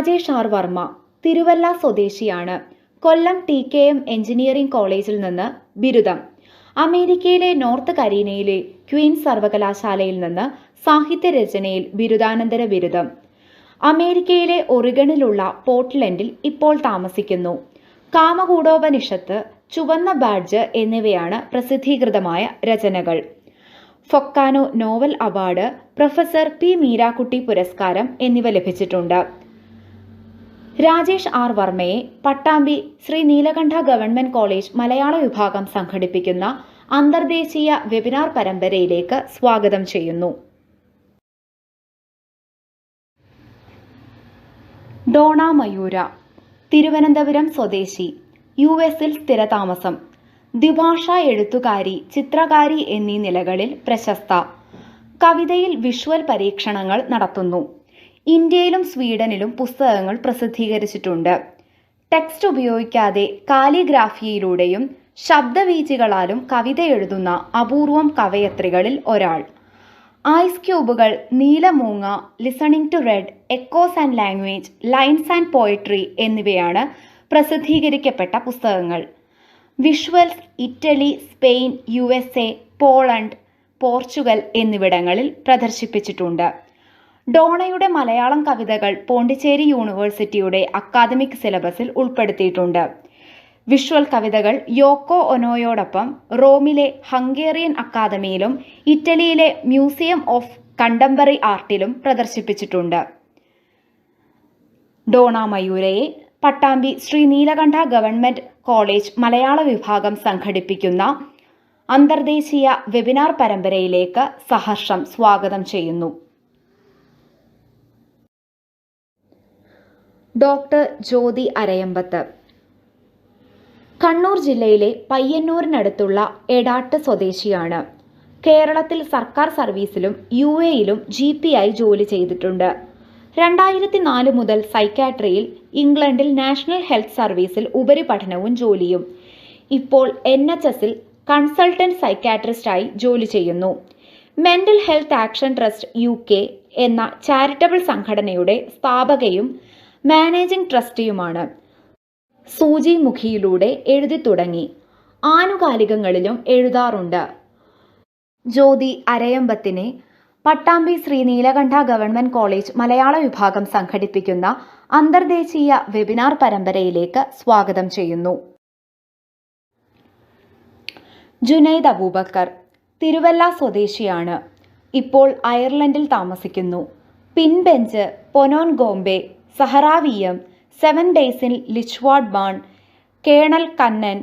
Rajesh R Varma Thiruvalla സ്വദേശിയാണ്. കൊല്ലം TKM engineering കോളേജിൽ നിന്ന് ബിരുദം. അമേരിക്കയിലെ നോർത്ത് കരീനയിലെ ക്വീൻസ് സർവകലാശാലയിൽ നിന്ന് സാഹിത്യരചനയിൽ ബിരുദാനന്തര ബിരുദം. അമേരിക്കയിലെ ഒറിഗണിലുള്ള പോർട്ട്ലൻഡിൽ ഇപ്പോൾ താമസിക്കുന്നു. കാമകൂടോപനിഷത്ത്, ചുവന്ന ബാഡ്ജ് എന്നിവയാണ് പ്രസിദ്ധീകൃതമായ രചനകൾ. FOKANA novel award, professor P. Meerakutty പുരസ്കാരം എന്നിവ ലഭിച്ചിട്ടുണ്ട്. രാജേഷ് ആർ വർമ്മയെ പട്ടാമ്പി ശ്രീ നീലകണ്ഠ ഗവൺമെന്റ് കോളേജ് മലയാള വിഭാഗം സംഘടിപ്പിക്കുന്ന അന്തർദേശീയ വെബിനാർ പരമ്പരയിലേക്ക് സ്വാഗതം ചെയ്യുന്നു. ഡോണ മയൂര, തിരുവനന്തപുരം സ്വദേശി, US-ൽ സ്ഥിരതാമസം. ദ്വിഭാഷാ എഴുത്തുകാരി, ചിത്രകാരി എന്നീ നിലകളിൽ പ്രശസ്ത. കവിതയിൽ വിഷ്വൽ പരീക്ഷണങ്ങൾ നടത്തുന്നു. ഇന്ത്യയിലും സ്വീഡനിലും പുസ്തകങ്ങൾ പ്രസിദ്ധീകരിച്ചിട്ടുണ്ട്. ടെക്സ്റ്റ് ഉപയോഗിക്കാതെ കാലിഗ്രാഫിയിലൂടെയും ശബ്ദവീചികളാലും കവിത എഴുതുന്ന അപൂർവം കവയത്രികളിൽ ഒരാൾ. ഐസ് ക്യൂബുകൾ, നീലമൂങ്ങ, listening to red, echoes and language, lines and poetry എന്നിവയാണ് പ്രസിദ്ധീകരിക്കപ്പെട്ട പുസ്തകങ്ങൾ. Visuals Italy, Spain, USA, Poland, Portugal എന്നിവിടങ്ങളിൽ പ്രദർശിപ്പിച്ചിട്ടുണ്ട്. ഡോണയുടെ മലയാളം കവിതകൾ പോണ്ടിച്ചേരി യൂണിവേഴ്സിറ്റിയുടെ അക്കാദമിക് സിലബസിൽ ഉൾപ്പെടുത്തിയിട്ടുണ്ട്. വിഷ്വൽ കവിതകൾ യോക്കോ ഒനോയോടൊപ്പം റോമിലെ ഹംഗേറിയൻ അക്കാദമിയിലും ഇറ്റലിയിലെ മ്യൂസിയം ഓഫ് കണ്ടംപററി ആർട്ടിലും പ്രദർശിപ്പിച്ചിട്ടുണ്ട്. ഡോണ മയൂരയെ പട്ടാമ്പി ശ്രീ നീലകണ്ഠ ഗവൺമെന്റ് കോളേജ് മലയാള വിഭാഗം സംഘടിപ്പിക്കുന്ന അന്തർദേശീയ വെബിനാർ പരമ്പരയിലേക്ക് സഹർഷം സ്വാഗതം ചെയ്യുന്നു. ഡോക്ടർ ജ്യോതി അരയമ്പത്ത്, കണ്ണൂർ ജില്ലയിലെ പയ്യന്നൂരിനടുത്തുള്ള എടാട്ട് സ്വദേശിയാണ്. കേരളത്തിൽ സർക്കാർ സർവീസിലും UAE-ലും GP ആയി ജോലി ചെയ്തിട്ടുണ്ട്. 2004 മുതൽ സൈക്യാട്രിയിൽ, ഇംഗ്ലണ്ടിൽ നാഷണൽ ഹെൽത്ത് സർവീസിൽ ഉപരിപഠനവും ജോലിയും. ഇപ്പോൾ NHS-ൽ കൺസൾട്ടന്റ് സൈക്യാട്രിസ്റ്റായി ജോലി ചെയ്യുന്നു. Mental health action trust UK എന്ന ചാരിറ്റബിൾ സംഘടനയുടെ സ്ഥാപകയും മാനേജിംഗ് ട്രസ്റ്റിയുമാണ്. സൂചി മുഖിയിലൂടെ എഴുതി തുടങ്ങി. ആനുകാലികങ്ങളിലും എഴുതാറുണ്ട്. ജ്യോതി അരയമ്പത്തിനെ പട്ടാമ്പി ശ്രീ നീലകണ്ഠ ഗവൺമെന്റ് കോളേജ് മലയാള വിഭാഗം സംഘടിപ്പിക്കുന്ന അന്തർദേശീയ വെബിനാർ പരമ്പരയിലേക്ക് സ്വാഗതം ചെയ്യുന്നു. ജുനൈദ് അബൂബക്കർ, തിരുവല്ല സ്വദേശിയാണ്. ഇപ്പോൾ അയർലൻഡിൽ താമസിക്കുന്നു. പിൻബെഞ്ച്, പൊനോൻ ഗോംബെ, സഹറാവിയം, 7 Days in ലിച്ച്വാർഡ് ബാൺ, കേണൽ കന്നൻ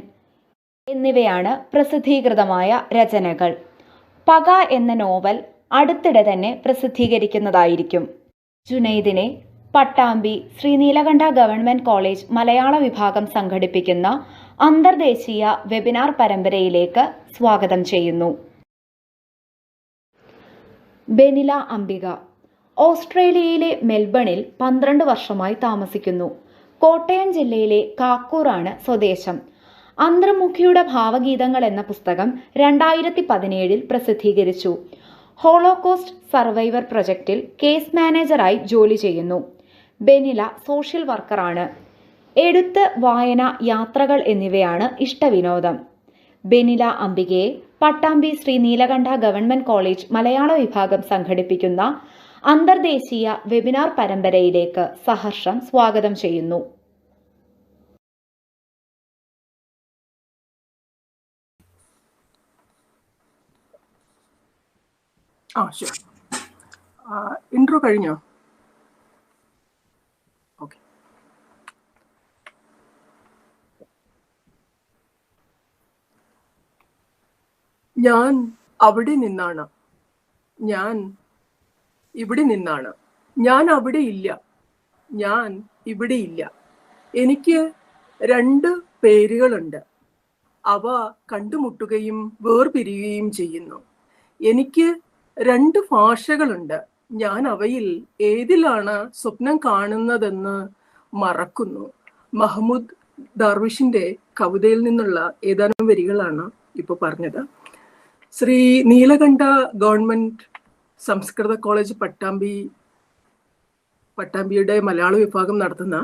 എന്നിവയാണ് പ്രസിദ്ധീകൃതമായ രചനകൾ. പക എന്ന നോവൽ അടുത്തിടെ തന്നെ പ്രസിദ്ധീകരിക്കുന്നതായിരിക്കും. ജുനൈദിനെ പട്ടാമ്പി ശ്രീ നീലകണ്ഠ ഗവൺമെന്റ് കോളേജ് മലയാള വിഭാഗം സംഘടിപ്പിക്കുന്ന അന്തർദേശീയ വെബിനാർ പരമ്പരയിലേക്ക് സ്വാഗതം ചെയ്യുന്നു. ബെനില അംബിക, ഓസ്ട്രേലിയയിലെ മെൽബണിൽ 12 വർഷമായി താമസിക്കുന്നു. കോട്ടയം ജില്ലയിലെ കാക്കൂറാണ് സ്വദേശം. അന്തർമുഖിയുടെ ഭാവഗീതങ്ങൾ എന്ന പുസ്തകം 2017 പ്രസിദ്ധീകരിച്ചു. ഹോളോകോസ്റ്റ് സർവൈവർ പ്രൊജക്റ്റിൽ കേസ് മാനേജറായി ജോലി ചെയ്യുന്നു. ബെനില സോഷ്യൽ വർക്കറാണ്. എഴുത്ത്, വായന, യാത്രകൾ എന്നിവയാണ് ഇഷ്ടവിനോദം. ബെനില അംബികയെ പട്ടാമ്പി ശ്രീ നീലകണ്ഠ ഗവൺമെന്റ് കോളേജ് മലയാള വിഭാഗം സംഘടിപ്പിക്കുന്ന അന്തർദേശീയ വെബിനാർ പരമ്പരയിലേക്ക് സഹർഷം സ്വാഗതം ചെയ്യുന്നു. ഇൻട്രോ കഴിഞ്ഞോ? ഓക്കെ. ഞാൻ അവിടെ നിന്നാണ്. ഞാൻ ഇവിടെ നിന്നാണ്. ഞാൻ അവിടെ ഇല്ല. ഞാൻ ഇവിടെ ഇല്ല. എനിക്ക് 2 പേരുകളുണ്ട്. അവ കണ്ടുമുട്ടുകയും വേർപിരിയുകയും ചെയ്യുന്നു. എനിക്ക് 2 ഭാഷകളുണ്ട്. ഞാൻ അവയിൽ ഏതിലാണ് സ്വപ്നം കാണുന്നതെന്ന് മറക്കുന്നു. മഹ്മൂദ് ദർവിഷിന്റെ കവിതയിൽ നിന്നുള്ള ഏതാനും വരികളാണ് ഇപ്പോൾ പറഞ്ഞത്. ശ്രീ നീലകണ്ഠ ഗവൺമെന്റ് സംസ്കൃത കോളേജ് പട്ടാമ്പി പട്ടാമ്പിയുടെ മലയാള വിഭാഗം നടത്തുന്ന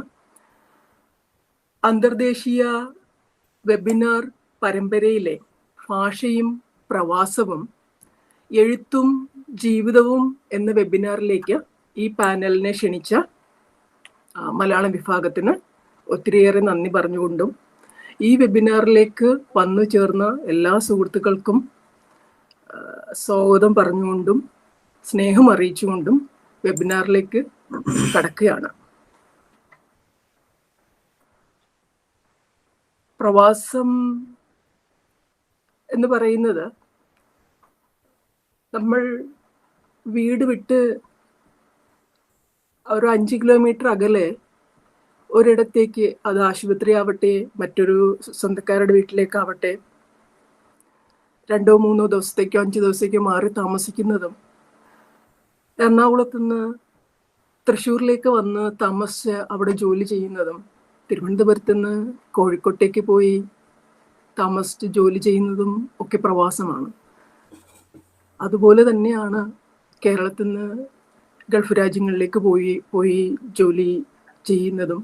അന്തർദേശീയ വെബിനാർ പരമ്പരയിലെ ഭാഷയും പ്രവാസവും എഴുത്തും ജീവിതവും എന്ന വെബിനാറിലേക്ക് ഈ പാനലിനെ ക്ഷണിച്ച മലയാളം വിഭാഗത്തിന് ഒത്തിരിയേറെ നന്ദി പറഞ്ഞുകൊണ്ടും ഈ വെബിനാറിലേക്ക് വന്നു ചേർന്ന എല്ലാ സുഹൃത്തുക്കൾക്കും സ്വാഗതം പറഞ്ഞുകൊണ്ടും സ്നേഹം അറിയിച്ചുകൊണ്ടും വെബിനാറിലേക്ക് കടക്കുകയാണ്. പ്രവാസം എന്ന് പറയുന്നത് നമ്മൾ വീട് വിട്ട് ഒരു 5 കിലോമീറ്റർ അകലെ ഒരിടത്തേക്ക്, അത് ആശുപത്രി ആവട്ടെ, മറ്റൊരു സ്വന്തക്കാരുടെ വീട്ടിലേക്കാവട്ടെ, 2-3 ദിവസത്തേക്കോ 5 ദിവസത്തേക്കോ മാറി താമസിക്കുന്നതും, എറണാകുളത്ത് നിന്ന് തൃശ്ശൂരിലേക്ക് വന്ന് താമസിച്ച് അവിടെ ജോലി ചെയ്യുന്നതും, തിരുവനന്തപുരത്ത് നിന്ന് കോഴിക്കോട്ടേക്ക് പോയി താമസിച്ച് ജോലി ചെയ്യുന്നതും ഒക്കെ പ്രവാസമാണ്. അതുപോലെ തന്നെയാണ് കേരളത്തിൽ നിന്ന് ഗൾഫ് രാജ്യങ്ങളിലേക്ക് പോയി ജോലി ചെയ്യുന്നതും,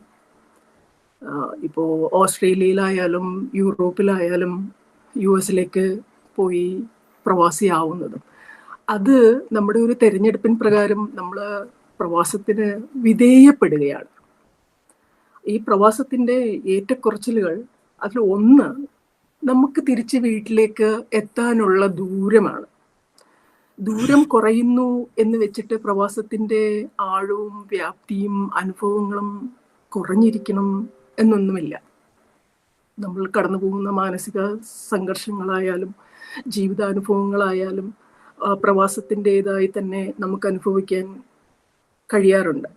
ഇപ്പോൾ ഓസ്ട്രേലിയയിലായാലും യൂറോപ്പിലായാലും US പോയി പ്രവാസിയാവുന്നതും. അത് നമ്മുടെ ഒരു തെരഞ്ഞെടുപ്പിൻ പ്രകാരം നമ്മൾ പ്രവാസത്തിന് വിധേയപ്പെടുകയാണ്. ഈ പ്രവാസത്തിൻ്റെ ഏറ്റക്കുറച്ചിലുകൾ അതിൽ ഒന്ന്, നമുക്ക് തിരിച്ച് വീട്ടിലേക്ക് എത്താനുള്ള ദൂരമാണ്. ദൂരം കുറയുന്നു എന്ന് വെച്ചിട്ട് പ്രവാസത്തിൻ്റെ ആഴവും വ്യാപ്തിയും അനുഭവങ്ങളും കുറഞ്ഞിരിക്കണം എന്നൊന്നുമില്ല. നമ്മൾ കടന്നു പോകുന്ന മാനസിക സംഘർഷങ്ങളായാലും ജീവിതാനുഭവങ്ങളായാലും പ്രവാസത്തിൻ്റെതായി തന്നെ നമുക്ക് അനുഭവിക്കാൻ കഴിയാറുണ്ട്.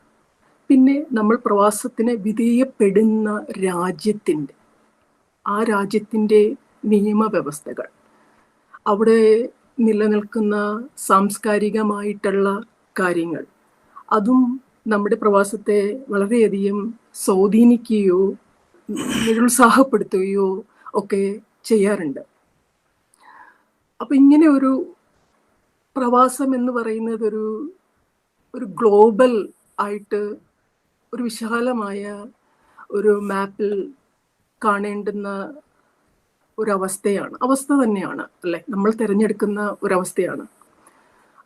പിന്നെ നമ്മൾ പ്രവാസത്തിന് വിധേയപ്പെടുന്ന ആ രാജ്യത്തിൻ്റെ നിയമവ്യവസ്ഥകൾ, അവിടെ നിലനിൽക്കുന്ന സാംസ്കാരികമായിട്ടുള്ള കാര്യങ്ങൾ, അതും നമ്മുടെ പ്രവാസത്തെ വളരെയധികം സ്വാധീനിക്കുകയോ നിരുത്സാഹപ്പെടുത്തുകയോ ഒക്കെ ചെയ്യാറുണ്ട്. അപ്പൊ ഇങ്ങനെ ഒരു പ്രവാസം എന്ന് പറയുന്നത് ഒരു ഗ്ലോബൽ ആയിട്ട് ഒരു വിശാലമായ ഒരു മാപ്പിൽ കാണേണ്ടുന്ന അവസ്ഥ തന്നെയാണ് അല്ലെ, നമ്മൾ തിരഞ്ഞെടുക്കുന്ന ഒരവസ്ഥയാണ്.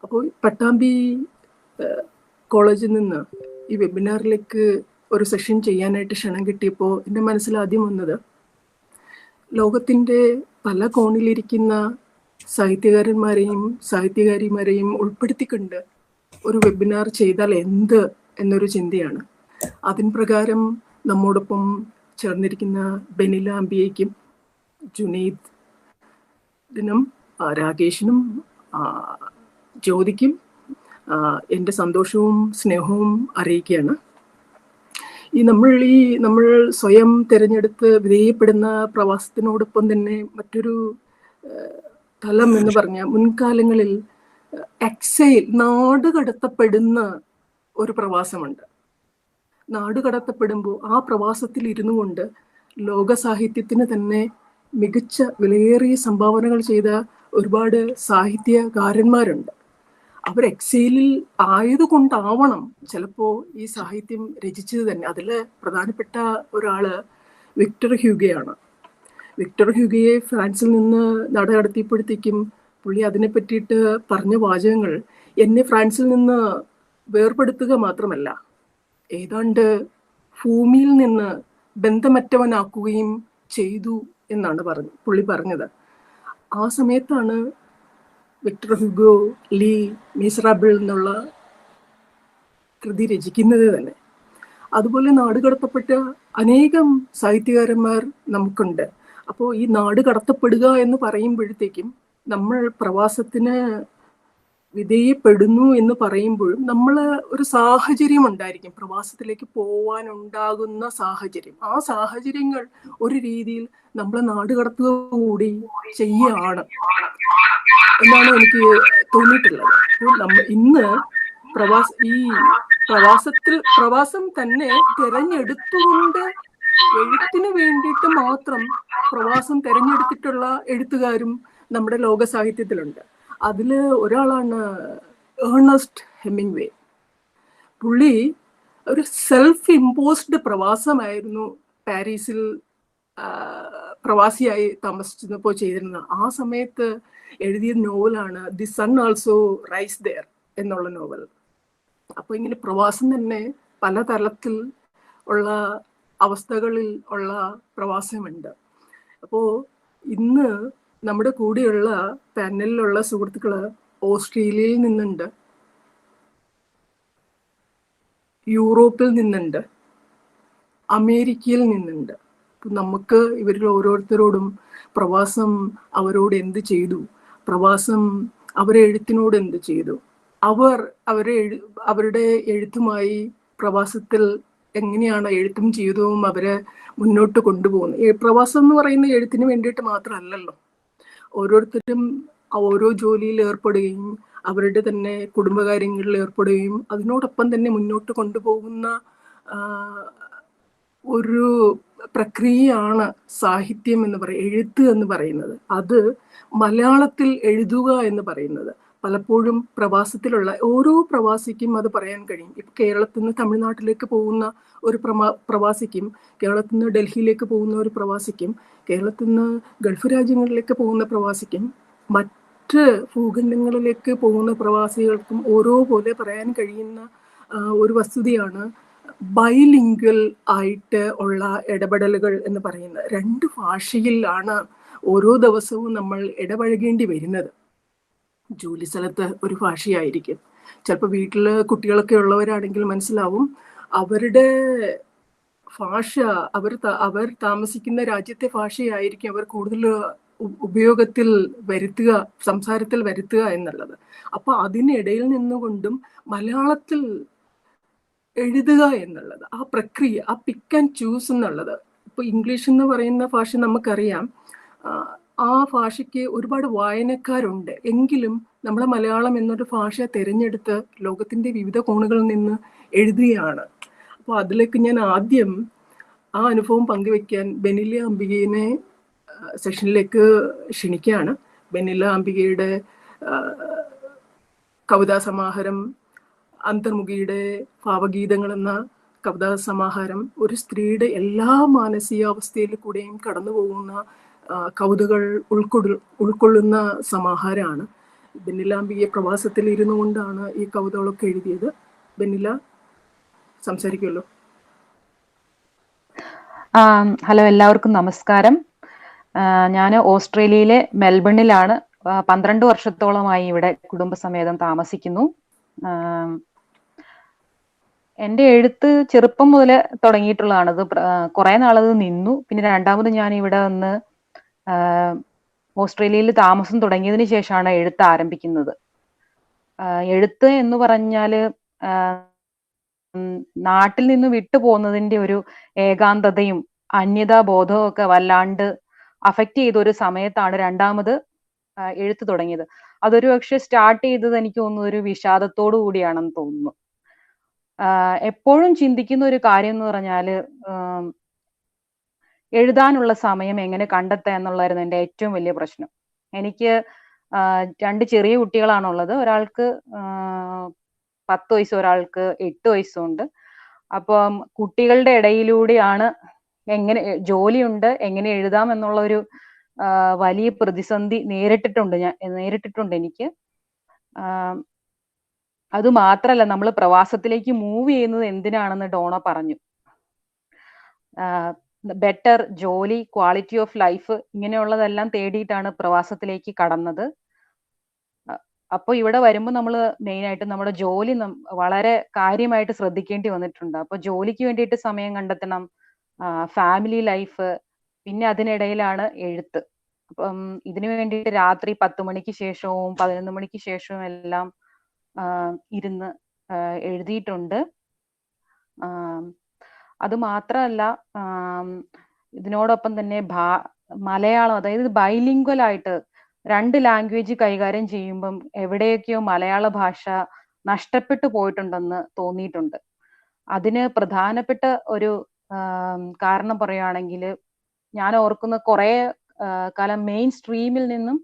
അപ്പോൾ പട്ടാമ്പി കോളേജിൽ നിന്ന് ഈ വെബിനാറിലേക്ക് ഒരു സെഷൻ ചെയ്യാനായിട്ട് ക്ഷണം കിട്ടിയപ്പോൾ എൻ്റെ മനസ്സിൽ ആദ്യം വന്നത്, ലോകത്തിൻ്റെ പല കോണിലിരിക്കുന്ന സാഹിത്യകാരന്മാരെയും സാഹിത്യകാരിമാരെയും ഉൾപ്പെടുത്തിക്കൊണ്ട് ഒരു വെബിനാർ ചെയ്താൽ എന്ത് എന്നൊരു ചിന്തയാണ്. അതിന് പ്രകാരം നമ്മോടൊപ്പം ചേർന്നിരിക്കുന്ന ബെനില അംബിയയ്ക്കും ജുനീദിനും രാകേഷിനും ജ്യോതിക്കും എൻ്റെ സന്തോഷവും സ്നേഹവും അറിയിക്കുകയാണ്. നമ്മൾ സ്വയം തിരഞ്ഞെടുത്ത് വിധേയപ്പെടുന്ന പ്രവാസത്തിനോടൊപ്പം തന്നെ മറ്റൊരു തലം എന്ന് പറഞ്ഞാൽ, മുൻകാലങ്ങളിൽ എക്സൈൽ, നാടുകടത്തപ്പെടുന്ന ഒരു പ്രവാസമുണ്ട്. നാടുകടത്തപ്പെടുമ്പോൾ ആ പ്രവാസത്തിൽ ഇരുന്നു കൊണ്ട് ലോക സാഹിത്യത്തിന് തന്നെ മികച്ച വിലയേറിയ സംഭാവനകൾ ചെയ്ത ഒരുപാട് സാഹിത്യകാരന്മാരുണ്ട്. അവർ എക്സൈലിൽ ആയതുകൊണ്ടാവണം ചിലപ്പോൾ ഈ സാഹിത്യം രചിച്ചത് തന്നെ. അതിൽ പ്രധാനപ്പെട്ട ഒരാള് വിക്ടർ ഹ്യൂഗയാണ്. വിക്ടർ ഹ്യൂഗയെ ഫ്രാൻസിൽ നിന്ന് നാടുകടത്തിയപ്പോഴത്തേക്കും പുള്ളി അതിനെ പറ്റിയിട്ട് പറഞ്ഞ വാചകങ്ങൾ എന്നെ ഫ്രാൻസിൽ നിന്ന് വേർപെടുത്തുക മാത്രമല്ല, ഏതാണ്ട് ഭൂമിയിൽ നിന്ന് ബന്ധമറ്റവനാക്കുകയും ചെയ്തു എന്നാണ് പുള്ളി പറഞ്ഞത്. ആ സമയത്താണ് വിക്ടർ ഹ്യൂഗോ ലീ മിസറബിൾ എന്നുള്ള കൃതി രചിക്കുന്നത് തന്നെ. അതുപോലെ നാടുകടത്തപ്പെട്ട അനേകം സാഹിത്യകാരന്മാർ നമുക്കുണ്ട്. അപ്പോൾ ഈ നാട് കടത്തപ്പെടുക എന്ന് പറയുമ്പോഴത്തേക്കും നമ്മൾ പ്രവാസത്തിന് വിധേയപ്പെടുന്നു എന്ന് പറയുമ്പോഴും നമ്മൾ ഒരു സാഹചര്യം ഉണ്ടായിരിക്കും, പ്രവാസത്തിലേക്ക് പോവാനുണ്ടാകുന്ന സാഹചര്യം. ആ സാഹചര്യങ്ങൾ ഒരു രീതിയിൽ നമ്മളെ നാട് കടത്തുക കൂടി ചെയ്യാണ് എന്നാണ് എനിക്ക് തോന്നിയിട്ടുള്ളത്. ഇന്ന് പ്രവാസം തന്നെ തിരഞ്ഞെടുത്തുകൊണ്ട് എഴുത്തിന് വേണ്ടിയിട്ട് മാത്രം പ്രവാസം തിരഞ്ഞെടുത്തിട്ടുള്ള എഴുത്തുകാരും നമ്മുടെ ലോക സാഹിത്യത്തിലുണ്ട്. അതില് ഒരാളാണ് ഏർണസ്റ്റ് ഹെമിംഗ്വേ. പുള്ളി ഒരു സെൽഫ് ഇമ്പോസ്ഡ് പ്രവാസമായിരുന്നു പാരീസിൽ പ്രവാസിയായി താമസിച്ചപ്പോൾ ചെയ്തിരുന്നത്. ആ സമയത്ത് എഴുതിയ നോവലാണ് the sun also rise there എന്നുള്ള നോവൽ. അപ്പൊ ഇങ്ങനെ പ്രവാസം തന്നെ പല തലത്തിൽ ഉള്ള അവസ്ഥകളിൽ ഉള്ള പ്രവാസമുണ്ട്. അപ്പോ ഇന്ന് നമ്മുടെ കൂടെയുള്ള പാനലിലുള്ള സുഹൃത്തുക്കള് ഓസ്ട്രേലിയയിൽ നിന്നുണ്ട്, യൂറോപ്പിൽ നിന്നുണ്ട്, അമേരിക്കയിൽ നിന്നുണ്ട്. നമുക്ക് ഇവരിൽ ഓരോരുത്തരോടും പ്രവാസം അവരോട് എന്ത് ചെയ്തു, പ്രവാസം അവരെ എഴുത്തിനോട് എന്ത് ചെയ്തു, അവരുടെ എഴുത്തുമായി പ്രവാസത്തിൽ എങ്ങനെയാണ് എഴുത്തും ജീവിതവും അവരെ മുന്നോട്ട് കൊണ്ടുപോകുന്നത്. പ്രവാസം എന്ന് പറയുന്ന എഴുത്തിന് വേണ്ടിയിട്ട് മാത്രമല്ലല്ലോ. ഓരോരുത്തരും ഓരോ ജോലിയിൽ ഏർപ്പെടുകയും അവരുടെ തന്നെ കുടുംബകാര്യങ്ങളിൽ ഏർപ്പെടുകയും അതിനോടൊപ്പം തന്നെ മുന്നോട്ട് കൊണ്ടുപോകുന്ന ഒരു പ്രക്രിയയാണ് സാഹിത്യം എന്ന് പറയുന്നത്, എഴുത്ത് എന്ന് പറയുന്നത്. അത് മലയാളത്തിൽ എഴുതുക എന്ന് പറയുന്നത് പലപ്പോഴും പ്രവാസത്തിലുള്ള ഓരോ പ്രവാസിക്കും അത് പറയാൻ കഴിയും. ഇപ്പൊ കേരളത്തിൽ നിന്ന് തമിഴ്നാട്ടിലേക്ക് പോകുന്ന ഒരു പ്രവാസിക്കും, കേരളത്തിൽ നിന്ന് ഡൽഹിയിലേക്ക് പോകുന്ന ഒരു പ്രവാസിക്കും, കേരളത്തിൽ നിന്ന് ഗൾഫ് രാജ്യങ്ങളിലേക്ക് പോകുന്ന പ്രവാസിക്കും, മറ്റ് ഭൂഖണ്ഡങ്ങളിലേക്ക് പോകുന്ന പ്രവാസികൾക്കും ഓരോ പോലെ പറയാൻ കഴിയുന്ന ഒരു വസ്തുതയാണ് ബൈലിംഗ്വൽ ആയിട്ട് ഉള്ള ഇടപെടലുകൾ എന്ന് പറയുന്നത്. 2 ഭാഷയിലാണ് ഓരോ ദിവസവും നമ്മൾ ഇടപഴകേണ്ടി വരുന്നത്. ജോലി സ്ഥലത്ത് ഒരു ഭാഷയായിരിക്കും, ചിലപ്പോൾ വീട്ടിൽ കുട്ടികളൊക്കെ ഉള്ളവരാണെങ്കിൽ മനസ്സിലാവും അവരുടെ ഭാഷ, അവർ താമസിക്കുന്ന രാജ്യത്തെ ഭാഷയായിരിക്കും അവർ കൂടുതൽ ഉപയോഗത്തിൽ വരുത്തുക, സംസാരത്തിൽ വരുത്തുക എന്നുള്ളത്. അപ്പൊ അതിനിടയിൽ നിന്നുകൊണ്ടും മലയാളത്തിൽ എഴുതുക എന്നുള്ളത്, ആ പ്രക്രിയ, ആ പിക്ക് ആൻഡ് ചൂസ് എന്നുള്ളത്. ഇപ്പൊ ഇംഗ്ലീഷ് എന്ന് പറയുന്ന ഭാഷ നമുക്കറിയാം, ആ ഭാഷയ്ക്ക് ഒരുപാട് വായനക്കാരുണ്ട്. എങ്കിലും നമ്മളെ മലയാളം എന്നൊരു ഭാഷ തിരഞ്ഞെടുത്ത് ലോകത്തിന്റെ വിവിധ കോണുകളിൽ നിന്ന് എഴുതുകയാണ്. അപ്പോൾ അതിലേക്ക് ഞാൻ ആദ്യം ആ അനുഭവം പങ്കുവെക്കാൻ ബെനില അംബികയെ സെഷനിലേക്ക് ക്ഷണിക്കുകയാണ്. ബെനില അംബികയുടെ കവിതാ സമാഹാരം അന്തർമുഖിയുടെ ഭാവഗീതങ്ങൾ എന്ന കവിതാ സമാഹാരം ഒരു സ്ത്രീയുടെ എല്ലാ മാനസികാവസ്ഥയിൽ കൂടെയും കടന്നു പോകുന്ന കവിതകൾ ഉൾക്കൊള്ളുന്ന സമാഹാരമാണ്. ബെന്നിലാംബികയെ പ്രവാസത്തിൽ ഇരുന്നു കൊണ്ടാണ് ഈ കവിതകളൊക്കെ എഴുതിയത്. ബെന്നില സംസാരിക്കുമല്ലോ. ഹലോ, എല്ലാവർക്കും നമസ്കാരം. ഞാൻ ഓസ്ട്രേലിയയിലെ മെൽബണിലാണ് 12 വർഷത്തോളമായി ഇവിടെ കുടുംബസമേതം താമസിക്കുന്നു. എൻ്റെ എഴുത്ത് ചെറുപ്പം മുതൽ തുടങ്ങിയിട്ടുള്ളതാണ്. അത് കുറെ നാളത് നിന്നു. പിന്നെ രണ്ടാമത് ഞാൻ ഇവിടെ വന്ന് ഓസ്ട്രേലിയയിൽ താമസം തുടങ്ങിയതിന് ശേഷമാണ് എഴുത്ത് ആരംഭിക്കുന്നത്. എഴുത്ത് എന്ന് പറഞ്ഞാല് നാട്ടിൽ നിന്ന് വിട്ടു പോകുന്നതിന്റെ ഒരു ഏകാന്തതയും അന്യതാബോധവും ഒക്കെ വല്ലാണ്ട് അഫക്റ്റ് ചെയ്ത ഒരു സമയത്താണ് രണ്ടാമത് എഴുത്ത് തുടങ്ങിയത്. അതൊരു പക്ഷെ സ്റ്റാർട്ട് ചെയ്തത് എനിക്ക് തോന്നുന്നു ഒരു വിഷാദത്തോടു കൂടിയാണെന്ന് തോന്നുന്നു. എപ്പോഴും ചിന്തിക്കുന്ന ഒരു കാര്യം എന്ന് പറഞ്ഞാല് എഴുതാനുള്ള സമയം എങ്ങനെ കണ്ടെത്തുക എന്നുള്ളതായിരുന്നു എൻ്റെ ഏറ്റവും വലിയ പ്രശ്നം. എനിക്ക് 2 ചെറിയ കുട്ടികളാണുള്ളത്. ഒരാൾക്ക് 10 വയസ്സും ഒരാൾക്ക് 8 വയസ്സും ഉണ്ട്. അപ്പം കുട്ടികളുടെ ഇടയിലൂടെയാണ് എങ്ങനെ ജോലിയുണ്ട്, എങ്ങനെ എഴുതാം എന്നുള്ള ഒരു വലിയ പ്രതിസന്ധി നേരിട്ടിട്ടുണ്ട് എനിക്ക്. അത് മാത്രല്ല, നമ്മൾ പ്രവാസത്തിലേക്ക് മൂവ് ചെയ്യുന്നത് എന്തിനാണെന്ന് ഡോണ പറഞ്ഞു. ബെറ്റർ ജോലി, ക്വാളിറ്റി ഓഫ് ലൈഫ്, ഇങ്ങനെയുള്ളതെല്ലാം തേടിയിട്ടാണ് പ്രവാസത്തിലേക്ക് കടന്നത്. അപ്പോൾ ഇവിടെ വരുമ്പോൾ നമ്മൾ മെയിനായിട്ട് നമ്മുടെ ജോലി വളരെ കാര്യമായിട്ട് ശ്രദ്ധിക്കേണ്ടി വന്നിട്ടുണ്ട്. അപ്പോൾ ജോലിക്ക് വേണ്ടിയിട്ട് സമയം കണ്ടെത്തണം, ഫാമിലി ലൈഫ്, പിന്നെ അതിനിടയിലാണ് എഴുത്ത്. അപ്പം ഇതിനു വേണ്ടിയിട്ട് രാത്രി 10 മണിക്ക് ശേഷവും 11 മണിക്ക് ശേഷവും എല്ലാം ഇരുന്ന് എഴുതിയിട്ടുണ്ട്. അത് മാത്രമല്ല, ഇതിനോടൊപ്പം തന്നെ മലയാളം, അതായത് ബൈലിംഗ്വൽ ആയിട്ട് 2 ലാംഗ്വേജ് കൈകാര്യം ചെയ്യുമ്പം എവിടെയൊക്കെയോ മലയാള ഭാഷ നഷ്ടപ്പെട്ടു പോയിട്ടുണ്ടെന്ന് തോന്നിയിട്ടുണ്ട്. അതിന് പ്രധാനപ്പെട്ട ഒരു കാരണം പറയുകയാണെങ്കിൽ, ഞാൻ ഓർക്കുന്ന കുറെ കാലം മെയിൻ സ്ട്രീമിൽ നിന്നും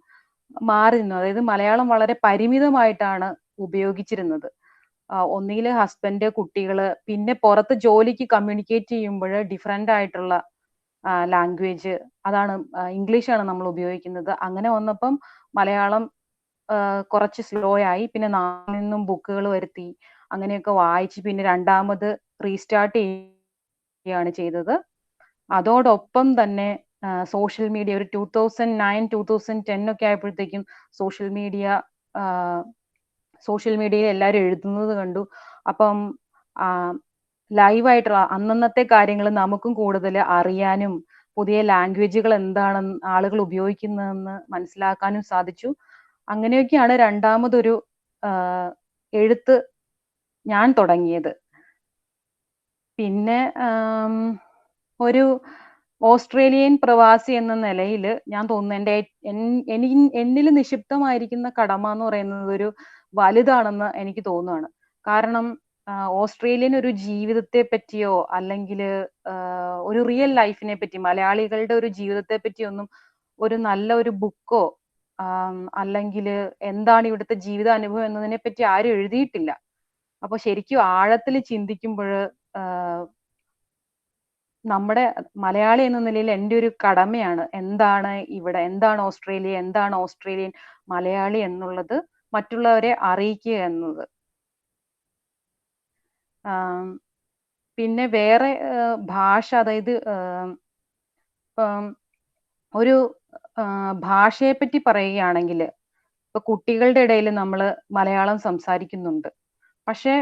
മാറി നിന്നു. അതായത് മലയാളം വളരെ പരിമിതമായിട്ടാണ് ഉപയോഗിച്ചിരുന്നത്. ഒന്നുകിൽ ഹസ്ബൻഡ്, കുട്ടികള്, പിന്നെ പുറത്ത് ജോലിക്ക് കമ്മ്യൂണിക്കേറ്റ് ചെയ്യുമ്പോൾ ഡിഫറെന്റ് ആയിട്ടുള്ള ലാംഗ്വേജ്, അതാണ് ഇംഗ്ലീഷാണ് നമ്മൾ ഉപയോഗിക്കുന്നത്. അങ്ങനെ വന്നപ്പം മലയാളം കുറച്ച് സ്ലോ ആയി. പിന്നെ നാട്ടിൽ നിന്നും ബുക്കുകൾ വരുത്തി അങ്ങനെയൊക്കെ വായിച്ച് പിന്നെ രണ്ടാമത് റീസ്റ്റാർട്ട് ചെയ്യുകയാണ് ചെയ്തത്. അതോടൊപ്പം തന്നെ സോഷ്യൽ മീഡിയ ഒരു 2009-2010 ഒക്കെ ആയപ്പോഴത്തേക്കും സോഷ്യൽ മീഡിയയിൽ എല്ലാവരും എഴുതുന്നത് കണ്ടു. അപ്പം ലൈവായിട്ടുള്ള അന്നന്നത്തെ കാര്യങ്ങൾ നമുക്കും കൂടുതൽ അറിയാനും പുതിയ ലാംഗ്വേജുകൾ എന്താണെന്ന് ആളുകൾ ഉപയോഗിക്കുന്നതെന്ന് മനസ്സിലാക്കാനും സാധിച്ചു. അങ്ങനെയൊക്കെയാണ് രണ്ടാമതൊരു എഴുത്ത് ഞാൻ തുടങ്ങിയത്. പിന്നെ ഒരു ഓസ്ട്രേലിയൻ പ്രവാസി എന്ന നിലയിൽ ഞാൻ തോന്നുന്നു എന്നിൽ നിക്ഷിപ്തമായിരിക്കുന്ന കടമ എന്ന് പറയുന്നത് ഒരു വലുതാണെന്ന് എനിക്ക് തോന്നുകയാണ്. കാരണം ഓസ്ട്രേലിയൻ ഒരു ജീവിതത്തെ പറ്റിയോ അല്ലെങ്കിൽ ഒരു റിയൽ ലൈഫിനെ പറ്റി, മലയാളികളുടെ ഒരു ജീവിതത്തെ പറ്റിയൊന്നും ഒരു നല്ല ഒരു ബുക്കോ അല്ലെങ്കിൽ എന്താണ് ഇവിടുത്തെ ജീവിതാനുഭവം എന്നതിനെ പറ്റി ആരും എഴുതിയിട്ടില്ല. അപ്പൊ ശരിക്കും ആഴത്തിൽ ചിന്തിക്കുമ്പോൾ നമ്മുടെ മലയാളി എന്ന നിലയിൽ എൻ്റെ ഒരു കടമയാണ് എന്താണ് ഇവിടെ, എന്താണ് ഓസ്ട്രേലിയ, എന്താണ് ഓസ്ട്രേലിയൻ മലയാളി എന്നുള്ളത് മറ്റുള്ളവരെ അറിയിക്കുക എന്നത്. പിന്നെ വേറെ ഭാഷ, അതായത് ഒരു ഭാഷയെ പറ്റി പറയുകയാണെങ്കിൽ ഇപ്പൊ കുട്ടികളുടെ ഇടയിൽ നമ്മൾ മലയാളം സംസാരിക്കുന്നുണ്ട്. പക്ഷെ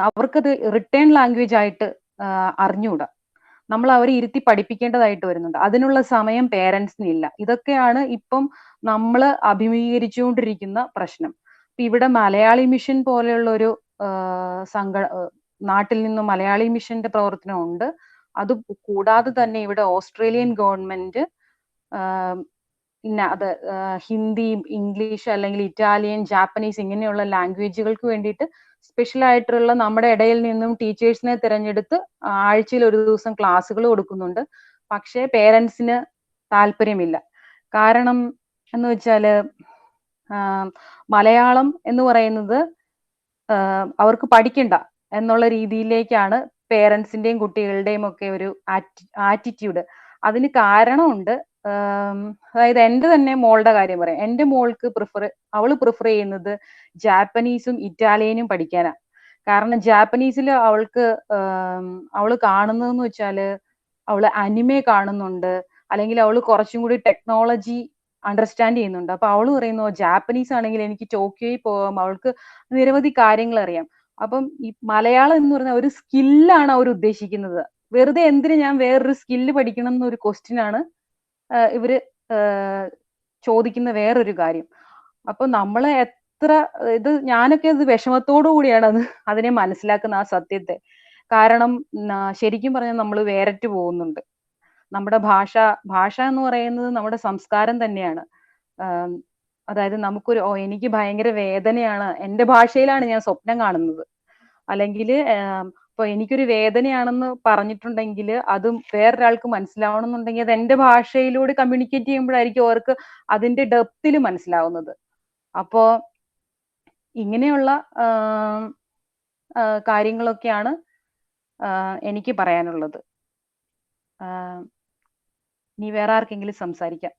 അവർക്കത് റിട്ടേൺ ലാംഗ്വേജ് ആയിട്ട് അറിഞ്ഞുകൂടാ. നമ്മൾ അവരെ ഇരുത്തി പഠിപ്പിക്കേണ്ടതായിട്ട് വരുന്നുണ്ട്. അതിനുള്ള സമയം പേരൻസിനില്ല. ഇതൊക്കെയാണ് ഇപ്പം നമ്മൾ അഭിമുഖീകരിച്ചുകൊണ്ടിരിക്കുന്ന പ്രശ്നം. ഇവിടെ മലയാളി മിഷൻ പോലെയുള്ള ഒരു നാട്ടിൽ നിന്നും മലയാളി മിഷന്റെ പ്രവർത്തനം ഉണ്ട്. അത് കൂടാതെ തന്നെ ഇവിടെ ഓസ്ട്രേലിയൻ ഗവൺമെന്റ് അത് ഹിന്ദി, ഇംഗ്ലീഷ് അല്ലെങ്കിൽ ഇറ്റാലിയൻ, ജാപ്പനീസ് ഇങ്ങനെയുള്ള ലാംഗ്വേജുകൾക്ക് വേണ്ടിയിട്ട് സ്പെഷ്യൽ ആയിട്ടുള്ള നമ്മുടെ ഇടയിൽ നിന്നും ടീച്ചേഴ്സിനെ തിരഞ്ഞെടുത്ത് ആഴ്ചയിൽ ഒരു ദിവസം ക്ലാസ്സുകൾ കൊടുക്കുന്നുണ്ട്. പക്ഷേ പേരൻസിന് താല്പര്യമില്ല. കാരണം എന്ന് വെച്ചാല് മലയാളം എന്ന് പറയുന്നത് അവർക്ക് പഠിക്കണ്ട എന്നുള്ള രീതിയിലേക്കാണ് പേരൻസിന്റെയും കുട്ടികളുടെയും ഒക്കെ ഒരു ആറ്റിറ്റ്യൂഡ്. അതിന് കാരണമുണ്ട്. അതായത് എൻ്റെ തന്നെ മോളുടെ കാര്യം പറയാം. എൻ്റെ മോൾക്ക് അവള് പ്രിഫർ ചെയ്യുന്നത് ജാപ്പനീസും ഇറ്റാലിയനും പഠിക്കാനാണ്. കാരണം ജാപ്പനീസിൽ അവള് കാണുന്നതെന്ന് വെച്ചാല് അവള് അനിമെ കാണുന്നുണ്ട്, അല്ലെങ്കിൽ അവള് കുറച്ചും കൂടി ടെക്നോളജി അണ്ടർസ്റ്റാൻഡ് ചെയ്യുന്നുണ്ട്. അപ്പൊ അവള് പറയുന്നു ജാപ്പനീസ് ആണെങ്കിൽ എനിക്ക് ടോക്കിയോയിൽ പോകാം, അവൾക്ക് നിരവധി കാര്യങ്ങൾ അറിയാം. അപ്പം ഈ മലയാളം എന്ന് പറഞ്ഞ ഒരു സ്കില്ലാണ് അവർ ഉദ്ദേശിക്കുന്നത്. വെറുതെ എന്തിന് ഞാൻ വേറൊരു സ്കില്ല് പഠിക്കണം എന്നൊരു ക്വസ്റ്റ്യൻ ആണ് ഇവര് ചോദിക്കുന്ന വേറൊരു കാര്യം. അപ്പൊ നമ്മളെ ഞാനൊക്കെ അത് വിഷമത്തോടു കൂടിയാണ് അതിനെ മനസ്സിലാക്കുന്ന ആ സത്യത്തെ. കാരണം ശരിക്കും പറഞ്ഞാൽ നമ്മൾ വേറിട്ട് പോകുന്നുണ്ട്. നമ്മുടെ ഭാഷ എന്ന് പറയുന്നത് നമ്മുടെ സംസ്കാരം തന്നെയാണ്. അതായത് എനിക്ക് ഭയങ്കര വേദനയാണ്, എൻ്റെ ഭാഷയിലാണ് ഞാൻ സ്വപ്നം കാണുന്നത്, അല്ലെങ്കിൽ ഇപ്പൊ എനിക്കൊരു വേദനയാണെന്ന് പറഞ്ഞിട്ടുണ്ടെങ്കിൽ അതും വേറൊരാൾക്ക് മനസ്സിലാവണമെന്നുണ്ടെങ്കിൽ അത് എൻ്റെ ഭാഷയിലൂടെ കമ്മ്യൂണിക്കേറ്റ് ചെയ്യുമ്പോഴായിരിക്കും അവർക്ക് അതിന്റെ ഡെപ്തിൽ മനസ്സിലാവുന്നത്. അപ്പോ ഇങ്ങനെയുള്ള കാര്യങ്ങളൊക്കെയാണ് എനിക്ക് പറയാനുള്ളത്. ഇനി വേറെ ആർക്കെങ്കിലും സംസാരിക്കാം.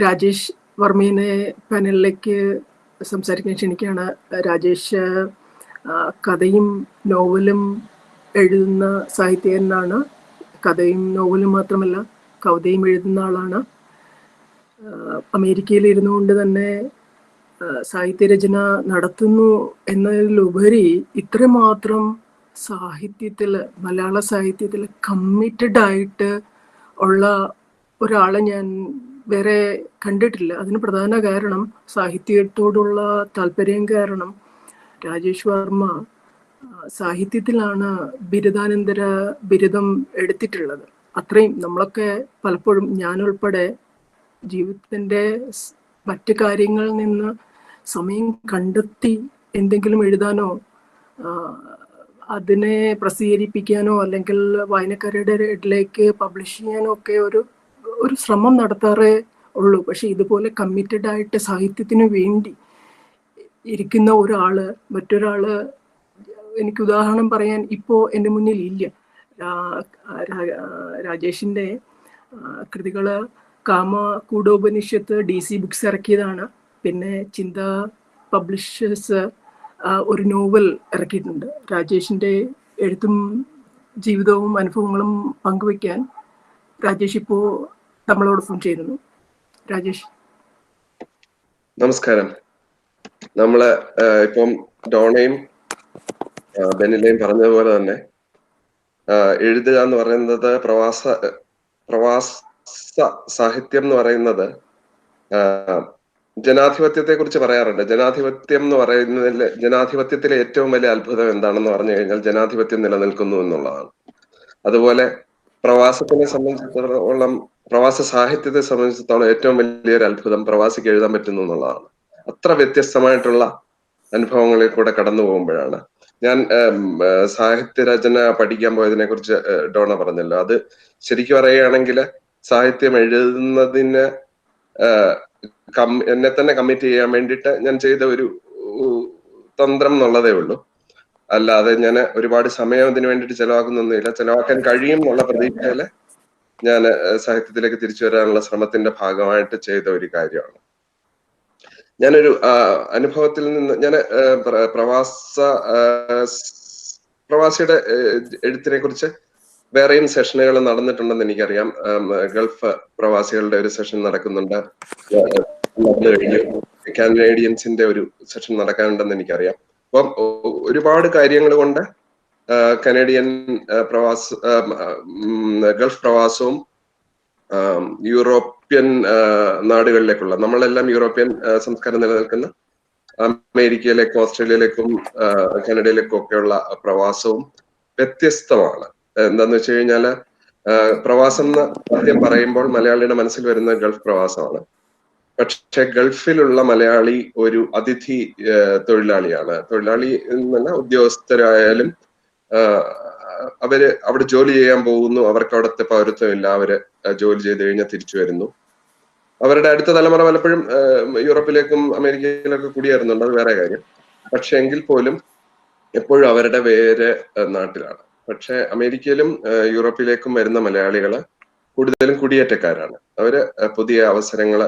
രാജേഷ് വർമ്മീനെ പാനലിലേക്ക് സംസാരിക്കാൻ ക്ഷണിക്കുകയാണ്. രാജേഷ് കഥയും നോവലും എഴുതുന്ന സാഹിത്യകാരനാണ്. കഥയും നോവലും മാത്രമല്ല കവിതയും എഴുതുന്ന ആളാണ്. അമേരിക്കയിൽ ഇരുന്നു കൊണ്ട് തന്നെ സാഹിത്യരചന നടത്തുന്നു എന്നതിലുപരി ഇത്രമാത്രം മലയാള സാഹിത്യത്തിൽ കമ്മിറ്റഡ് ആയിട്ട് ഉള്ള ഒരാളെ ഞാൻ വേറെ കണ്ടിട്ടില്ല. അതിന് പ്രധാന കാരണം സാഹിത്യത്തോടുള്ള താല്പര്യം കാരണം രാജേഷ് വർമ്മ സാഹിത്യത്തിലാണ് ബിരുദാനന്തര ബിരുദം എടുത്തിട്ടുള്ളത്. അത്രയും നമ്മളൊക്കെ പലപ്പോഴും ഞാനുൾപ്പെടെ ജീവിതത്തിൻ്റെ മറ്റു കാര്യങ്ങളിൽ നിന്ന് സമയം കണ്ടെത്തി എന്തെങ്കിലും എഴുതാനോ അതിനെ പ്രസിദ്ധീകരിപ്പിക്കാനോ അല്ലെങ്കിൽ വായനക്കാരുടെ ഇടയിലേക്ക് പബ്ലിഷ് ചെയ്യാനോ ഒക്കെ ഒരു ശ്രമം നടത്താറേ ഉള്ളൂ. പക്ഷെ ഇതുപോലെ കമ്മിറ്റഡ് ആയിട്ട് സാഹിത്യത്തിന് വേണ്ടി ഇരിക്കുന്ന ഒരാള് മറ്റൊരാള്, എനിക്ക് ഉദാഹരണം പറയാൻ ഇപ്പോൾ എൻ്റെ മുന്നിൽ ഇല്ല. രാജേഷിൻ്റെ കൃതികള് കാമകൂടോപനിഷത്ത് DC ബുക്സ് ഇറക്കിയതാണ്. പിന്നെ ചിന്ത പബ്ലിഷേഴ്സ് ഒരു നോവൽ ഇറക്കിയിട്ടുണ്ട്. രാജേഷിൻ്റെ എഴുത്തും ജീവിതവും അനുഭവങ്ങളും പങ്കുവയ്ക്കാൻ രാജേഷ് ഇപ്പോൾ നമ്മളോടൊപ്പം ചെയ്യുന്നു. രാജേഷ്, നമസ്കാരം. നമ്മള് ഇപ്പം ഡോണയും ബെനിലയും പറഞ്ഞതുപോലെ തന്നെ എഴുതുക എന്ന് പറയുന്നത് പ്രവാസ സാഹിത്യം എന്ന് പറയുന്നത് ജനാധിപത്യത്തെ കുറിച്ച് പറയാറുണ്ട്. ജനാധിപത്യം എന്ന് പറയുന്നതിൽ ജനാധിപത്യത്തിലെ ഏറ്റവും വലിയ അത്ഭുതം എന്താണെന്ന് പറഞ്ഞു കഴിഞ്ഞാൽ ജനാധിപത്യം നിലനിൽക്കുന്നു എന്നുള്ളതാണ്. അതുപോലെ പ്രവാസത്തിനെ സംബന്ധിച്ചിടത്തോളം, പ്രവാസ സാഹിത്യത്തെ സംബന്ധിച്ചിടത്തോളം ഏറ്റവും വലിയൊരു അത്ഭുതം പ്രവാസിക്ക് എഴുതാൻ പറ്റുന്നു എന്നുള്ളതാണ്. അത്ര വ്യത്യസ്തമായിട്ടുള്ള അനുഭവങ്ങളിൽ കൂടെ കടന്നു പോകുമ്പോഴാണ്. ഞാൻ സാഹിത്യരചന പഠിക്കാൻ പോയതിനെ കുറിച്ച് ഡോണ പറഞ്ഞല്ലോ. അത് ശരിക്കും പറയുകയാണെങ്കിൽ സാഹിത്യം എഴുതുന്നതിന് എന്നെ തന്നെ കമ്മിറ്റ് ചെയ്യാൻ വേണ്ടിയിട്ട് ഞാൻ ചെയ്ത ഒരു തന്ത്രം എന്നുള്ളതേ ഉള്ളൂ. അല്ലാതെ ഞാൻ ഒരുപാട് സമയം ഇതിനു വേണ്ടിയിട്ട് ചെലവാക്കുന്നൊന്നുമില്ല. ചെലവാക്കാൻ കഴിയും എന്നുള്ള പ്രതീക്ഷയില് ഞാൻ സാഹിത്യത്തിലേക്ക് തിരിച്ചു വരാനുള്ള ശ്രമത്തിന്റെ ഭാഗമായിട്ട് ചെയ്ത ഒരു കാര്യമാണ്. ഞാനൊരു അനുഭവത്തിൽ നിന്ന് ഞാൻ പ്രവാസിയുടെ എഴുത്തിനെ കുറിച്ച് വേറെയും സെഷനുകൾ നടന്നിട്ടുണ്ടെന്ന് എനിക്കറിയാം. ഗൾഫ് പ്രവാസികളുടെ ഒരു സെഷൻ നടക്കുന്നുണ്ട്, നടന്നു കഴിഞ്ഞു. കാനേഡിയൻസിന്റെ ഒരു സെഷൻ നടക്കാനുണ്ടെന്ന് എനിക്കറിയാം. അപ്പം ഒരുപാട് കാര്യങ്ങൾ കൊണ്ട് കനേഡിയൻ ഗൾഫ് പ്രവാസവും യൂറോപ്യൻ നാടുകളിലേക്കുള്ള, നമ്മളെല്ലാം യൂറോപ്യൻ സംസ്കാരം നിലനിൽക്കുന്ന അമേരിക്കയിലേക്കും ഓസ്ട്രേലിയയിലേക്കും കാനഡയിലേക്കും ഒക്കെയുള്ള പ്രവാസവും വ്യത്യസ്തമാണ്. എന്താന്ന് വെച്ച് കഴിഞ്ഞാല് പ്രവാസം എന്ന് ആദ്യം പറയുമ്പോൾ മലയാളിയുടെ മനസ്സിൽ വരുന്ന ഗൾഫ് പ്രവാസമാണ്. പക്ഷെ ഗൾഫിലുള്ള മലയാളി ഒരു അതിഥി തൊഴിലാളിയാണ്. തൊഴിലാളി എന്നല്ല, ഉദ്യോഗസ്ഥരായാലും അവര് അവിടെ ജോലി ചെയ്യാൻ പോകുന്നു. അവർക്ക് അവിടുത്തെ പൗരത്വമില്ല. അവര് ജോലി ചെയ്ത് കഴിഞ്ഞാൽ തിരിച്ചു വരുന്നു. അവരുടെ അടുത്ത തലമുറ പലപ്പോഴും യൂറോപ്പിലേക്കും അമേരിക്കയിലൊക്കെ കുടിയേറുന്നുണ്ട്, അത് വേറെ കാര്യം. പക്ഷെ എങ്കിൽ പോലും എപ്പോഴും അവരുടെ വേര് നാട്ടിലാണ്. പക്ഷെ അമേരിക്കയിലും യൂറോപ്പിലേക്കും വരുന്ന മലയാളികള് കൂടുതലും കുടിയേറ്റക്കാരാണ്. അവര് പുതിയ അവസരങ്ങള്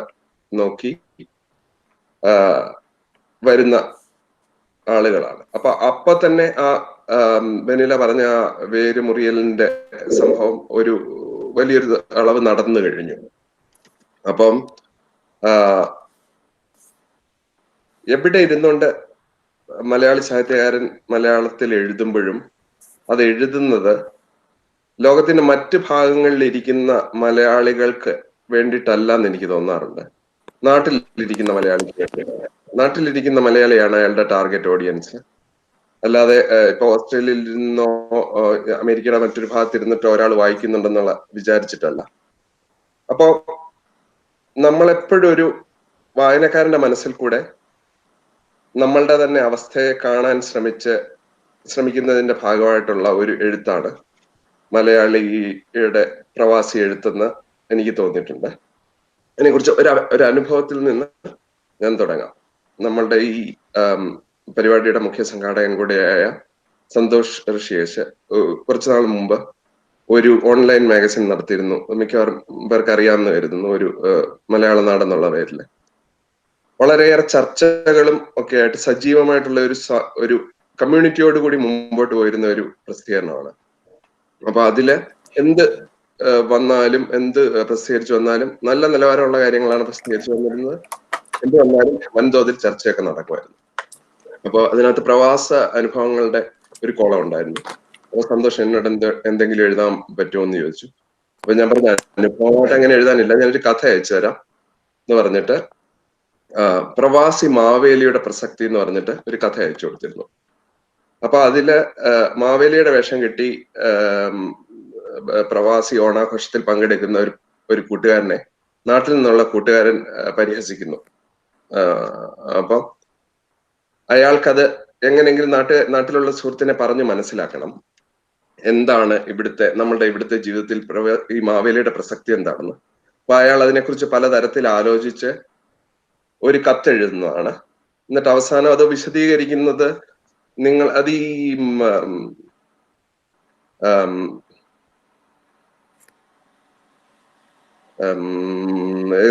നോക്കി വരുന്ന ആളുകളാണ്. അപ്പൊ തന്നെ ബെനില പറഞ്ഞ ആ വേരുമുറിയലിന്റെ സംഭവം ഒരു വലിയൊരു അളവ് നടന്നു കഴിഞ്ഞു. അപ്പം എവിടെ ഇരുന്നുകൊണ്ട് മലയാളി സാഹിത്യകാരൻ മലയാളത്തിൽ എഴുതുമ്പോഴും അത് എഴുതുന്നത് ലോകത്തിന്റെ മറ്റ് ഭാഗങ്ങളിൽ ഇരിക്കുന്ന മലയാളികൾക്ക് വേണ്ടിയിട്ടല്ല എന്ന് എനിക്ക് തോന്നാറുണ്ട്. നാട്ടിലിരിക്കുന്ന മലയാളിക്ക് വേണ്ടിയിട്ടാണ്. നാട്ടിലിരിക്കുന്ന മലയാളിയാണ് അയാളുടെ ടാർഗറ്റ് ഓഡിയൻസ്. അല്ലാതെ ഇപ്പൊ ഓസ്ട്രേലിയയിൽ ഇരുന്നോ അമേരിക്കയുടെ മറ്റൊരു ഭാഗത്തിരുന്നിട്ടോ ഒരാൾ വായിക്കുന്നുണ്ടെന്നുള്ള വിചാരിച്ചിട്ടല്ല. അപ്പോ നമ്മളെപ്പോഴും ഒരു വായനക്കാരന്റെ മനസ്സിൽ കൂടെ നമ്മളുടെ തന്നെ അവസ്ഥയെ കാണാൻ ശ്രമിക്കുന്നതിന്റെ ഭാഗമായിട്ടുള്ള ഒരു എഴുത്താണ് മലയാളിയുടെ പ്രവാസി എഴുത്തെന്ന് എനിക്ക് തോന്നിയിട്ടുണ്ട്. അതിനെക്കുറിച്ച് ഒരു അനുഭവത്തിൽ നിന്ന് ഞാൻ തുടങ്ങാം. നമ്മളുടെ ഈ പരിപാടിയുടെ മുഖ്യ സംഘാടകൻ കൂടെയായ സന്തോഷ് ഋഷിയേഷ് കുറച്ചു നാൾ മുമ്പ് ഒരു ഓൺലൈൻ മാഗസിൻ നടത്തിയിരുന്നു. മിക്കവാറും പേർക്ക് അറിയാമെന്ന് കരുതുന്നു. ഒരു മലയാള നാടെന്നുള്ള പേരില് വളരെയേറെ ചർച്ചകളും ഒക്കെ ആയിട്ട് സജീവമായിട്ടുള്ള ഒരു കമ്മ്യൂണിറ്റിയോട് കൂടി മുമ്പോട്ട് പോയിരുന്ന ഒരു പ്രസിദ്ധീകരണമാണ്. അപ്പൊ അതില് എന്ത് വന്നാലും, എന്ത് പ്രസിദ്ധീകരിച്ചു വന്നാലും നല്ല നിലവാരമുള്ള കാര്യങ്ങളാണ് പ്രസിദ്ധീകരിച്ചു വന്നിരുന്നത്. എന്ത് വന്നാലും വൻതോതിൽ ചർച്ചയൊക്കെ നടക്കുമായിരുന്നു. അപ്പൊ അതിനകത്ത് പ്രവാസ അനുഭവങ്ങളുടെ ഒരു കോളം ഉണ്ടായിരുന്നു. അപ്പൊ സന്തോഷം എന്നോട് എന്തെങ്കിലും എഴുതാൻ പറ്റുമോ എന്ന് ചോദിച്ചു. അപ്പൊ ഞാൻ പറഞ്ഞ അനുഭവമായിട്ട് അങ്ങനെ എഴുതാനില്ല, ഞാനൊരു കഥ അയച്ചു തരാം എന്ന് പറഞ്ഞിട്ട് പ്രവാസി മാവേലിയുടെ പ്രസക്തി എന്ന് പറഞ്ഞിട്ട് ഒരു കഥ അയച്ചു കൊടുത്തിരുന്നു. അപ്പൊ അതില് മാവേലിയുടെ വേഷം കെട്ടി പ്രവാസി ഓണാഘോഷത്തിൽ പങ്കെടുക്കുന്ന ഒരു കൂട്ടുകാരനെ നാട്ടിൽ നിന്നുള്ള കൂട്ടുകാരൻ പരിഹസിക്കുന്നു. അപ്പം അയാൾക്കത് എങ്ങനെയെങ്കിലും നാട്ടിലുള്ള സുഹൃത്തിനെ പറഞ്ഞു മനസ്സിലാക്കണം എന്താണ് നമ്മളുടെ ഇവിടുത്തെ ജീവിതത്തിൽ ഈ മാവേലിയുടെ പ്രസക്തി എന്താണെന്ന്. അപ്പൊ അയാൾ അതിനെക്കുറിച്ച് പലതരത്തിൽ ആലോചിച്ച് ഒരു കത്തെഴുതുന്നതാണ്. എന്നിട്ട് അവസാനം അത് വിശദീകരിക്കുന്നത് അത് ഈ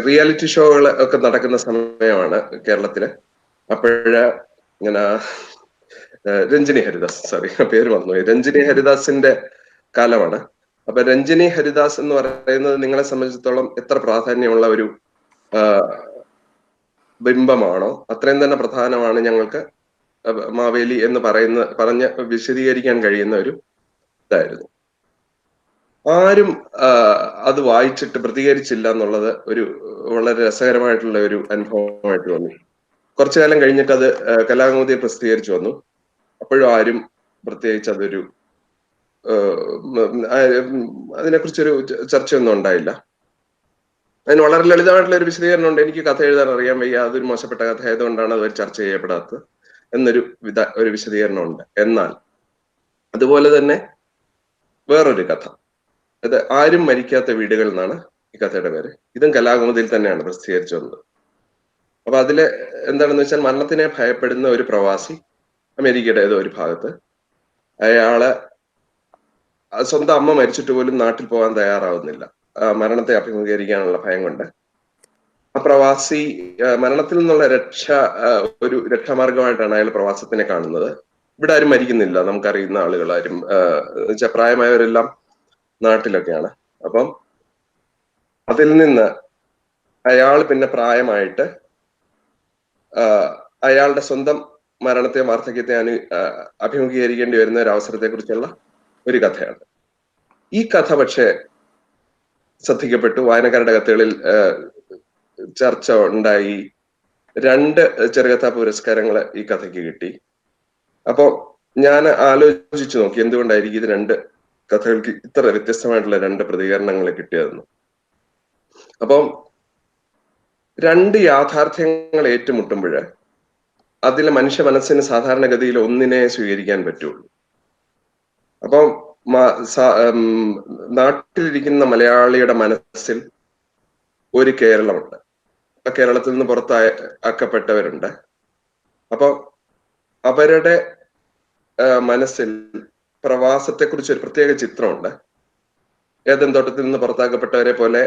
റിയാലിറ്റി ഷോകൾ ഒക്കെ നടക്കുന്ന സമയമാണ് കേരളത്തില്. ഇങ്ങനെ രഞ്ജിനി ഹരിദാസ്, സോറി പേര് മറന്നുപോയി, രഞ്ജിനി ഹരിദാസിന്റെ കാലമാണ്. അപ്പൊ രഞ്ജിനി ഹരിദാസ് എന്ന് പറയുന്നത് നിങ്ങളെ സംബന്ധിച്ചിടത്തോളം എത്ര പ്രാധാന്യമുള്ള ഒരു ബിംബമാണോ അത്രയും തന്നെ പ്രധാനമാണ് ഞങ്ങൾക്ക് മാവേലി എന്ന് പറഞ്ഞ് വിശദീകരിക്കാൻ കഴിയുന്ന ഒരു ഇതായിരുന്നു. ആരും അത് വായിച്ചിട്ട് പ്രതികരിച്ചില്ല എന്നുള്ളത് ഒരു വളരെ രസകരമായിട്ടുള്ള ഒരു അനുഭവമായിട്ട് തോന്നി. കുറച്ചു കാലം കഴിഞ്ഞിട്ട് അത് കലാകൗമുദിയെ പ്രസിദ്ധീകരിച്ചു വന്നു. അപ്പോഴും ആരും പ്രത്യേകിച്ച് അതൊരു അതിനെക്കുറിച്ചൊരു ചർച്ചയൊന്നും ഉണ്ടായില്ല. അതിന് വളരെ ലളിതമായിട്ടുള്ള ഒരു വിശദീകരണം ഉണ്ട്. എനിക്ക് കഥ എഴുതാൻ അറിയാൻ വയ്യ, അതൊരു മോശപ്പെട്ട കഥ ആയതുകൊണ്ടാണ് അത് ചർച്ച ചെയ്യപ്പെടാത്തത് എന്നൊരു വിശദീകരണം ഉണ്ട്. എന്നാൽ അതുപോലെ തന്നെ വേറൊരു കഥ, അത് ആരും മരിക്കാത്ത വീടുകൾ എന്നാണ് ഈ കഥയുടെ പേര്. ഇതും കലാകൗമുദിയിൽ തന്നെയാണ് പ്രസിദ്ധീകരിച്ചു വന്നത്. അപ്പൊ അതില് എന്താണെന്ന് വെച്ചാൽ മരണത്തിനെ ഭയപ്പെടുന്ന ഒരു പ്രവാസി അമേരിക്കയുടെ ഏതോ ഒരു ഭാഗത്ത്, അയാള് സ്വന്തം അമ്മ മരിച്ചിട്ട് പോലും നാട്ടിൽ പോകാൻ തയ്യാറാവുന്നില്ല, മരണത്തെ അഭിമുഖീകരിക്കാനുള്ള ഭയം കൊണ്ട്. ആ പ്രവാസി മരണത്തിൽ നിന്നുള്ള ഒരു രക്ഷാമാർഗമായിട്ടാണ് അയാൾ പ്രവാസത്തിനെ കാണുന്നത്. ഇവിടെ ആരും മരിക്കുന്നില്ല, നമുക്കറിയുന്ന ആളുകൾ ആരും, പ്രായമായവരെല്ലാം നാട്ടിലൊക്കെയാണ്. അപ്പം അതിൽ നിന്ന് അയാൾ പിന്നെ പ്രായമായിട്ട് അയാളുടെ സ്വന്തം മരണത്തെ വാർദ്ധക്യത്തെ അഭിമുഖീകരിക്കേണ്ടി വരുന്ന ഒരു അവസരത്തെ കുറിച്ചുള്ള ഒരു കഥയാണ്. ഈ കഥ പക്ഷേ ശ്രദ്ധിക്കപ്പെട്ടു, വായനക്കാരുടെ കത്തുകളിൽ ചർച്ച ഉണ്ടായി. 2 ചെറുകഥാ പുരസ്കാരങ്ങൾ ഈ കഥയ്ക്ക് കിട്ടി. അപ്പോ ഞാൻ ആലോചിച്ചു നോക്കി എന്തുകൊണ്ടായിരിക്കും ഇത് 2 കഥകൾക്ക് ഇത്ര വ്യത്യസ്തമായിട്ടുള്ള 2 പ്രതികരണങ്ങൾ കിട്ടിയതെന്ന്. അപ്പം 2 യാഥാർത്ഥ്യങ്ങൾ ഏറ്റുമുട്ടുമ്പോൾ അതിലെ മനുഷ്യ മനസ്സിന് സാധാരണഗതിയിൽ ഒന്നിനെ സ്വീകരിക്കാൻ പറ്റുള്ളൂ. അപ്പം നാട്ടിലിരിക്കുന്ന മലയാളിയുടെ മനസ്സിൽ ഒരു കേരളമുണ്ട്, ആ കേരളത്തിൽ നിന്ന് പുറത്താക്കപ്പെട്ടവരുണ്ട്. അപ്പൊ അവരുടെ മനസ്സിൽ പ്രവാസത്തെക്കുറിച്ച് ഒരു പ്രത്യേക ചിത്രമുണ്ട്. ഏദൻ തോട്ടത്തിൽ നിന്ന് പുറത്താക്കപ്പെട്ടവരെ പോലെ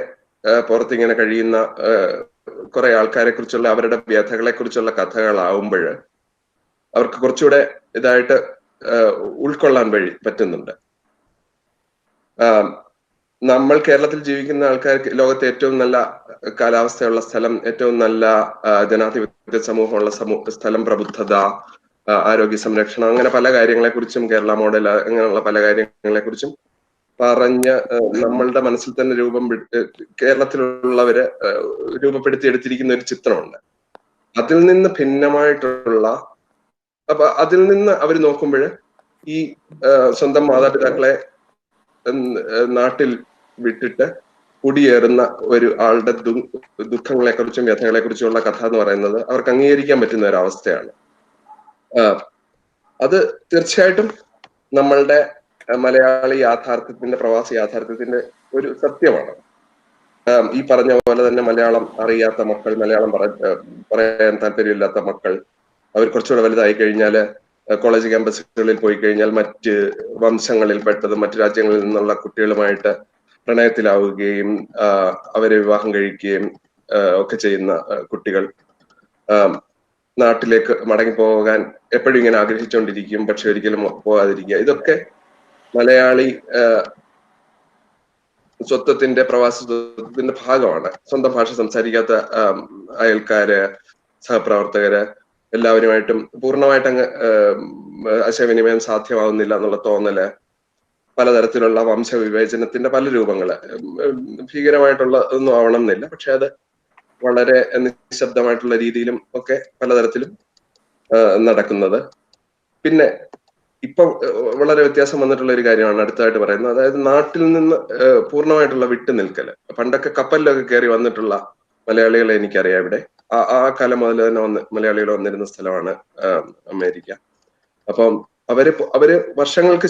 പുറത്തിങ്ങനെ കഴിയുന്ന കുറെ ആൾക്കാരെ കുറിച്ചുള്ള അവരുടെ വ്യഥകളെ കുറിച്ചുള്ള കഥകളാവുമ്പോൾ അവർക്ക് കുറച്ചുകൂടെ ഇതായിട്ട് ഉൾക്കൊള്ളാൻ പറ്റുന്നുണ്ട്. നമ്മൾ കേരളത്തിൽ ജീവിക്കുന്ന ആൾക്കാർക്ക് ലോകത്തെ ഏറ്റവും നല്ല കാലാവസ്ഥയുള്ള സ്ഥലം, ഏറ്റവും നല്ല ജനാധിപത്യ സമൂഹമുള്ള സ്ഥലം, പ്രബുദ്ധത, ആരോഗ്യ സംരക്ഷണം, അങ്ങനെ പല കാര്യങ്ങളെ കുറിച്ചും, കേരള മോഡൽ, അങ്ങനെയുള്ള പല കാര്യങ്ങളെ കുറിച്ചും പറഞ്ഞ് നമ്മളുടെ മനസ്സിൽ തന്നെ കേരളത്തിലുള്ളവര് രൂപപ്പെടുത്തിയെടുത്തിരിക്കുന്ന ഒരു ചിത്രമുണ്ട്. അതിൽ നിന്ന് ഭിന്നമായിട്ടുള്ള, അപ്പൊ അതിൽ നിന്ന് അവർ നോക്കുമ്പോൾ ഈ സ്വന്തം മാതാപിതാക്കളെ നാട്ടിൽ വിട്ടിട്ട് കുടിയേറുന്ന ഒരു ആളുടെ ദുഃഖങ്ങളെ കുറിച്ചും വ്യഥകളെ കുറിച്ചുമുള്ള കഥ എന്ന് പറയുന്നത് അവർക്ക് അംഗീകരിക്കാൻ പറ്റുന്ന ഒരു അവസ്ഥയാണ്. അത് തീർച്ചയായിട്ടും നമ്മളുടെ മലയാളി യാഥാർത്ഥ്യത്തിന്റെ, പ്രവാസി യാഥാർത്ഥ്യത്തിന്റെ ഒരു സത്യമാണ്. ഈ പറഞ്ഞ പോലെ തന്നെ മലയാളം അറിയാത്ത മക്കൾ, മലയാളം പറയാൻ താല്പര്യമില്ലാത്ത മക്കൾ, അവർ കുറച്ചുകൂടെ വലുതായി കഴിഞ്ഞാല് കോളേജ് ക്യാമ്പസുകളിൽ പോയി കഴിഞ്ഞാൽ മറ്റ് വംശങ്ങളിൽ പെട്ടതും മറ്റു രാജ്യങ്ങളിൽ നിന്നുള്ള കുട്ടികളുമായിട്ട് പ്രണയത്തിലാവുകയും അവരെ വിവാഹം കഴിക്കുകയും ഒക്കെ ചെയ്യുന്ന കുട്ടികൾ നാട്ടിലേക്ക് മടങ്ങി പോകാൻ എപ്പോഴും ഇങ്ങനെ ആഗ്രഹിച്ചുകൊണ്ടിരിക്കും, പക്ഷെ ഒരിക്കലും പോകാതിരിക്കുക. ഇതൊക്കെ മലയാളി സ്വത്വത്തിന്റെ, പ്രവാസി സ്വത്വത്തിന്റെ ഭാഗമാണ്. സ്വന്തം ഭാഷ സംസാരിക്കാത്ത അയൽക്കാര്, സഹപ്രവർത്തകര് എല്ലാവരുമായിട്ടും പൂർണ്ണമായിട്ട് അങ്ങ് ആശയവിനിമയം സാധ്യമാവുന്നില്ല എന്നുള്ള തോന്നല്, പലതരത്തിലുള്ള വംശവിവേചനത്തിന്റെ പല രൂപങ്ങള്, ഭീകരമായിട്ടുള്ള ഒന്നും ആവണം എന്നില്ല, പക്ഷെ അത് വളരെ നിശബ്ദമായിട്ടുള്ള രീതിയിലും ഒക്കെ പലതരത്തിലും നടക്കുന്നത്. പിന്നെ ഇപ്പൊ വളരെ വ്യത്യാസം വന്നിട്ടുള്ള ഒരു കാര്യമാണ് അടുത്തതായിട്ട് പറയുന്നത്. അതായത് നാട്ടിൽ നിന്ന് പൂർണ്ണമായിട്ടുള്ള വിട്ടു നിൽക്കല്. പണ്ടൊക്കെ കപ്പലിലൊക്കെ കയറി വന്നിട്ടുള്ള മലയാളികളെ എനിക്കറിയാം ഇവിടെ. ആ കാലം മുതൽ തന്നെ മലയാളികൾ വന്നിരുന്ന സ്ഥലമാണ് അമേരിക്ക. അപ്പം അവര് വർഷങ്ങൾക്ക്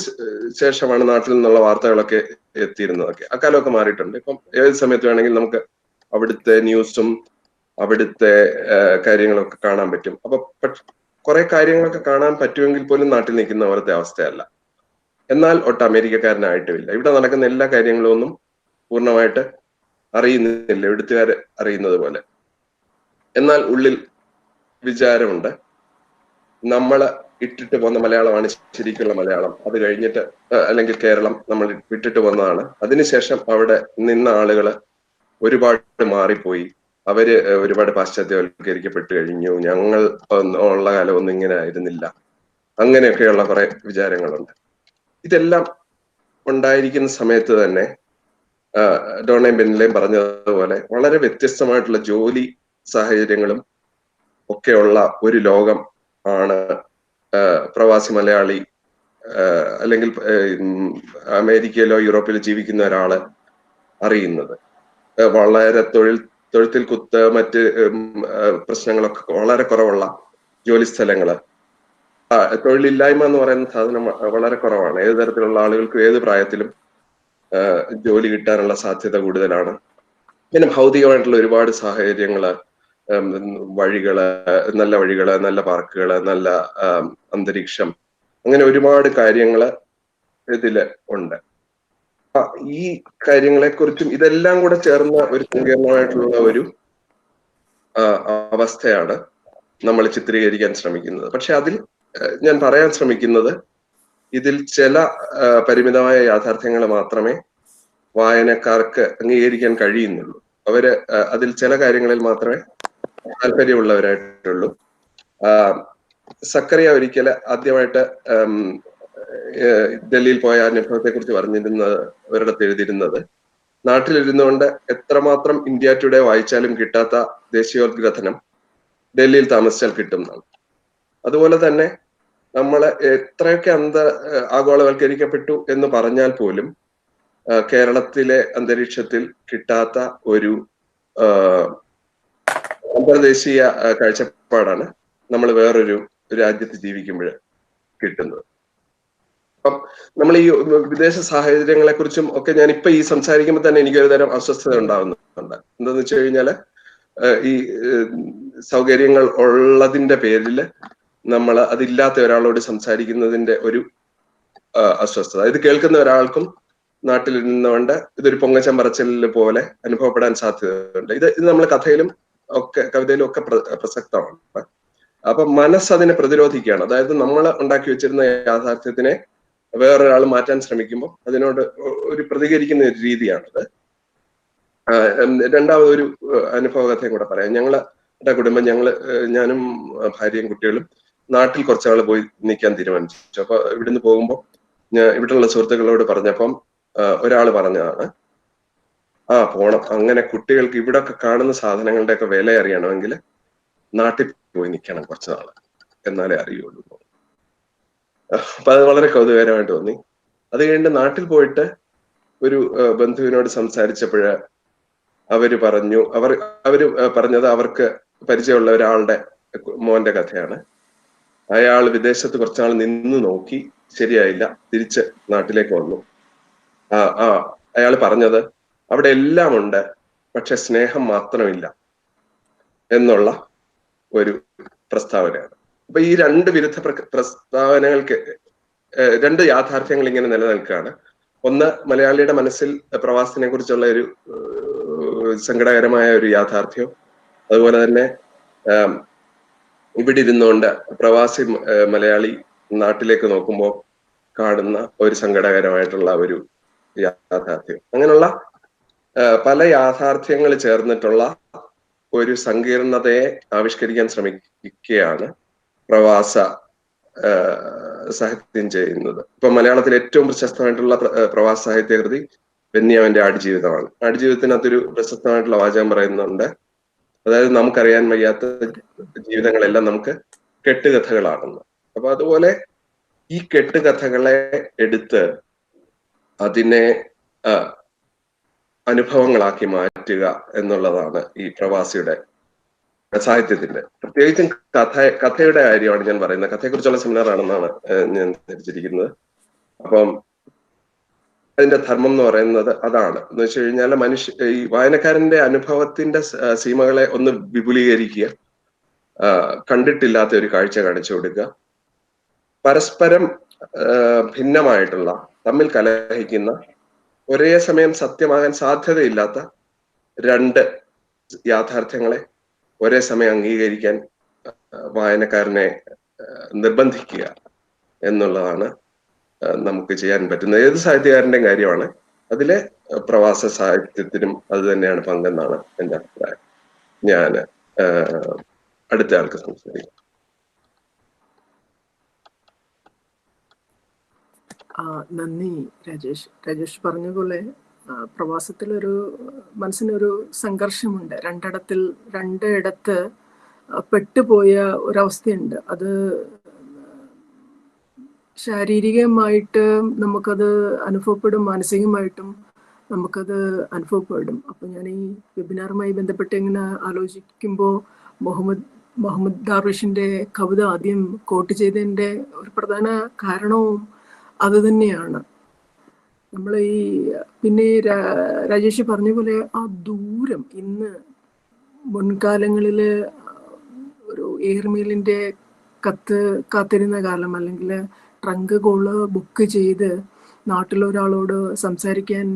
ശേഷമാണ് നാട്ടിൽ നിന്നുള്ള വാർത്തകളൊക്കെ എത്തിയിരുന്നതൊക്കെ. അക്കാലമൊക്കെ മാറിയിട്ടുണ്ട്. ഇപ്പം ഏത് സമയത്ത് വേണമെങ്കിൽ നമുക്ക് അവിടുത്തെ ന്യൂസും അവിടുത്തെ കാര്യങ്ങളൊക്കെ കാണാൻ പറ്റും. അപ്പൊ കുറെ കാര്യങ്ങളൊക്കെ കാണാൻ പറ്റുമെങ്കിൽ പോലും നാട്ടിൽ നിൽക്കുന്ന പോലത്തെ അവസ്ഥയല്ല. എന്നാൽ ഒട്ട് അമേരിക്കക്കാരനായിട്ടുമില്ല. ഇവിടെ നടക്കുന്ന എല്ലാ കാര്യങ്ങളും ഒന്നും പൂർണ്ണമായിട്ട് അറിയുന്നില്ല, എഴുത്തുകാർ അറിയുന്നത് പോലെ. എന്നാൽ ഉള്ളിൽ വിചാരമുണ്ട്, നമ്മള് ഇട്ടിട്ട് പോകുന്ന മലയാളമാണ് ശരിക്കുള്ള മലയാളം. അത് കഴിഞ്ഞിട്ട് അല്ലെങ്കിൽ കേരളം നമ്മൾ വിട്ടിട്ട് പോകുന്നതാണ്. അതിനുശേഷം അവിടെ നിന്ന ആളുകള് ഒരുപാട് മാറിപ്പോയി. അവര് ഒരുപാട് പാശ്ചാത്യവൽക്കരിക്കപ്പെട്ടു കഴിഞ്ഞു. ഞങ്ങൾ ഉള്ള കാലം ഒന്നും ഇങ്ങനെ ആയിരുന്നില്ല. അങ്ങനെയൊക്കെയുള്ള കുറെ വിചാരങ്ങളുണ്ട്. ഇതെല്ലാം ഉണ്ടായിരിക്കുന്ന സമയത്ത് തന്നെ ഡോണയും ബെന്നിലേയും പറഞ്ഞതുപോലെ വളരെ വ്യത്യസ്തമായിട്ടുള്ള ജോലി സാഹചര്യങ്ങളും ഒക്കെയുള്ള ഒരു ലോകം ആണ് പ്രവാസി മലയാളി അല്ലെങ്കിൽ അമേരിക്കയിലോ യൂറോപ്പിലോ ജീവിക്കുന്ന ഒരാള് അറിയുന്നത്. വളരെ തൊഴുത്തിൽ കുത്ത്, മറ്റ് പ്രശ്നങ്ങളൊക്കെ വളരെ കുറവുള്ള ജോലി സ്ഥലങ്ങള്, തൊഴിലില്ലായ്മ എന്ന് പറയുന്ന സാധനം വളരെ കുറവാണ്. ഏത് തരത്തിലുള്ള ആളുകൾക്കും ഏത് പ്രായത്തിലും ജോലി കിട്ടാനുള്ള സാധ്യത കൂടുതലാണ്. പിന്നെ ഭൗതികമായിട്ടുള്ള ഒരുപാട് സാഹചര്യങ്ങള്, വഴികള്, നല്ല പാർക്കുകള്, നല്ല അന്തരീക്ഷം, അങ്ങനെ ഒരുപാട് കാര്യങ്ങള് ഇതില് ഉണ്ട്. ഈ കാര്യങ്ങളെക്കുറിച്ചും ഇതെല്ലാം കൂടെ ചേർന്ന ഒരു സങ്കീർണമായിട്ടുള്ള ഒരു അവസ്ഥയാണ് നമ്മൾ ചിത്രീകരിക്കാൻ ശ്രമിക്കുന്നത്. പക്ഷെ അതിൽ ഞാൻ പറയാൻ ശ്രമിക്കുന്നത്, ഇതിൽ ചില പരിമിതമായ യാഥാർത്ഥ്യങ്ങൾ മാത്രമേ വായനക്കാർക്ക് അംഗീകരിക്കാൻ കഴിയുന്നുള്ളൂ. അവര് അതിൽ ചില കാര്യങ്ങളിൽ മാത്രമേ താല്പര്യമുള്ളവരായിട്ടുള്ളൂ. സക്കറിയ ഒരിക്കല് ആദ്യമായിട്ട് ഡൽഹിയിൽ പോയ അനുഭവത്തെ കുറിച്ച് പറഞ്ഞിരുന്നത്, ഒരിടത്ത് എഴുതിയിരുന്നത്, നാട്ടിലിരുന്നുകൊണ്ട് എത്രമാത്രം ഇന്ത്യ ടുഡേ വായിച്ചാലും കിട്ടാത്ത ദേശീയോദ്ഗ്രഥനം ഡൽഹിയിൽ താമസിച്ചാൽ കിട്ടും എന്നാണ്. അതുപോലെ തന്നെ നമ്മൾ എത്രയൊക്കെ ആഗോളവൽക്കരിക്കപ്പെട്ടു എന്ന് പറഞ്ഞാൽ പോലും കേരളത്തിലെ അന്തരീക്ഷത്തിൽ കിട്ടാത്ത ഒരു അന്തർദേശീയ കാഴ്ചപ്പാടാണ് നമ്മൾ വേറൊരു രാജ്യത്ത് ജീവിക്കുമ്പോൾ കിട്ടുന്നത്. അപ്പം നമ്മൾ ഈ വിദേശ സാഹചര്യങ്ങളെ കുറിച്ചും ഒക്കെ ഞാൻ ഇപ്പൊ ഈ സംസാരിക്കുമ്പോൾ തന്നെ എനിക്ക് ഒരു തരം അസ്വസ്ഥത ഉണ്ടാവുന്നുണ്ട്. എന്താന്ന് വെച്ച് കഴിഞ്ഞാല് ഈ സൗകര്യങ്ങൾ ഉള്ളതിന്റെ പേരിൽ നമ്മൾ അതില്ലാത്ത ഒരാളോട് സംസാരിക്കുന്നതിന്റെ ഒരു അസ്വസ്ഥത, ഇത് കേൾക്കുന്ന ഒരാൾക്കും നാട്ടിലിരുന്നുകൊണ്ട് ഇതൊരു പൊങ്ങച്ചം പറച്ചില് പോലെ അനുഭവപ്പെടാൻ സാധ്യതയുണ്ട്. ഇത് നമ്മൾ കഥയിലും ഒക്കെ കവിതയിലും ഒക്കെ പ്രസക്തമാണ്. അപ്പൊ മനസ്സതിനെ പ്രതിരോധിക്കുകയാണ്. അതായത് നമ്മൾ ഉണ്ടാക്കി വെച്ചിരുന്ന യാഥാർത്ഥ്യത്തിനെ വേറൊരാൾ മാറ്റാൻ ശ്രമിക്കുമ്പോൾ അതിനോട് ഒരു പ്രതികരിക്കുന്ന ഒരു രീതിയാണത്. രണ്ടാമതൊരു അനുഭവ കഥയും കൂടെ പറയാം. ഞങ്ങളുടെ കുടുംബം, ഞാനും ഭാര്യയും കുട്ടികളും നാട്ടിൽ കുറച്ചാൾ പോയി നിൽക്കാൻ തീരുമാനിച്ചു. അപ്പൊ ഇവിടുന്ന് പോകുമ്പോൾ ഞാൻ ഇവിടെയുള്ള സുഹൃത്തുക്കളോട് പറഞ്ഞപ്പം ഒരാള് പറഞ്ഞതാണ്, പോണം, അങ്ങനെ കുട്ടികൾക്ക് ഇവിടൊക്കെ കാണുന്ന സാധനങ്ങളുടെ ഒക്കെ വില അറിയണമെങ്കിൽ നാട്ടിൽ പോയി നിൽക്കണം കുറച്ച് നാള്, എന്നാലേ അറിയുള്ളൂ. അപ്പൊ അത് വളരെ കൗതുകകരമായിട്ട് തോന്നി. അത് കഴിഞ്ഞിട്ട് നാട്ടിൽ പോയിട്ട് ഒരു ബന്ധുവിനോട് സംസാരിച്ചപ്പോഴ് അവര് പറഞ്ഞത് അവർക്ക് പരിചയമുള്ള ഒരാളുടെ മോന്റെ കഥയാണ്. അയാൾ വിദേശത്ത് കുറച്ചാൾ നിന്ന് നോക്കി, ശരിയായില്ല, തിരിച്ച് നാട്ടിലേക്ക് വന്നു. അയാൾ പറഞ്ഞത് അവിടെ എല്ലാം ഉണ്ട്, പക്ഷെ സ്നേഹം മാത്രമില്ല എന്നുള്ള ഒരു പ്രസ്താവനയാണ്. അപ്പൊ ഈ രണ്ട് വിരുദ്ധ പ്രസ്താവനകൾക്ക് രണ്ട് യാഥാർത്ഥ്യങ്ങൾ ഇങ്ങനെ നിലനിൽക്കുകയാണ്. ഒന്ന്, മലയാളിയുടെ മനസ്സിൽ പ്രവാസത്തിനെ കുറിച്ചുള്ള ഒരു സങ്കടകരമായ ഒരു യാഥാർത്ഥ്യം. അതുപോലെ തന്നെ ഇവിടെ ഇരുന്നുകൊണ്ട് പ്രവാസി മലയാളി നാട്ടിലേക്ക് നോക്കുമ്പോൾ കാണുന്ന ഒരു സങ്കടകരമായിട്ടുള്ള ഒരു യാഥാർത്ഥ്യം. അങ്ങനെയുള്ള പല യാഥാർത്ഥ്യങ്ങൾ ചേർന്നിട്ടുള്ള ഒരു സങ്കീർണതയെ ആവിഷ്കരിക്കാൻ ശ്രമിക്കുകയാണ് പ്രവാസ സാഹിത്യം ചെയ്യുന്നത്. ഇപ്പൊ മലയാളത്തിൽ ഏറ്റവും പ്രശസ്തമായിട്ടുള്ള പ്രവാസ സാഹിത്യകൃതി ബെന്യാമിന്റെ ആടുജീവിതമാണ്. ആടുജീവിതത്തിനകത്തൊരു പ്രശസ്തമായിട്ടുള്ള വാചകം പറയുന്നുണ്ട്, അതായത് നമുക്കറിയാൻ വയ്യാത്ത ജീവിതങ്ങളെല്ലാം നമുക്ക് കെട്ടുകഥകളാണെന്ന്. അപ്പൊ അതുപോലെ ഈ കെട്ടുകഥകളെ എടുത്ത് അതിനെ അനുഭവങ്ങളാക്കി മാറ്റുക എന്നുള്ളതാണ് ഈ പ്രവാസിയുടെ സാഹിത്യത്തിന്റെ, പ്രത്യേകിച്ചും കഥയുടെ കാര്യമാണ് ഞാൻ പറയുന്നത്. കഥയെക്കുറിച്ചുള്ള സെമിനാർ ആണെന്നാണ് ഞാൻ ധരിച്ചിരിക്കുന്നത്. അപ്പം അതിന്റെ ധർമ്മം എന്ന് പറയുന്നത് അതാണ്. എന്ന് വെച്ച് കഴിഞ്ഞാൽ ഈ വായനക്കാരന്റെ അനുഭവത്തിന്റെ സീമകളെ ഒന്ന് വിപുലീകരിക്കുക, കണ്ടിട്ടില്ലാത്ത ഒരു കാഴ്ച കാണിച്ചു കൊടുക്കുക, പരസ്പരം ഭിന്നമായിട്ടുള്ള, തമ്മിൽ കലഹിക്കുന്ന, ഒരേ സമയം സത്യമാകാൻ സാധ്യതയില്ലാത്ത രണ്ട് യാഥാർത്ഥ്യങ്ങളെ ഒരേ സമയം അംഗീകരിക്കാൻ വായനക്കാരനെ നിർബന്ധിക്കുക എന്നുള്ളതാണ് നമുക്ക് ചെയ്യാൻ പറ്റുന്നത്. ഏത് സാഹിത്യകാരന്റെയും കാര്യമാണ്. അതിലെ പ്രവാസ സാഹിത്യത്തിനും അത് തന്നെയാണ് പങ്കെന്നാണ് എൻ്റെ അഭിപ്രായം. ഞാൻ അടുത്ത ആൾക്ക് സംസാരിക്കും. നന്ദി രാജേഷ്. രാജേഷ് പറഞ്ഞ പോലെ പ്രവാസത്തിലൊരു മനസ്സിനൊരു സംഘർഷമുണ്ട്. രണ്ടിടത്ത് പെട്ടുപോയ ഒരവസ്ഥയുണ്ട്. അത് ശാരീരികമായിട്ട് നമുക്കത് അനുഭവപ്പെടും, മാനസികമായിട്ടും നമുക്കത് അനുഭവപ്പെടും. അപ്പം ഞാൻ ഈ വെബിനാറുമായി ബന്ധപ്പെട്ട് ഇങ്ങനെ ആലോചിക്കുമ്പോൾ മുഹമ്മദ് ദാർവിഷിന്റെ കവിത ആദ്യം കോട്ട് ചെയ്തതിൻ്റെ ഒരു പ്രധാന കാരണവും അത് തന്നെയാണ്. നമ്മൾ പിന്നെ രാജേഷ് പറഞ്ഞ പോലെ ആ ദൂരം, ഇന്ന് മുൻകാലങ്ങളിൽ ഒരു എയർമെയിലിന്റെ കത്ത് കാത്തിരുന്ന കാലം, അല്ലെങ്കിൽ ട്രങ്ക് കോള് ബുക്ക് ചെയ്ത് നാട്ടിലൊരാളോട് സംസാരിക്കാൻ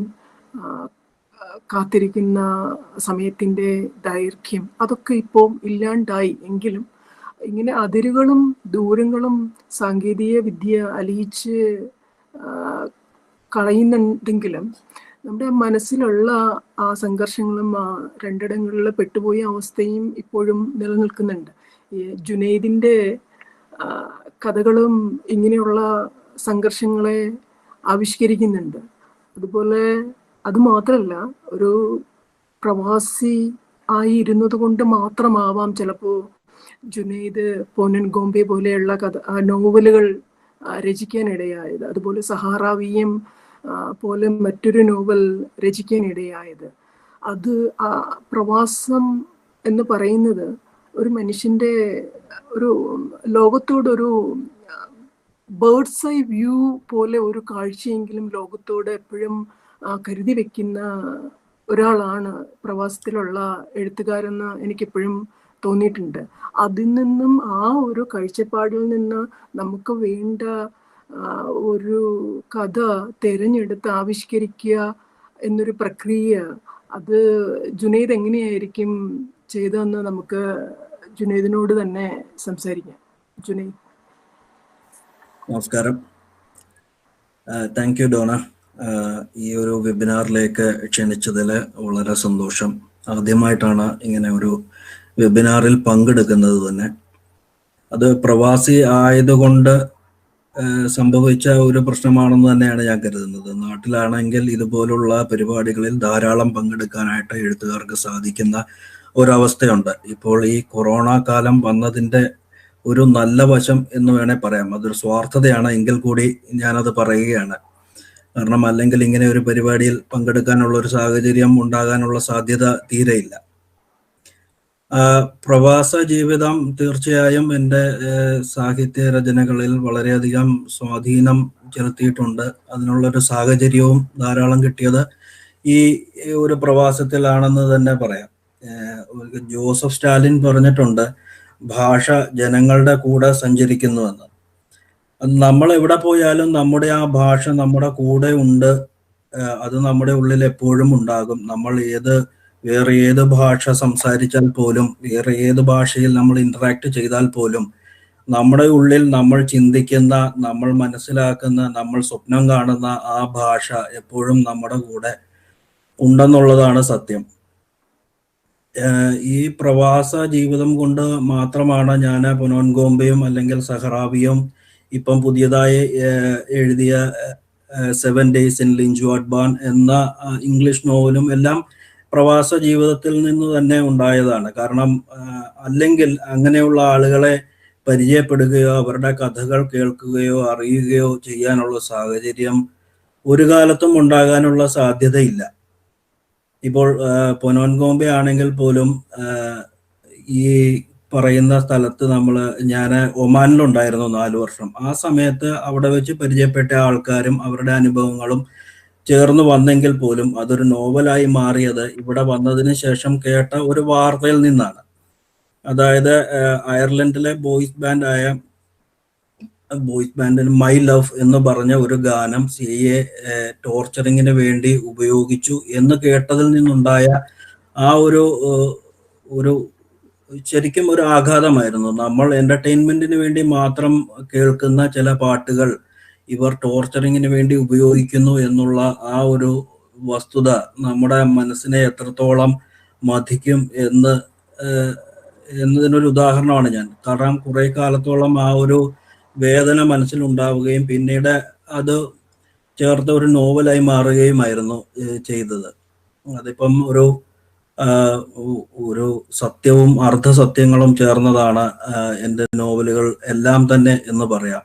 കാത്തിരിക്കുന്ന സമയത്തിന്റെ ദൈർഘ്യം, അതൊക്കെ ഇപ്പോൾ ഇല്ലാണ്ടായി. എങ്കിലും ഇങ്ങനെ അതിരുകളും ദൂരങ്ങളും സാങ്കേതിക വിദ്യ അലിയിച്ച് കളയുന്നുണ്ടെങ്കിലും നമ്മുടെ മനസ്സിലുള്ള ആ സംഘർഷങ്ങളും ആ രണ്ടിടങ്ങളിൽ പെട്ടുപോയ അവസ്ഥയും ഇപ്പോഴും നിലനിൽക്കുന്നുണ്ട്. ഈ ജുനൈദിന്റെ കഥകളും ഇങ്ങനെയുള്ള സംഘർഷങ്ങളെ ആവിഷ്കരിക്കുന്നുണ്ട്. അതുപോലെ അത് മാത്രമല്ല, ഒരു പ്രവാസി ആയിരുന്നത് കൊണ്ട് മാത്രമാവാം ചിലപ്പോൾ ജുനൈദ് പോനൻ ഗോംബെ പോലെയുള്ള നോവലുകൾ രചിക്കാനിടയായത്. അതുപോലെ സഹാറാവിയം പോലെ മറ്റൊരു നോവൽ രചിക്കാനിടയായത്. അത് പ്രവാസം എന്ന് പറയുന്നത് ഒരു മനുഷ്യന്റെ ഒരു ലോകത്തോടൊരു ബേർഡ്സ് ഐ വ്യൂ പോലെ ഒരു കാഴ്ചയെങ്കിലും ലോകത്തോട് എപ്പോഴും കരുതി വെക്കുന്ന ഒരാളാണ് പ്രവാസത്തിലുള്ള എഴുത്തുകാരെന്ന് എനിക്കെപ്പോഴും തോന്നിയിട്ടുണ്ട്. അതിൽ നിന്നും ആ ഒരു കാഴ്ചപ്പാടിൽ നിന്ന് നമുക്ക് വേണ്ട ഒരു കഥ തിരഞ്ഞെടുത്ത് ആവിഷ്കരിക്കുക എന്നൊരു പ്രക്രിയ, അത് ജുനൈദ് എങ്ങനെയായിരിക്കും ചെയ്തതെന്ന് നമുക്ക് ജുനൈദിനോട് തന്നെ സംസാരിക്കാം. ജുനൈദ്. നമസ്കാരം. Thank you Dona. ഈ ഒരു വെബിനാറിലേക്ക് ക്ഷണിച്ചതിൽ വളരെ സന്തോഷം. ആദ്യമായിട്ടാണ് ഇങ്ങനെ ഒരു വെബിനാറിൽ പങ്കെടുക്കുന്നത് തന്നെ. അത് പ്രവാസി ആയതുകൊണ്ട് സംഭവിച്ച ഒരു പ്രശ്നമാണെന്ന് തന്നെയാണ് ഞാൻ കരുതുന്നത്. നാട്ടിലാണെങ്കിൽ ഇതുപോലുള്ള പരിപാടികളിൽ ധാരാളം പങ്കെടുക്കാനായിട്ട് എഴുത്തുകാർക്ക് സാധിക്കുന്ന ഒരവസ്ഥയുണ്ട്. ഇപ്പോൾ ഈ കൊറോണ കാലം വന്നതിൻ്റെ ഒരു നല്ല വശം എന്ന് വേണേൽ പറയാം. അതൊരു സ്വാർത്ഥതയാണ്, എങ്കിൽ കൂടി ഞാനത് പറയുകയാണ്. കാരണം അല്ലെങ്കിൽ ഇങ്ങനെ ഒരു പരിപാടിയിൽ പങ്കെടുക്കാനുള്ള ഒരു സാഹചര്യം ഉണ്ടാകാനുള്ള സാധ്യത തീരെയില്ല. പ്രവാസ ജീവിതം തീർച്ചയായും എൻ്റെ സാഹിത്യ രചനകളിൽ വളരെയധികം സ്വാധീനം ചെലുത്തിയിട്ടുണ്ട്. അതിനുള്ളൊരു സാഹചര്യവും ധാരാളം കിട്ടിയത് ഈ ഒരു പ്രവാസത്തിലാണെന്ന് തന്നെ പറയാം. ജോസഫ് സ്റ്റാലിൻ പറഞ്ഞിട്ടുണ്ട്, ഭാഷ ജനങ്ങളുടെ കൂടെ സഞ്ചരിക്കുന്നുവെന്ന്. നമ്മൾ എവിടെ പോയാലും നമ്മുടെ ആ ഭാഷ നമ്മുടെ കൂടെ ഉണ്ട്. അത് നമ്മുടെ ഉള്ളിൽ എപ്പോഴും ഉണ്ടാകും. നമ്മൾ വേറെ ഏത് ഭാഷ സംസാരിച്ചാൽ പോലും, വേറെ ഏത് ഭാഷയിൽ നമ്മൾ ഇന്ററാക്ട് ചെയ്താൽ പോലും, നമ്മുടെ ഉള്ളിൽ നമ്മൾ ചിന്തിക്കുന്ന, നമ്മൾ മനസ്സിലാക്കുന്ന, നമ്മൾ സ്വപ്നം കാണുന്ന ആ ഭാഷ എപ്പോഴും നമ്മുടെ കൂടെ ഉണ്ടെന്നുള്ളതാണ് സത്യം. ഈ പ്രവാസ ജീവിതം കൊണ്ട് മാത്രമാണ് ഞാൻ പൊനോൻ ഗോംബെയും അല്ലെങ്കിൽ സഹറാവിയും ഇപ്പം പുതിയതായി എഴുതിയ 7 Days in ലിഞ്ചുവാഡ്ബാൻ എന്ന ഇംഗ്ലീഷ് നോവലും എല്ലാം പ്രവാസ ജീവിതത്തിൽ നിന്ന് തന്നെ ഉണ്ടായതാണ്. കാരണം അല്ലെങ്കിൽ അങ്ങനെയുള്ള ആളുകളെ പരിചയപ്പെടുകയോ അവരുടെ കഥകൾ കേൾക്കുകയോ അറിയുകയോ ചെയ്യാനുള്ള സാഹചര്യം ഒരു കാലത്തും ഉണ്ടാകാനുള്ള സാധ്യതയില്ല. ഇപ്പോൾ പൊനോൻ ഗോംബെ ആണെങ്കിൽ പോലും ഈ പറയുന്ന സ്ഥലത്ത് ഞാൻ ഒമാനിലുണ്ടായിരുന്നു 4 വർഷം. ആ സമയത്ത് അവിടെ വെച്ച് പരിചയപ്പെട്ട ആൾക്കാരും അവരുടെ അനുഭവങ്ങളും ചേർന്ന് വന്നെങ്കിൽ പോലും അതൊരു നോവലായി മാറിയത് ഇവിടെ വന്നതിന് ശേഷം കേട്ട ഒരു വാർത്തയിൽ നിന്നാണ്. അതായത് അയർലൻഡിലെ ബോയ്സ് ബാൻഡിന് മൈ ലവ് എന്ന് പറഞ്ഞ ഒരു ഗാനം സിയെ ടോർച്ചറിങ്ങിന് വേണ്ടി ഉപയോഗിച്ചു എന്ന് കേട്ടതിൽ നിന്നുണ്ടായ ആ ഒരു ശരിക്കും ഒരു ആഘാതമായിരുന്നു. നമ്മൾ എന്റർടൈൻമെന്റിന് വേണ്ടി മാത്രം കേൾക്കുന്ന ചില പാട്ടുകൾ ഇവർ ടോർച്ചറിങ്ങിന് വേണ്ടി ഉപയോഗിക്കുന്നു എന്നുള്ള ആ ഒരു വസ്തുത നമ്മുടെ മനസ്സിനെ എത്രത്തോളം മഥിക്കും എന്നതിനൊരു ഉദാഹരണമാണ് ഞാൻ. കാരണം കുറെ കാലത്തോളം ആ ഒരു വേദന മനസ്സിലുണ്ടാവുകയും പിന്നീട് അത് ചേർത്ത ഒരു നോവലായി മാറുകയുമായിരുന്നു ചെയ്തത്. അതിപ്പം ഒരു സത്യവും അർദ്ധസത്യങ്ങളും ചേർന്നതാണ് എൻ്റെ നോവലുകൾ എല്ലാം തന്നെ എന്ന് പറയാം.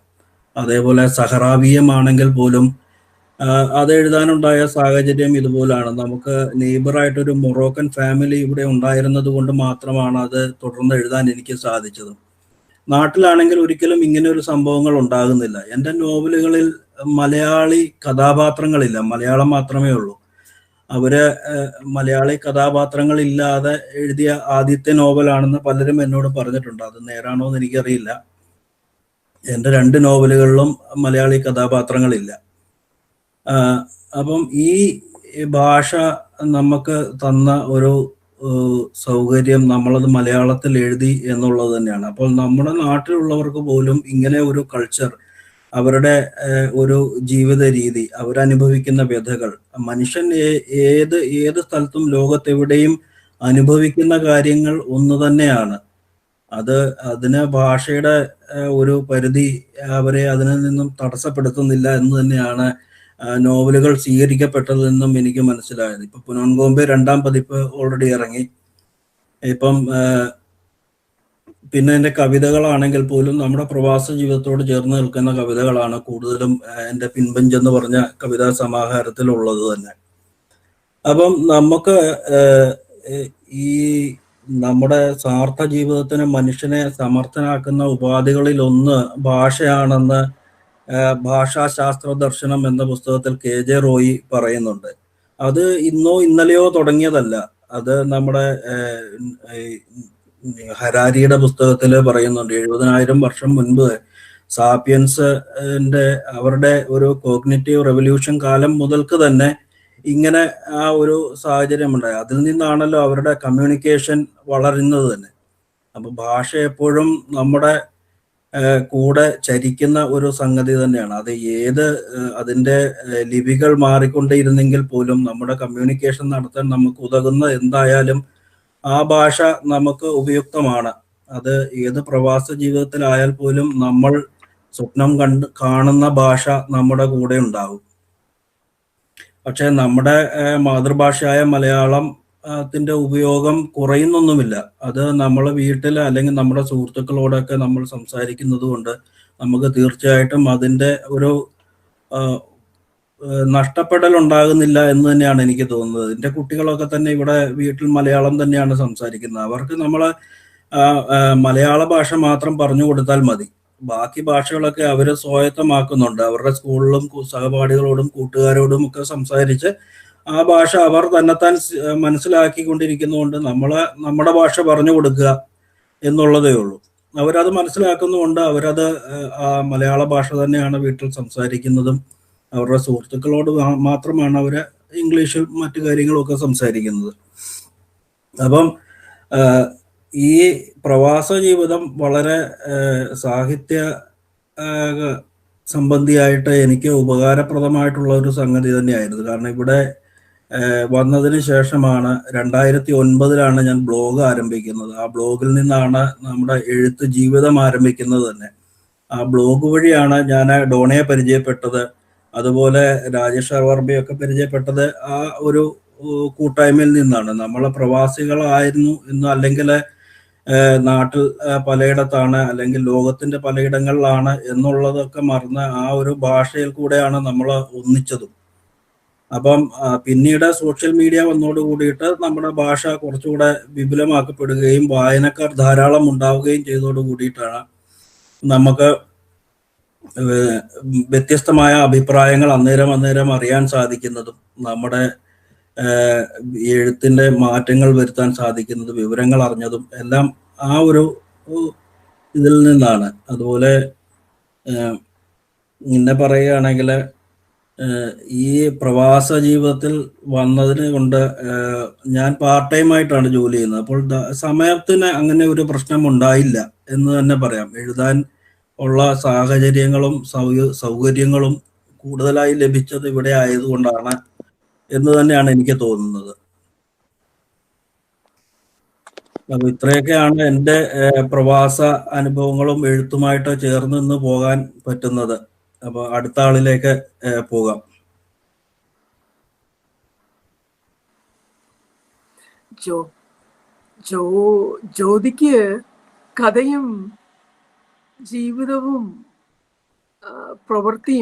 അതേപോലെ സഹറാബീയമാണെങ്കിൽ പോലും അത് എഴുതാനുണ്ടായ സാഹചര്യം ഇതുപോലാണ്. നമുക്ക് നെയ്ബറായിട്ടൊരു മൊറോക്കൻ ഫാമിലി ഇവിടെ ഉണ്ടായിരുന്നത് കൊണ്ട് മാത്രമാണ് അത് തുടർന്ന് എഴുതാൻ എനിക്ക് സാധിച്ചത്. നാട്ടിലാണെങ്കിൽ ഒരിക്കലും ഇങ്ങനെ ഒരു സംഭവങ്ങൾ ഉണ്ടാകുന്നില്ല. എൻ്റെ നോവലുകളിൽ മലയാളി കഥാപാത്രങ്ങളില്ല, മലയാളം മാത്രമേ ഉള്ളൂ. മലയാളി കഥാപാത്രങ്ങളില്ലാതെ എഴുതിയ ആദ്യത്തെ നോവലാണെന്ന് പലരും എന്നോട് പറഞ്ഞിട്ടുണ്ട്. അത് നേരാണോ എന്ന് എനിക്കറിയില്ല. എൻ്റെ 2 നോവലുകളിലും മലയാളി കഥാപാത്രങ്ങളില്ല. അപ്പം ഈ ഭാഷ നമുക്ക് തന്ന ഒരു സൗകര്യം നമ്മളത് മലയാളത്തിൽ എഴുതി എന്നുള്ളത് തന്നെയാണ്. അപ്പോൾ നമ്മുടെ നാട്ടിലുള്ളവർക്ക് പോലും ഇങ്ങനെ ഒരു കൾച്ചർ, അവരുടെ ഒരു ജീവിത രീതി, അവരനുഭവിക്കുന്ന വ്യഥകൾ, മനുഷ്യൻ ഏത് സ്ഥലത്തും ലോകത്തെവിടെയും അനുഭവിക്കുന്ന കാര്യങ്ങൾ ഒന്ന് തന്നെയാണ്. അതിന് ഭാഷയുടെ ഒരു പരിധി അവരെ അതിൽ നിന്നും തടസ്സപ്പെടുത്തുന്നില്ല എന്ന് തന്നെയാണ് നോവലുകൾ സ്വീകരിക്കപ്പെട്ടതെന്നും എനിക്ക് മനസ്സിലായത്. ഇപ്പൊ പുനോൻഗോംബെ 2ാം പതിപ്പ് ഓൾറെഡി ഇറങ്ങി. ഇപ്പം പിന്നെ എൻ്റെ കവിതകളാണെങ്കിൽ പോലും നമ്മുടെ പ്രവാസ ജീവിതത്തോട് ചേർന്ന് നിൽക്കുന്ന കവിതകളാണ് കൂടുതലും എൻ്റെ പിൻബഞ്ച് എന്ന് പറഞ്ഞ കവിതാ സമാഹാരത്തിലുള്ളത് തന്നെ. അപ്പം നമുക്ക് ഈ നമ്മുടെ സ്വാർത്ഥ ജീവിതത്തിന് മനുഷ്യനെ സമർത്ഥനാക്കുന്ന ഉപാധികളിൽ ഒന്ന് ഭാഷയാണെന്ന് ഭാഷാശാസ്ത്ര ദർശനം എന്ന പുസ്തകത്തിൽ KJ റോയി പറയുന്നുണ്ട്. അത് ഇന്നോ ഇന്നലെയോ തുടങ്ങിയതല്ല. അത് നമ്മുടെ ഹരാരിയുടെ പുസ്തകത്തിൽ പറയുന്നുണ്ട്. 70,000 വർഷം മുൻപ് സാപ്പിയൻസിന്റെ അവരുടെ ഒരു കോഗ്നിറ്റീവ് റെവല്യൂഷൻ കാലം മുതൽക്ക് തന്നെ ഇങ്ങനെ ആ ഒരു സാഹചര്യം ഉണ്ടായി. അതിൽ നിന്നാണല്ലോ അവരുടെ കമ്മ്യൂണിക്കേഷൻ വളരുന്നത് തന്നെ. അപ്പൊ ഭാഷ എപ്പോഴും നമ്മുടെ കൂടെ ചരിക്കുന്ന ഒരു സംഗതി തന്നെയാണ്. അത് അതിന്റെ ലിപികൾ മാറിക്കൊണ്ടേയിരുന്നെങ്കിൽ പോലും നമ്മുടെ കമ്മ്യൂണിക്കേഷൻ നടത്താൻ നമുക്ക് ഉതകുന്ന എന്തായാലും ആ ഭാഷ നമുക്ക് ഉപയുക്തമാണ്. അത് ഏത് പ്രവാസ ജീവിതത്തിലായാൽ പോലും നമ്മൾ സ്വപ്നം കാണുന്ന ഭാഷ നമ്മുടെ കൂടെ ഉണ്ടാവും. പക്ഷെ നമ്മുടെ മാതൃഭാഷയായ മലയാളത്തിന്റെ ഉപയോഗം കുറയുന്നൊന്നുമില്ല. അത് നമ്മൾ വീട്ടിൽ അല്ലെങ്കിൽ നമ്മുടെ സുഹൃത്തുക്കളോടൊക്കെ നമ്മൾ സംസാരിക്കുന്നത് കൊണ്ട് നമുക്ക് തീർച്ചയായിട്ടും അതിന്റെ ഒരു നഷ്ടപ്പെടൽ ഉണ്ടാകുന്നില്ല എന്ന് തന്നെയാണ് എനിക്ക് തോന്നുന്നത്. എൻ്റെ കുട്ടികളൊക്കെ തന്നെ ഇവിടെ വീട്ടിൽ മലയാളം തന്നെയാണ് സംസാരിക്കുന്നത്. അവർക്ക് നമ്മൾ മലയാള ഭാഷ മാത്രം പറഞ്ഞു കൊടുത്താൽ മതി. ബാക്കി ഭാഷകളൊക്കെ അവർ സ്വായത്തമാക്കുന്നുണ്ട്. അവരുടെ സ്കൂളിലും സഹപാഠികളോടും കൂട്ടുകാരോടും ഒക്കെ സംസാരിച്ച് ആ ഭാഷ അവർ തന്നെത്താൻ മനസ്സിലാക്കിക്കൊണ്ടിരിക്കുന്നതുകൊണ്ട് നമ്മുടെ ഭാഷ പറഞ്ഞു കൊടുക്കുക എന്നുള്ളതേ ഉള്ളൂ. അവരത് മനസ്സിലാക്കുന്നുകൊണ്ട് അവരത് മലയാള ഭാഷ തന്നെയാണ് വീട്ടിൽ സംസാരിക്കുന്നതും. അവരുടെ സുഹൃത്തുക്കളോട് മാത്രമാണ് അവർ ഇംഗ്ലീഷ് മറ്റു കാര്യങ്ങളൊക്കെ സംസാരിക്കുന്നത്. അപ്പം ഈ പ്രവാസ ജീവിതം വളരെ സാഹിത്യ സംബന്ധിയായിട്ട് എനിക്ക് ഉപകാരപ്രദമായിട്ടുള്ള ഒരു സംഗതി തന്നെയായിരുന്നു. കാരണം ഇവിടെ വന്നതിന് ശേഷമാണ് 2009 ഞാൻ ബ്ലോഗ് ആരംഭിക്കുന്നത്. ആ ബ്ലോഗിൽ നിന്നാണ് നമ്മുടെ എഴുത്ത് ജീവിതം ആരംഭിക്കുന്നത് തന്നെ. ആ ബ്ലോഗ് വഴിയാണ് ഞാൻ ഡോണയെ പരിചയപ്പെട്ടത്. അതുപോലെ രാജേഷ് വർമ്മയൊക്കെ പരിചയപ്പെട്ടത് ആ ഒരു കൂട്ടായ്മയിൽ നിന്നാണ്. നമ്മൾ പ്രവാസികളായിരുന്നു എന്ന്, അല്ലെങ്കിൽ നാട്ടിൽ പലയിടത്താണ്, അല്ലെങ്കിൽ ലോകത്തിന്റെ പലയിടങ്ങളിലാണ് എന്നുള്ളതൊക്കെ മറന്ന് ആ ഒരു ഭാഷയിൽ കൂടെയാണ് നമ്മൾ ഒന്നിച്ചതും. അപ്പം പിന്നീട് സോഷ്യൽ മീഡിയ വന്നോട് കൂടിയിട്ട് നമ്മുടെ ഭാഷ കുറച്ചുകൂടെ വിപുലമാക്കപ്പെടുകയും വായനക്കാർ ധാരാളം ഉണ്ടാവുകയും ചെയ്തോട് കൂടിയിട്ടാണ് നമുക്ക് വ്യത്യസ്തമായ അഭിപ്രായങ്ങൾ അന്നേരം അറിയാൻ സാധിക്കുന്നതും നമ്മുടെ എഴുത്തിന്റെ മാറ്റങ്ങൾ വരുത്താൻ സാധിക്കുന്നതും വിവരങ്ങൾ അറിഞ്ഞതും എല്ലാം ആ ഒരു ഇതിൽ നിന്നാണ്. അതുപോലെ ഇന്നെ പറയുകയാണെങ്കിൽ ഈ പ്രവാസ ജീവിതത്തിൽ വന്നതിന് കൊണ്ട് ഞാൻ പാർട്ട് ടൈം ആയിട്ടാണ് ജോലി ചെയ്യുന്നത്. അപ്പോൾ സമയത്തിന് അങ്ങനെ ഒരു പ്രശ്നം ഉണ്ടായില്ല എന്ന് തന്നെ പറയാം. എഴുതാൻ ഉള്ള സാഹചര്യങ്ങളും സൗകര്യങ്ങളും കൂടുതലായി ലഭിച്ചത് ഇവിടെ ആയതുകൊണ്ടാണ് എന്ന് തന്നെയാണ് എനിക്ക് തോന്നുന്നത്. അപ്പൊ ഇത്രയൊക്കെയാണ് എൻ്റെ പ്രവാസ അനുഭവങ്ങളും എഴുത്തുമായിട്ട് ചേർന്ന് നിന്ന് പോകാൻ പറ്റുന്നത്. അപ്പൊ അടുത്ത ആളിലേക്ക് പോകാം. ജ്യോതിക്ക് കഥയും ജീവിതവും പ്രവൃത്തി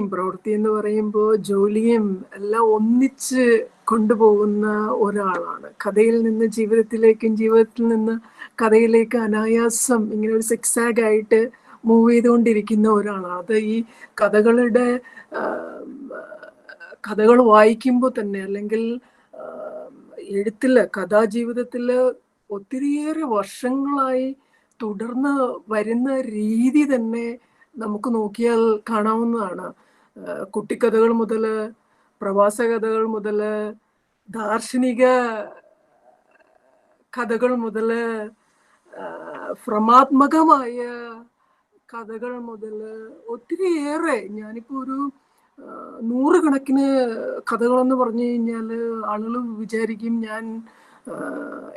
എന്ന് പറയുമ്പോൾ ജോലിയും എല്ലാം ഒന്നിച്ച് കൊണ്ടുപോകുന്ന ഒരാളാണ്. കഥയിൽ നിന്ന് ജീവിതത്തിലേക്കും ജീവിതത്തിൽ നിന്ന് കഥയിലേക്ക് അനായാസം ഇങ്ങനെ ഒരു സിക്സാഗ് ആയിട്ട് മൂവ് ചെയ്തുകൊണ്ടിരിക്കുന്ന ഒരാളാണ്. അത് ഈ കഥകൾ വായിക്കുമ്പോൾ തന്നെ, അല്ലെങ്കിൽ എഴുത്തില് കഥാജീവിതത്തില് ഒത്തിരിയേറെ വർഷങ്ങളായി തുടർന്ന് വരുന്ന രീതി തന്നെ നമുക്ക് നോക്കിയാൽ കാണാവുന്നതാണ്. കുട്ടിക്കഥകൾ മുതല്, പ്രവാസ കഥകൾ മുതല്, ദാർശനിക കഥകൾ മുതല്, ഭ്രമാത്മകമായ കഥകൾ മുതല് ഒത്തിരിയേറെ, ഞാനിപ്പോ ഒരു 100 കണക്കിന് കഥകളെന്ന് പറഞ്ഞു കഴിഞ്ഞാൽ ആളുകൾ വിചാരിക്കും ഞാൻ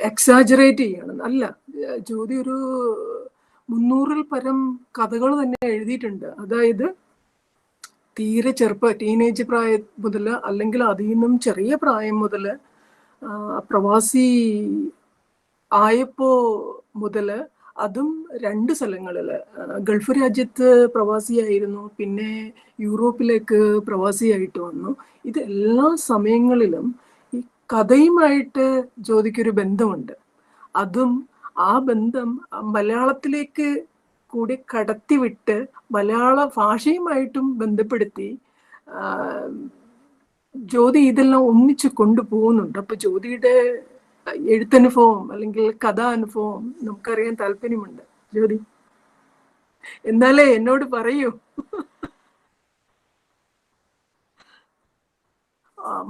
എക്സാജറേറ്റ് ചെയ്യണം. അല്ല, ജ്യോതി ഒരു 300-ൽ പരം കഥകൾ തന്നെ എഴുതിയിട്ടുണ്ട്. അതായത് തീരെ ടീനേജ് പ്രായം മുതൽ, അല്ലെങ്കിൽ അതിൽ നിന്നും ചെറിയ പ്രായം മുതൽ, പ്രവാസി ആയപ്പോ മുതല്, അതും 2 സ്ഥലങ്ങളിൽ, ഗൾഫ് രാജ്യത്ത് പ്രവാസിയായിരുന്നു, പിന്നെ യൂറോപ്പിലേക്ക് പ്രവാസിയായിട്ട് വന്നു. ഇത് എല്ലാ സമയങ്ങളിലും ഈ കഥയുമായിട്ട് ജ്യോതിക്കൊരു ബന്ധമുണ്ട്. അതും ആ ബന്ധം മലയാളത്തിലേക്ക് കൂടി കടത്തിവിട്ട് മലയാള ഭാഷയുമായിട്ടും ബന്ധപ്പെടുത്തി ജ്യോതി ഇതെല്ലാം ഒന്നിച്ച് കൊണ്ടുപോകുന്നുണ്ട്. അപ്പൊ ജ്യോതിയുടെ എഴുത്തനുഭവം അല്ലെങ്കിൽ കഥാനുഭവം നമുക്കറിയാൻ താല്പര്യമുണ്ട്. ജ്യോതി, എന്നാലേ എന്നോട് പറയൂ.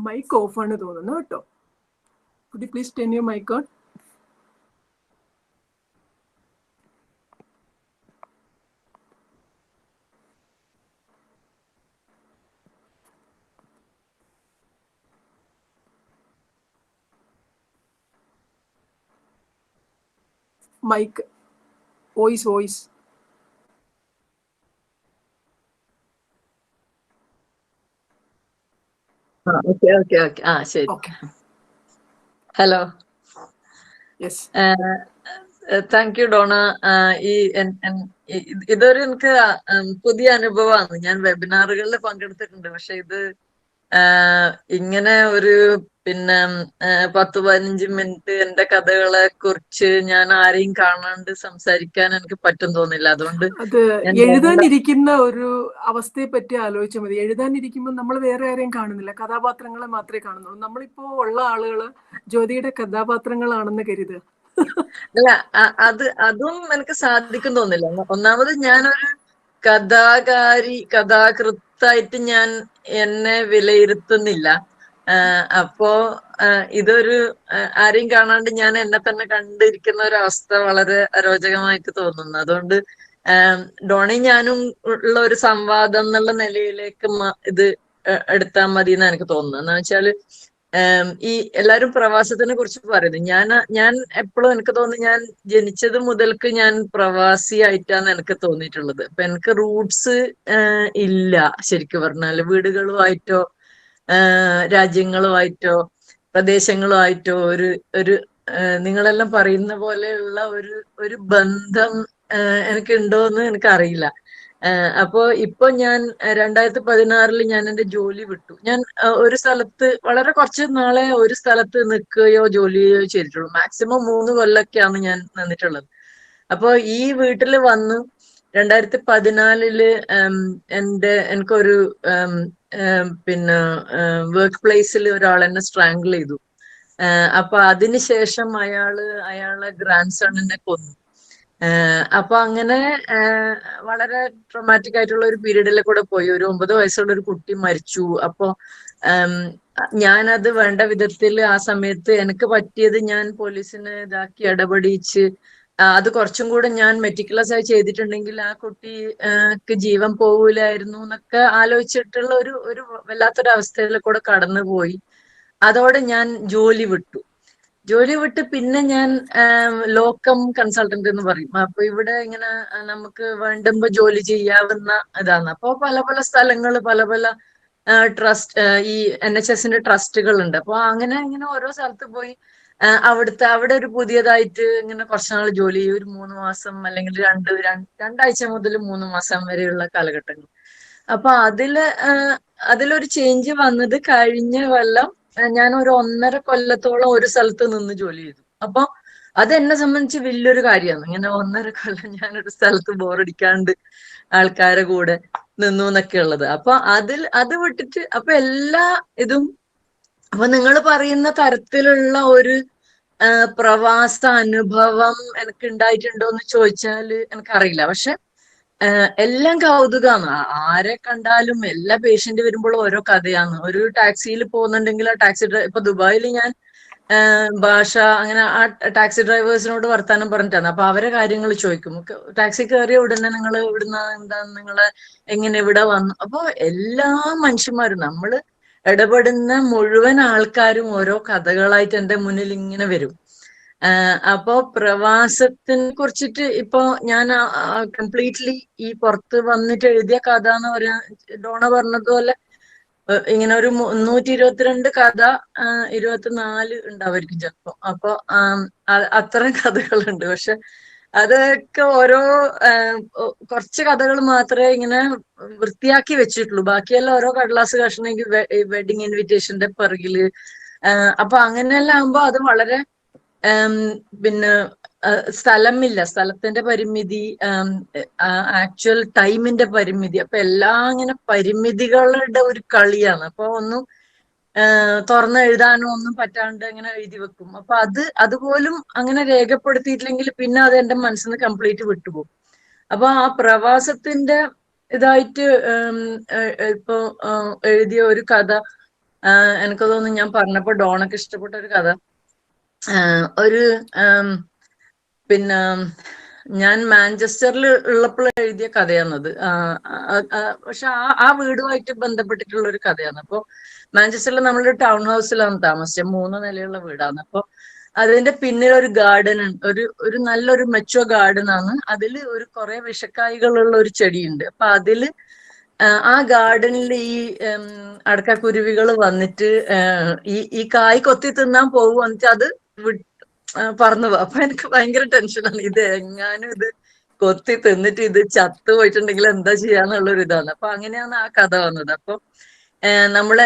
മൈക്ക് ഓഫാണ് തോന്നുന്നു കേട്ടോ. Could you please turn your mic on? Mic, voice. Okay. ശരി. Hello. Yes. Thank you Dona. ഇതൊരു എനിക്ക് പുതിയ അനുഭവമാണ്. ഞാൻ വെബിനാറുകളിൽ പങ്കെടുത്തിട്ടുണ്ട്, പക്ഷെ ഇത് ഇങ്ങനെ ഒരു 10-15 മിനിറ്റ് എന്റെ കഥകളെ കുറിച്ച് ഞാൻ ആരെയും കാണാണ്ട് സംസാരിക്കാൻ എനിക്ക് പറ്റും തോന്നില്ല. അതുകൊണ്ട് അത് എഴുതാനിരിക്കുന്ന ഒരു അവസ്ഥയെ പറ്റി ആലോചിച്ചാൽ മതി. എഴുതാനിരിക്കുമ്പോൾ നമ്മൾ വേറെ ആരെയും കാണുന്നില്ല, കഥാപാത്രങ്ങളെ മാത്രമേ കാണുന്നുള്ളൂ. നമ്മളിപ്പോ ഉള്ള ആളുകള് ജ്യോതിയുടെ കഥാപാത്രങ്ങളാണെന്ന് കരുതുക. അല്ല, അതും എനിക്ക് സാധിക്കും തോന്നില്ല. ഒന്നാമത് ഞാനൊരു കഥാകൃത്തായിട്ട് ഞാൻ എന്നെ വിലയിരുത്തുന്നില്ല. അപ്പോ ഇതൊരു ആരെയും കാണാണ്ട് ഞാൻ എന്നെ തന്നെ കണ്ടിരിക്കുന്ന ഒരു അവസ്ഥ വളരെ അരോചകമായിട്ട് തോന്നുന്നു. അതുകൊണ്ട് ഡോണി ഞാനും ഉള്ള ഒരു സംവാദം എന്നുള്ള നിലയിലേക്ക് ഇത് എടുത്താൽ മതി എന്നാണ് എനിക്ക് തോന്നുന്നത്. എന്ന് വെച്ചാല് ഈ എല്ലാരും പ്രവാസത്തിനെ കുറിച്ച് പറയുന്നത്, ഞാൻ എപ്പോഴും എനിക്ക് തോന്നുന്നു ഞാൻ ജനിച്ചത് മുതൽക്ക് ഞാൻ പ്രവാസി ആയിട്ടാണ് എനിക്ക് തോന്നിയിട്ടുള്ളത്. അപ്പൊ എനിക്ക് റൂട്ട്സ് ഇല്ല ശരിക്കും പറഞ്ഞാല്. വീടുകളുമായിട്ടോ രാജ്യങ്ങളുമായിട്ടോ പ്രദേശങ്ങളുമായിട്ടോ ഒരു നിങ്ങളെല്ലാം പറയുന്ന പോലെയുള്ള ഒരു ബന്ധം എനിക്കുണ്ടോ എന്ന് എനിക്കറിയില്ല. അപ്പോ ഇപ്പൊ ഞാൻ 2016 ഞാൻ എന്റെ ജോലി വിട്ടു. ഞാൻ ഒരു സ്ഥലത്ത് വളരെ കുറച്ച് നാളെ ഒരു സ്ഥലത്ത് നിൽക്കുകയോ ജോലി ചെയ്യുകയോ ചെയ്തിട്ടുള്ളൂ. മാക്സിമം 3 കൊല്ലൊക്കെയാണ് ഞാൻ നിന്നിട്ടുള്ളത്. അപ്പോ ഈ വീട്ടിൽ വന്നു 2014 എനിക്കൊരു പിന്നെ വർക്ക് പ്ലേസിൽ ഒരാൾ എന്നെ സ്ട്രാങ്കിൾ ചെയ്തു. അപ്പൊ അതിനുശേഷം അയാളെ ഗ്രാൻഡ് സണ്ണിനെ കൊന്നു. അപ്പൊ അങ്ങനെ വളരെ ട്രോമാറ്റിക് ആയിട്ടുള്ള ഒരു പീരീഡിൽ കൂടെ പോയി. ഒരു 9 വയസ്സുള്ള ഒരു കുട്ടി മരിച്ചു. അപ്പൊ ഞാനത് വേണ്ട വിധത്തിൽ ആ സമയത്ത് എനിക്ക് പറ്റിയത് ഞാൻ പോലീസിനെ ഇതാക്കി ഇടപെടിച്ച് അത് കുറച്ചും കൂടെ ഞാൻ മെറ്റിക്കുലസ് ആയി ചെയ്തിട്ടുണ്ടെങ്കിൽ ആ കുട്ടിക്ക് ജീവൻ പോകൂലായിരുന്നു എന്നൊക്കെ ആലോചിച്ചിട്ടുള്ള ഒരു വല്ലാത്തൊരു അവസ്ഥയിൽ കൂടെ കടന്നുപോയി. അതോടെ ഞാൻ ജോലി വിട്ട് പിന്നെ ഞാൻ ലോക്കം കൺസൾട്ടന്റ് എന്ന് പറയും. അപ്പൊ ഇവിടെ ഇങ്ങനെ നമുക്ക് വേണ്ടുമ്പോ ജോലി ചെയ്യാവുന്ന ഇതാണ്. അപ്പൊ പല സ്ഥലങ്ങൾ പല ട്രസ്റ്റ് ഈ NHSന്റെ ട്രസ്റ്റുകൾ ഉണ്ട്. അപ്പൊ അങ്ങനെ ഓരോ സ്ഥലത്ത് പോയി അവിടെ ഒരു പുതിയതായിട്ട് ഇങ്ങനെ കുറച്ചുനാൾ ജോലി ചെയ്യും. ഒരു 3 മാസം അല്ലെങ്കിൽ രണ്ടാഴ്ച മുതൽ 3 മാസം വരെയുള്ള കാലഘട്ടങ്ങൾ. അപ്പൊ അതിലൊരു ചേഞ്ച് വന്നത് കഴിഞ്ഞ കൊല്ലം ഞാൻ ഒരു 1.5 കൊല്ലത്തോളം ഒരു സ്ഥലത്ത് നിന്ന് ജോലി ചെയ്തു. അപ്പൊ അത് എന്നെ സംബന്ധിച്ച് വലിയൊരു കാര്യമാണ്. ഇങ്ങനെ 1.5 കൊല്ലം ഞാനൊരു സ്ഥലത്ത് ബോറടിക്കാണ്ട് ആൾക്കാരെ കൂടെ നിന്നു എന്നൊക്കെ ഉള്ളത്. അപ്പൊ അത് വിട്ടിട്ട് അപ്പൊ എല്ലാ ഇതും അപ്പൊ നിങ്ങൾ പറയുന്ന തരത്തിലുള്ള ഒരു പ്രവാസ അനുഭവം എനിക്ക് ഉണ്ടായിട്ടുണ്ടോ എന്ന് ചോദിച്ചാല് എനിക്കറിയില്ല. പക്ഷെ എല്ലാം കൗതുകമാണ്. ആരെ കണ്ടാലും എല്ലാ പേഷ്യന്റ് വരുമ്പോഴും ഓരോ കഥയാണ്. ഒരു ടാക്സിയിൽ പോകുന്നുണ്ടെങ്കിൽ ആ ടാക്സി ഇപ്പൊ ദുബായിൽ ഞാൻ ഭാഷ അങ്ങനെ ആ ടാക്സി ഡ്രൈവേഴ്സിനോട് വർത്താനം പറഞ്ഞിട്ടാണ്. അപ്പൊ അവരെ കാര്യങ്ങൾ ചോദിക്കും. ടാക്സി കയറിയ ഉടനെ നിങ്ങൾ ഇവിടുന്ന എന്താണ് നിങ്ങളെ എങ്ങനെ ഇവിടെ വന്നു. അപ്പൊ എല്ലാ മനുഷ്യന്മാരും നമ്മള് ഇടപെടുന്ന മുഴുവൻ ആൾക്കാരും ഓരോ കഥകളായിട്ട് എന്റെ മുന്നിൽ ഇങ്ങനെ വരും. അപ്പോ പ്രവാസത്തിനെ കുറിച്ചിട്ട് ഇപ്പൊ ഞാൻ കംപ്ലീറ്റ്ലി ഈ പുറത്ത് വന്നിട്ട് എഴുതിയ കഥ എന്ന് പറയാ ഡോണ പറഞ്ഞതുപോലെ ഇങ്ങനെ ഒരു 322 കഥ 24 ഉണ്ടാവായിരിക്കും ചിലപ്പോ. അപ്പൊ അത്രയും കഥകളുണ്ട്. പക്ഷെ അതൊക്കെ ഓരോ കുറച്ച് കഥകൾ മാത്രമേ ഇങ്ങനെ വൃത്തിയാക്കി വെച്ചിട്ടുള്ളൂ. ബാക്കിയെല്ലാം ഓരോ കടലാസ് കഷ്ണെങ്കിൽ വെഡിങ് ഇൻവിറ്റേഷന്റെ പിറകില്. അപ്പൊ അങ്ങനെയെല്ലാം ആകുമ്പോ അത് വളരെ പിന്നെ സ്ഥലമില്ല, സ്ഥലത്തിന്റെ പരിമിതി, ആക്ച്വൽ ടൈമിന്റെ പരിമിതി. അപ്പൊ എല്ലാം ഇങ്ങനെ പരിമിതികളുടെ ഒരു കളിയാണ്. അപ്പൊ ഒന്നും തുറന്ന് എഴുതാനോ ഒന്നും പറ്റാണ്ട് ഇങ്ങനെ എഴുതി വെക്കും. അപ്പൊ അതുപോലും അങ്ങനെ രേഖപ്പെടുത്തിയിട്ടില്ലെങ്കിൽ പിന്നെ അത് എന്റെ മനസ്സിൽ നിന്ന് കംപ്ലീറ്റ് വിട്ടുപോകും. അപ്പൊ ആ പ്രവാസത്തിന്റെ ഇതായിട്ട് ഇപ്പൊ എഴുതിയ ഒരു കഥ എനിക്ക് തോന്നുന്നു ഞാൻ പറഞ്ഞപ്പോ ഡോണക്ക് ഇഷ്ടപ്പെട്ട ഒരു കഥ. ഒരു പിന്നെ ഞാൻ മാഞ്ചസ്റ്ററിൽ ഉള്ളപ്പോൾ എഴുതിയ കഥയാണത്. പക്ഷെ ആ വീടുമായിട്ട് ബന്ധപ്പെട്ടിട്ടുള്ള ഒരു കഥയാണ്. അപ്പൊ മാഞ്ചസ്റ്ററിൽ നമ്മളൊരു ടൗൺ ഹൗസിലാണ് താമസിച്ചത്. 3 നിലയുള്ള വീടാണ്. അപ്പൊ അതിന്റെ പിന്നിൽ ഒരു ഗാർഡൻ ഉണ്ട്. ഒരു നല്ലൊരു മെച്ചോ ഗാർഡൻ ആണ്. അതിൽ ഒരു കുറെ വിഷക്കായികളുള്ള ഒരു ചെടിയുണ്ട്. അപ്പൊ അതില് ആ ഗാർഡനിൽ ഈ അടക്കക്കുരുവികൾ വന്നിട്ട് ഈ കായ് കൊത്തി തിന്നാൻ പോകും. എന്നിട്ട് അത് പറന്നു പോകും. അപ്പൊ എനിക്ക് ഭയങ്കര ടെൻഷനാണ്. ഇത് എങ്ങാനും ഇത് കൊത്തി തിന്നിട്ട് ഇത് ചത്തു പോയിട്ടുണ്ടെങ്കിൽ എന്താ ചെയ്യാന്നുള്ളൊരു ഇതാണ്. അപ്പൊ അങ്ങനെയാണ് ആ കഥ വന്നത്. അപ്പൊ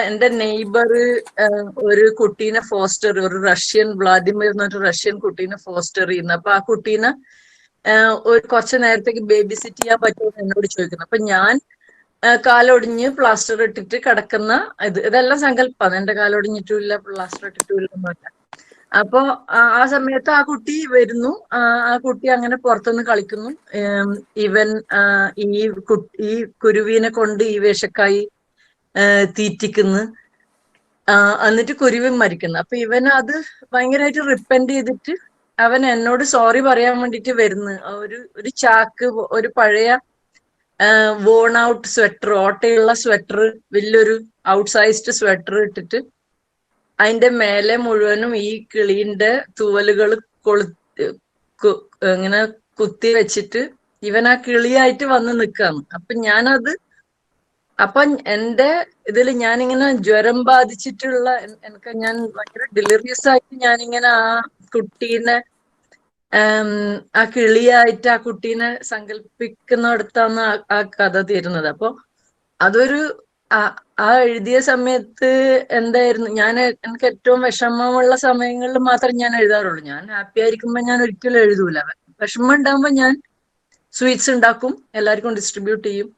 എന്റെ നെയ്ബർ ഒരു കുട്ടീനെ ഫോസ്റ്റർ, ഒരു റഷ്യൻ വ്ളാദിമിർ എന്ന് പറഞ്ഞ റഷ്യൻ കുട്ടീനെ ഫോസ്റ്റർ ചെയ്യുന്നു. അപ്പൊ ആ കുട്ടീനെ കുറച്ചു നേരത്തേക്ക് ബേബി സിറ്റ് ചെയ്യാൻ പറ്റുമെന്ന് എന്നോട് ചോദിക്കുന്നു. അപ്പൊ ഞാൻ കാലൊടിഞ്ഞ് പ്ലാസ്റ്റർ ഇട്ടിട്ട് കിടക്കുന്ന ഇതെല്ലാം സങ്കല്പമാണ്. എന്റെ കാലൊടിഞ്ഞിട്ടുമില്ല, പ്ലാസ്റ്റർ ഇട്ടിട്ടുമില്ല എന്നല്ല. അപ്പൊ ആ സമയത്ത് ആ കുട്ടി വരുന്നു. ആ കുട്ടി അങ്ങനെ പുറത്തുനിന്ന് കളിക്കുന്നു. ഇവൻ ഈ കുരുവിനെ കൊണ്ട് ഈ വിഷക്കായി തീറ്റിക്കുന്നു. എന്നിട്ട് കുരുവി മരിക്കുന്നു. അപ്പൊ ഇവൻ അത് ഭയങ്കരമായിട്ട് റിപ്പൻഡ് ചെയ്തിട്ട് അവൻ എന്നോട് സോറി പറയാൻ വേണ്ടിട്ട് വരുന്നു. ഒരു ചാക്ക്, ഒരു പഴയ വോൺ ഔട്ട് സ്വെറ്റർ, ഓട്ടയുള്ള സ്വെറ്റർ, വലിയൊരു ഔട്ട്സൈസ്ഡ് സ്വെറ്റർ ഇട്ടിട്ട് അതിന്റെ മേലെ മുഴുവനും ഈ കിളീന്റെ തൂവലുകൾ ഇങ്ങനെ കുത്തി വെച്ചിട്ട് ഇവൻ ആ കിളിയായിട്ട് വന്ന് നിൽക്കാണ്. അപ്പൊ എന്റെ ഇതിൽ ഞാനിങ്ങനെ ജ്വരം ബാധിച്ചിട്ടുള്ള ഞാൻ ഭയങ്കര ഡെലിറിയസ് ആയിട്ട് ഞാനിങ്ങനെ ആ കുട്ടീനെ ആ കിളിയായിട്ട് ആ കുട്ടീനെ സങ്കല്പിക്കുന്നിടത്താണ് ആ കഥ തീരുന്നത്. അപ്പൊ അതൊരു ആ എഴുതിയ സമയത്ത് എന്തായിരുന്നു, എനിക്ക് ഏറ്റവും വിഷമമുള്ള സമയങ്ങളിൽ മാത്രം ഞാൻ എഴുതാറുള്ളൂ. ഞാൻ ഹാപ്പി ആയിരിക്കുമ്പോ ഞാൻ ഒരിക്കലും എഴുതൂല. വിഷമം ഉണ്ടാകുമ്പോ ഞാൻ സ്വീറ്റ്സ് ഉണ്ടാക്കും, എല്ലാവർക്കും ഡിസ്ട്രിബ്യൂട്ട് ചെയ്യും,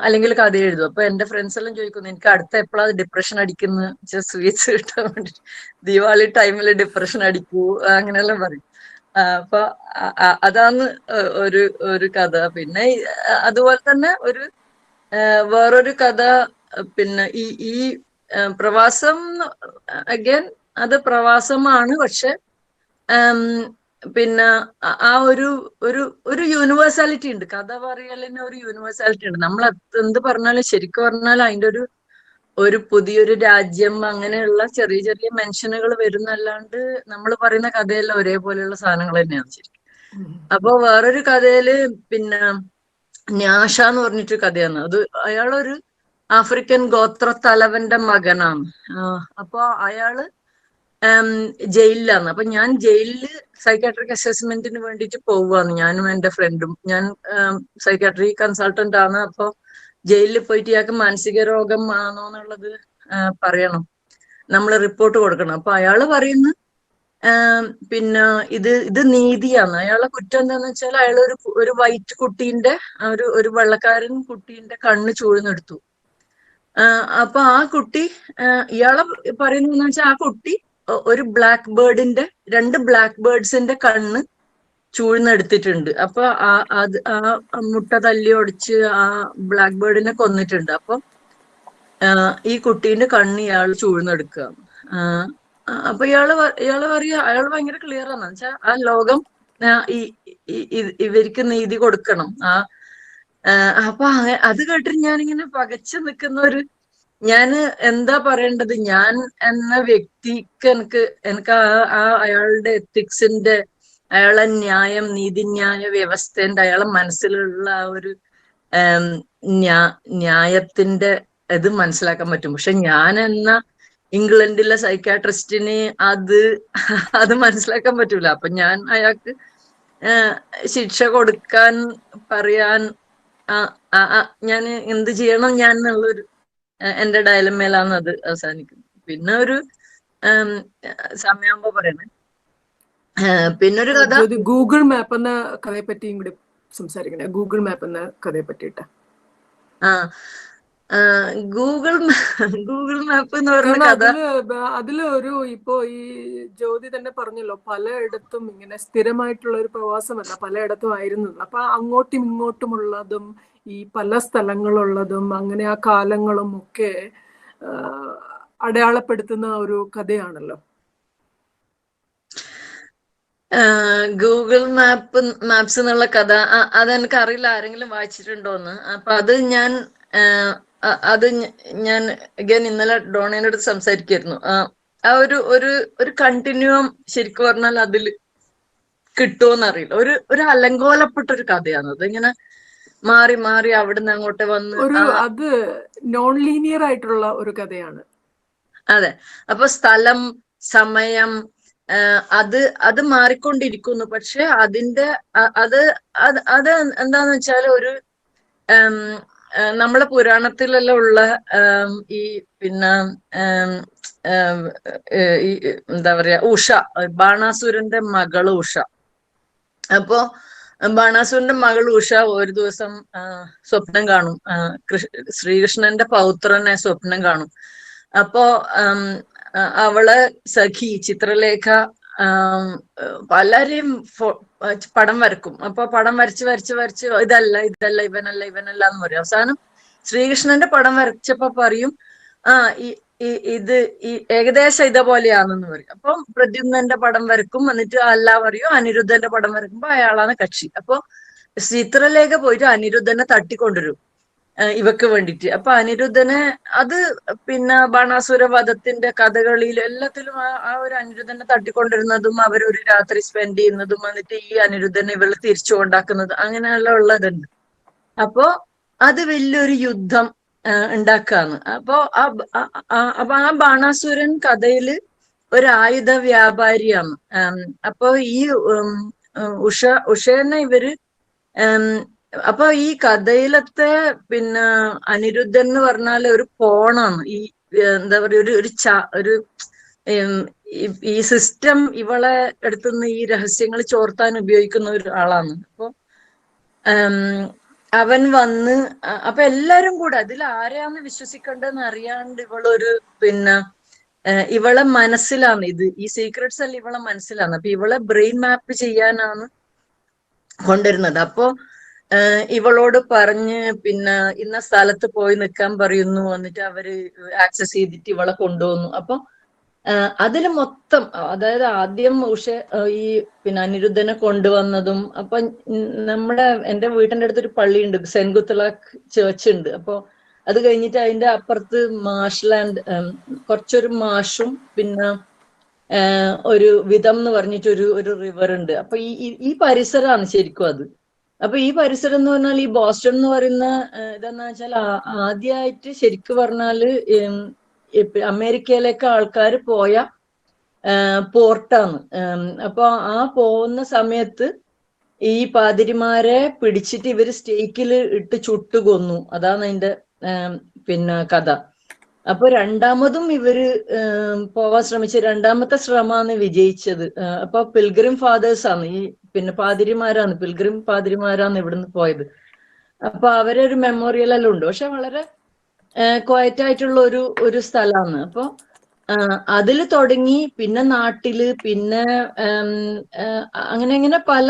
അല്ലെങ്കിൽ കഥ എഴുതും. അപ്പൊ എന്റെ ഫ്രണ്ട്സ് എല്ലാം ചോദിക്കുന്നു എനിക്ക് അടുത്ത എപ്പോഴാ ഡിപ്രഷൻ അടിക്കുന്നത്, സ്വീറ്റ്സ് കിട്ടാൻ വേണ്ടി ദീപാവലി ടൈമിൽ ഡിപ്രഷൻ അടിക്കൂ അങ്ങനെയെല്ലാം പറയും. അപ്പൊ അതാണ് ഒരു കഥ. പിന്നെ അതുപോലെ തന്നെ വേറൊരു കഥ, പിന്നെ ഈ പ്രവാസം അഗൈൻ അത് പ്രവാസമാണ്, പക്ഷെ പിന്നെ ആ ഒരു യൂണിവേഴ്സാലിറ്റി ഉണ്ട്. കഥ പറയലിന് ഒരു യൂണിവേഴ്സാലിറ്റി ഉണ്ട്. നമ്മൾ എന്ത് പറഞ്ഞാലും ശരിക്കും പറഞ്ഞാലും അതിന്റെ ഒരു പുതിയൊരു രാജ്യം അങ്ങനെയുള്ള ചെറിയ ചെറിയ മെൻഷനുകൾ വരുന്നല്ലാണ്ട് നമ്മൾ പറയുന്ന കഥയെല്ലാം ഒരേപോലെയുള്ള സാധനങ്ങൾ തന്നെയാണ് ശരിക്കും. അപ്പൊ വേറൊരു കഥയില് പിന്നെ ന്യാഷ എന്ന് പറഞ്ഞിട്ട് കഥയാണ്. അത് അയാളൊരു ആഫ്രിക്കൻ ഗോത്ര തലവന്റെ മകനാണ്. അപ്പൊ അയാള് ജയിലിലാണ്. അപ്പൊ ഞാൻ ജയിലില് സൈക്കാട്രിക് അസസ്മെന്റിന് വേണ്ടിയിട്ട് പോവുകയാണ്, ഞാനും എന്റെ ഫ്രണ്ടും. ഞാൻ സൈക്കാട്രി കൺസൾട്ടന്റ് ആണ്. അപ്പൊ ജയിലിൽ പോയിട്ട് ഇയാൾക്ക് മാനസിക രോഗം ആണോ എന്നുള്ളത് പറയണം, നമ്മൾ റിപ്പോർട്ട് കൊടുക്കണം. അപ്പൊ അയാള് പറയുന്നു പിന്നെ ഇത് നീതിയാണ്. അയാളെ കുറ്റം എന്താന്ന് വെച്ചാൽ അയാൾ ഒരു വൈറ്റ് കുട്ടീന്റെ ഒരു വെള്ളക്കാരൻ കുട്ടീന്റെ കണ്ണ് ചൂഴ്ന്നെടുത്തു. അപ്പൊ ആ കുട്ടി ഇയാളെ പറയുന്നതെന്ന് വെച്ചാൽ ആ കുട്ടി ഒരു രണ്ട് ബ്ലാക്ക് ബേർഡ്സിന്റെ കണ്ണ് ചൂഴ്ന്നെടുത്തിട്ടുണ്ട്. അപ്പൊ ആ മുട്ട തല്ലി ഒടിച്ച് ആ ബ്ലാക്ക് ബേർഡിനെ കൊന്നിട്ടുണ്ട്. അപ്പൊ ഈ കുട്ടീന്റെ കണ്ണ് ഇയാൾ ചൂഴ്ന്നെടുക്കുക. അപ്പൊ ഇയാള് പറയാ, അയാൾ ഭയങ്കര ക്ലിയർ ആണെന്ന് വെച്ചാൽ ആ ലോകം ഇവർക്ക് നീതി കൊടുക്കണം. അപ്പൊ അത് കേട്ടിട്ട് ഞാനിങ്ങനെ പകച്ചു നിൽക്കുന്ന ഞാന് എന്താ പറയേണ്ടത്, ഞാൻ എന്ന വ്യക്തിക്ക് എനിക്ക് അയാളുടെ എത്തിക്സിന്റെ, അയാളെ നീതിന്യായ വ്യവസ്ഥന്റെ, അയാളെ മനസ്സിലുള്ള ആ ഒരു ന്യായത്തിന്റെ ഇത് മനസ്സിലാക്കാൻ പറ്റും. പക്ഷെ ഞാൻ എന്ന ഇംഗ്ലണ്ടിലെ സൈക്കാട്രിസ്റ്റിന് അത് മനസ്സിലാക്കാൻ പറ്റൂല. അപ്പൊ ഞാൻ അയാൾക്ക് ശിക്ഷ കൊടുക്കാൻ പറയാൻ ഞാൻ എന്ത് ചെയ്യണം ഞാൻ എന്നുള്ളൊരു എന്റെ ഡയലമേലാണ് അത് അവസാനിക്കുന്നത്. പിന്നെ ഒരു സമയമാകുമ്പോ പറയണേ. പിന്നൊരു കഥ ഗൂഗിൾ മാപ്പ് എന്ന കഥയെ പറ്റിയും കൂടി സംസാരിക്കണേ. ഗൂഗിൾ മാപ്പ് എന്ന കഥയെ പറ്റിയിട്ട്. ഗൂഗിൾ മാപ്പ് എന്ന് പറഞ്ഞ കഥ, അതില് ഇപ്പോ ഈ ജ്യോതി തന്നെ പറഞ്ഞല്ലോ, പലയിടത്തും ഇങ്ങനെ സ്ഥിരമായിട്ടുള്ള ഒരു പ്രവാസമല്ല, പലയിടത്തും ആയിരുന്നു. അപ്പൊ അങ്ങോട്ടും ഇങ്ങോട്ടുമുള്ളതും ഈ പല സ്ഥലങ്ങളുള്ളതും അങ്ങനെ ആ കാലങ്ങളും ഒക്കെ അടയാളപ്പെടുത്തുന്ന ഒരു കഥയാണല്ലോ ഗൂഗിൾ മാപ്സ് എന്നുള്ള കഥ. അതെനിക്ക് അറിയില്ല ആരെങ്കിലും വായിച്ചിട്ടുണ്ടോന്ന്. അപ്പൊ അത് ഞാൻ ഇന്നലെ ഡോണയുടെ അടുത്ത് സംസാരിക്കായിരുന്നു. ആ ഒരു കണ്ടിന്യൂം ശരിക്കും പറഞ്ഞാൽ അതിൽ കിട്ടുമോന്നറിയില്ല. ഒരു അലങ്കോലപ്പെട്ട ഒരു കഥയാണ് അത്. ഇങ്ങനെ മാറി മാറി അവിടുന്ന് അങ്ങോട്ട് വന്ന് അത് നോൺ ലീനിയർ ആയിട്ടുള്ള ഒരു കഥയാണ്. അതെ. അപ്പൊ സ്ഥലം, സമയം അത് മാറിക്കൊണ്ടിരിക്കുന്നു. പക്ഷെ അതിന്റെ അത് എന്താന്ന് വെച്ചാൽ നമ്മളെ പുരാണത്തിലെല്ലാം ഉള്ള ഈ പിന്നെ ഈ എന്താ പറയാ ഉഷ, ബാണാസുരന്റെ മകള് ഉഷ. അപ്പോ ബാണാസുരന്റെ മകൾ ഉഷ ഒരു ദിവസം സ്വപ്നം കാണും, ശ്രീകൃഷ്ണന്റെ പൗത്രനെ സ്വപ്നം കാണും. അപ്പോ അവളെ സഖി ചിത്രലേഖ പലരെയും പടം വരക്കും. അപ്പൊ പടം വരച്ച് ഇതല്ല ഇവനല്ല എന്ന് പറയും. അവസാനം ശ്രീകൃഷ്ണന്റെ പടം വരച്ചപ്പോ പറയും ഇത് ഏകദേശം ഇതേപോലെയാണെന്ന് പറയും. അപ്പം പ്രദ്യുമ്നന്റെ പടം വരക്കും, എന്നിട്ട് അല്ല പറയും അനിരുദ്ധന്റെ പടം വരക്കുമ്പോ അയാളാണ് കക്ഷി. അപ്പൊ ചിത്രലേഖ പോയിട്ട് അനിരുദ്ധനെ തട്ടിക്കൊണ്ടുവരും ഇവക്ക് വേണ്ടിയിട്ട്. അപ്പൊ അനിരുദ്ധനെ അത് പിന്നെ ബാണാസുര വധത്തിന്റെ കഥകളിലും എല്ലാത്തിലും ആ ഒരു അനിരുദ്ധനെ തട്ടിക്കൊണ്ടിരുന്നതും അവരൊരു രാത്രി സ്പെൻഡ് ചെയ്യുന്നതും എന്നിട്ട് ഈ അനിരുദ്ധനെ ഇവള് തിരിച്ചു കൊണ്ടാക്കുന്നതും അങ്ങനെയെല്ലാം ഉള്ളതുണ്ട്. അപ്പോ അത് വലിയൊരു യുദ്ധം ഉണ്ടാക്കാന്ന്. അപ്പൊ ആ ബാണാസുരൻ കഥയില് ഒരു ആയുധ വ്യാപാരിയാണ്. അപ്പൊ ഈ ഉഷേനെ ഇവര് അപ്പൊ ഈ കഥയിലത്തെ പിന്നെ അനിരുദ്ധൻ എന്ന് പറഞ്ഞാല് ഒരു പോണാണ്. ഈ എന്താ പറയുക, ഒരു ഈ സിസ്റ്റം ഇവളെ അടുത്തുനിന്ന് ഈ രഹസ്യങ്ങൾ ചോർത്താൻ ഉപയോഗിക്കുന്ന ഒരു ആളാണ്. അപ്പൊ അവൻ വന്ന് അപ്പൊ എല്ലാരും കൂടെ അതിൽ ആരെയാന്ന് വിശ്വസിക്കേണ്ടതെന്ന് അറിയാണ്ട് ഇവളൊരു പിന്നെ ഇവളെ മനസ്സിലാണ് ഈ സീക്രട്സ് എല്ലാം ഇവളെ മനസ്സിലാണ്. അപ്പൊ ഇവളെ ബ്രെയിൻ മാപ്പ് ചെയ്യാനാണ് കൊണ്ടുവരുന്നത്. അപ്പോ ഇവളോട് പറഞ്ഞ് പിന്നെ ഇന്ന സ്ഥലത്ത് പോയി നിൽക്കാൻ പറയുന്നു, എന്നിട്ട് അവര് ആക്സസ് ചെയ്തിട്ട് ഇവളെ കൊണ്ടുപോകുന്നു. അപ്പൊ അതില് മൊത്തം, അതായത് ആദ്യം ഈ പിന്നെ അനിരുദ്ധനെ കൊണ്ടുവന്നതും, അപ്പൊ എന്റെ വീട്ടിന്റെ അടുത്തൊരു പള്ളിയുണ്ട്, സെന്റ് ഗുത്തലാഖ് ചേർച്ച് ഉണ്ട്. അപ്പൊ അത് കഴിഞ്ഞിട്ട് അതിന്റെ അപ്പുറത്ത് മാഷ്ലാൻഡ്, കുറച്ചൊരു മാഷും പിന്നെ ഒരു വിധം എന്ന് പറഞ്ഞിട്ട് ഒരു റിവർ ഉണ്ട്. അപ്പൊ ഈ പരിസരമാണ് ശരിക്കും അത്. അപ്പൊ ഈ പരിസരം എന്ന് പറഞ്ഞാൽ ഈ ബോസ്റ്റൺ എന്ന് പറയുന്ന ഇതെന്ന് വെച്ചാൽ ആദ്യമായിട്ട് ശരിക്കും പറഞ്ഞാല് അമേരിക്കയിലേക്ക് ആൾക്കാർ പോയ പോർട്ടാണ്. അപ്പൊ ആ പോകുന്ന സമയത്ത് ഈ പാതിരിമാരെ പിടിച്ചിട്ട് ഇവര് സ്റ്റേക്കിൽ ഇട്ട് ചുട്ടുകൊന്നു. അതാണ് അതിന്റെ പിന്നെ കഥ. അപ്പൊ രണ്ടാമതും ഇവര് പോവാൻ ശ്രമിച്ച രണ്ടാമത്തെ ശ്രമമാണ് വിജയിച്ചത്. അപ്പൊ പിൽഗ്രിം ഫാദേഴ്സ് ആണ്, ഈ പിന്നെ പാതിരിമാരാണ്, പിൽഗ്രിം പാതിരിമാരാണ് ഇവിടുന്ന് പോയത്. അപ്പൊ അവരൊരു മെമ്മോറിയൽ എല്ലാം ഉണ്ട്, പക്ഷെ വളരെ ക്വയറ്റ് ആയിട്ടുള്ള ഒരു സ്ഥലമാണ്. അപ്പൊ അതിൽ തുടങ്ങി പിന്നെ നാട്ടില് പിന്നെ അങ്ങനെ പല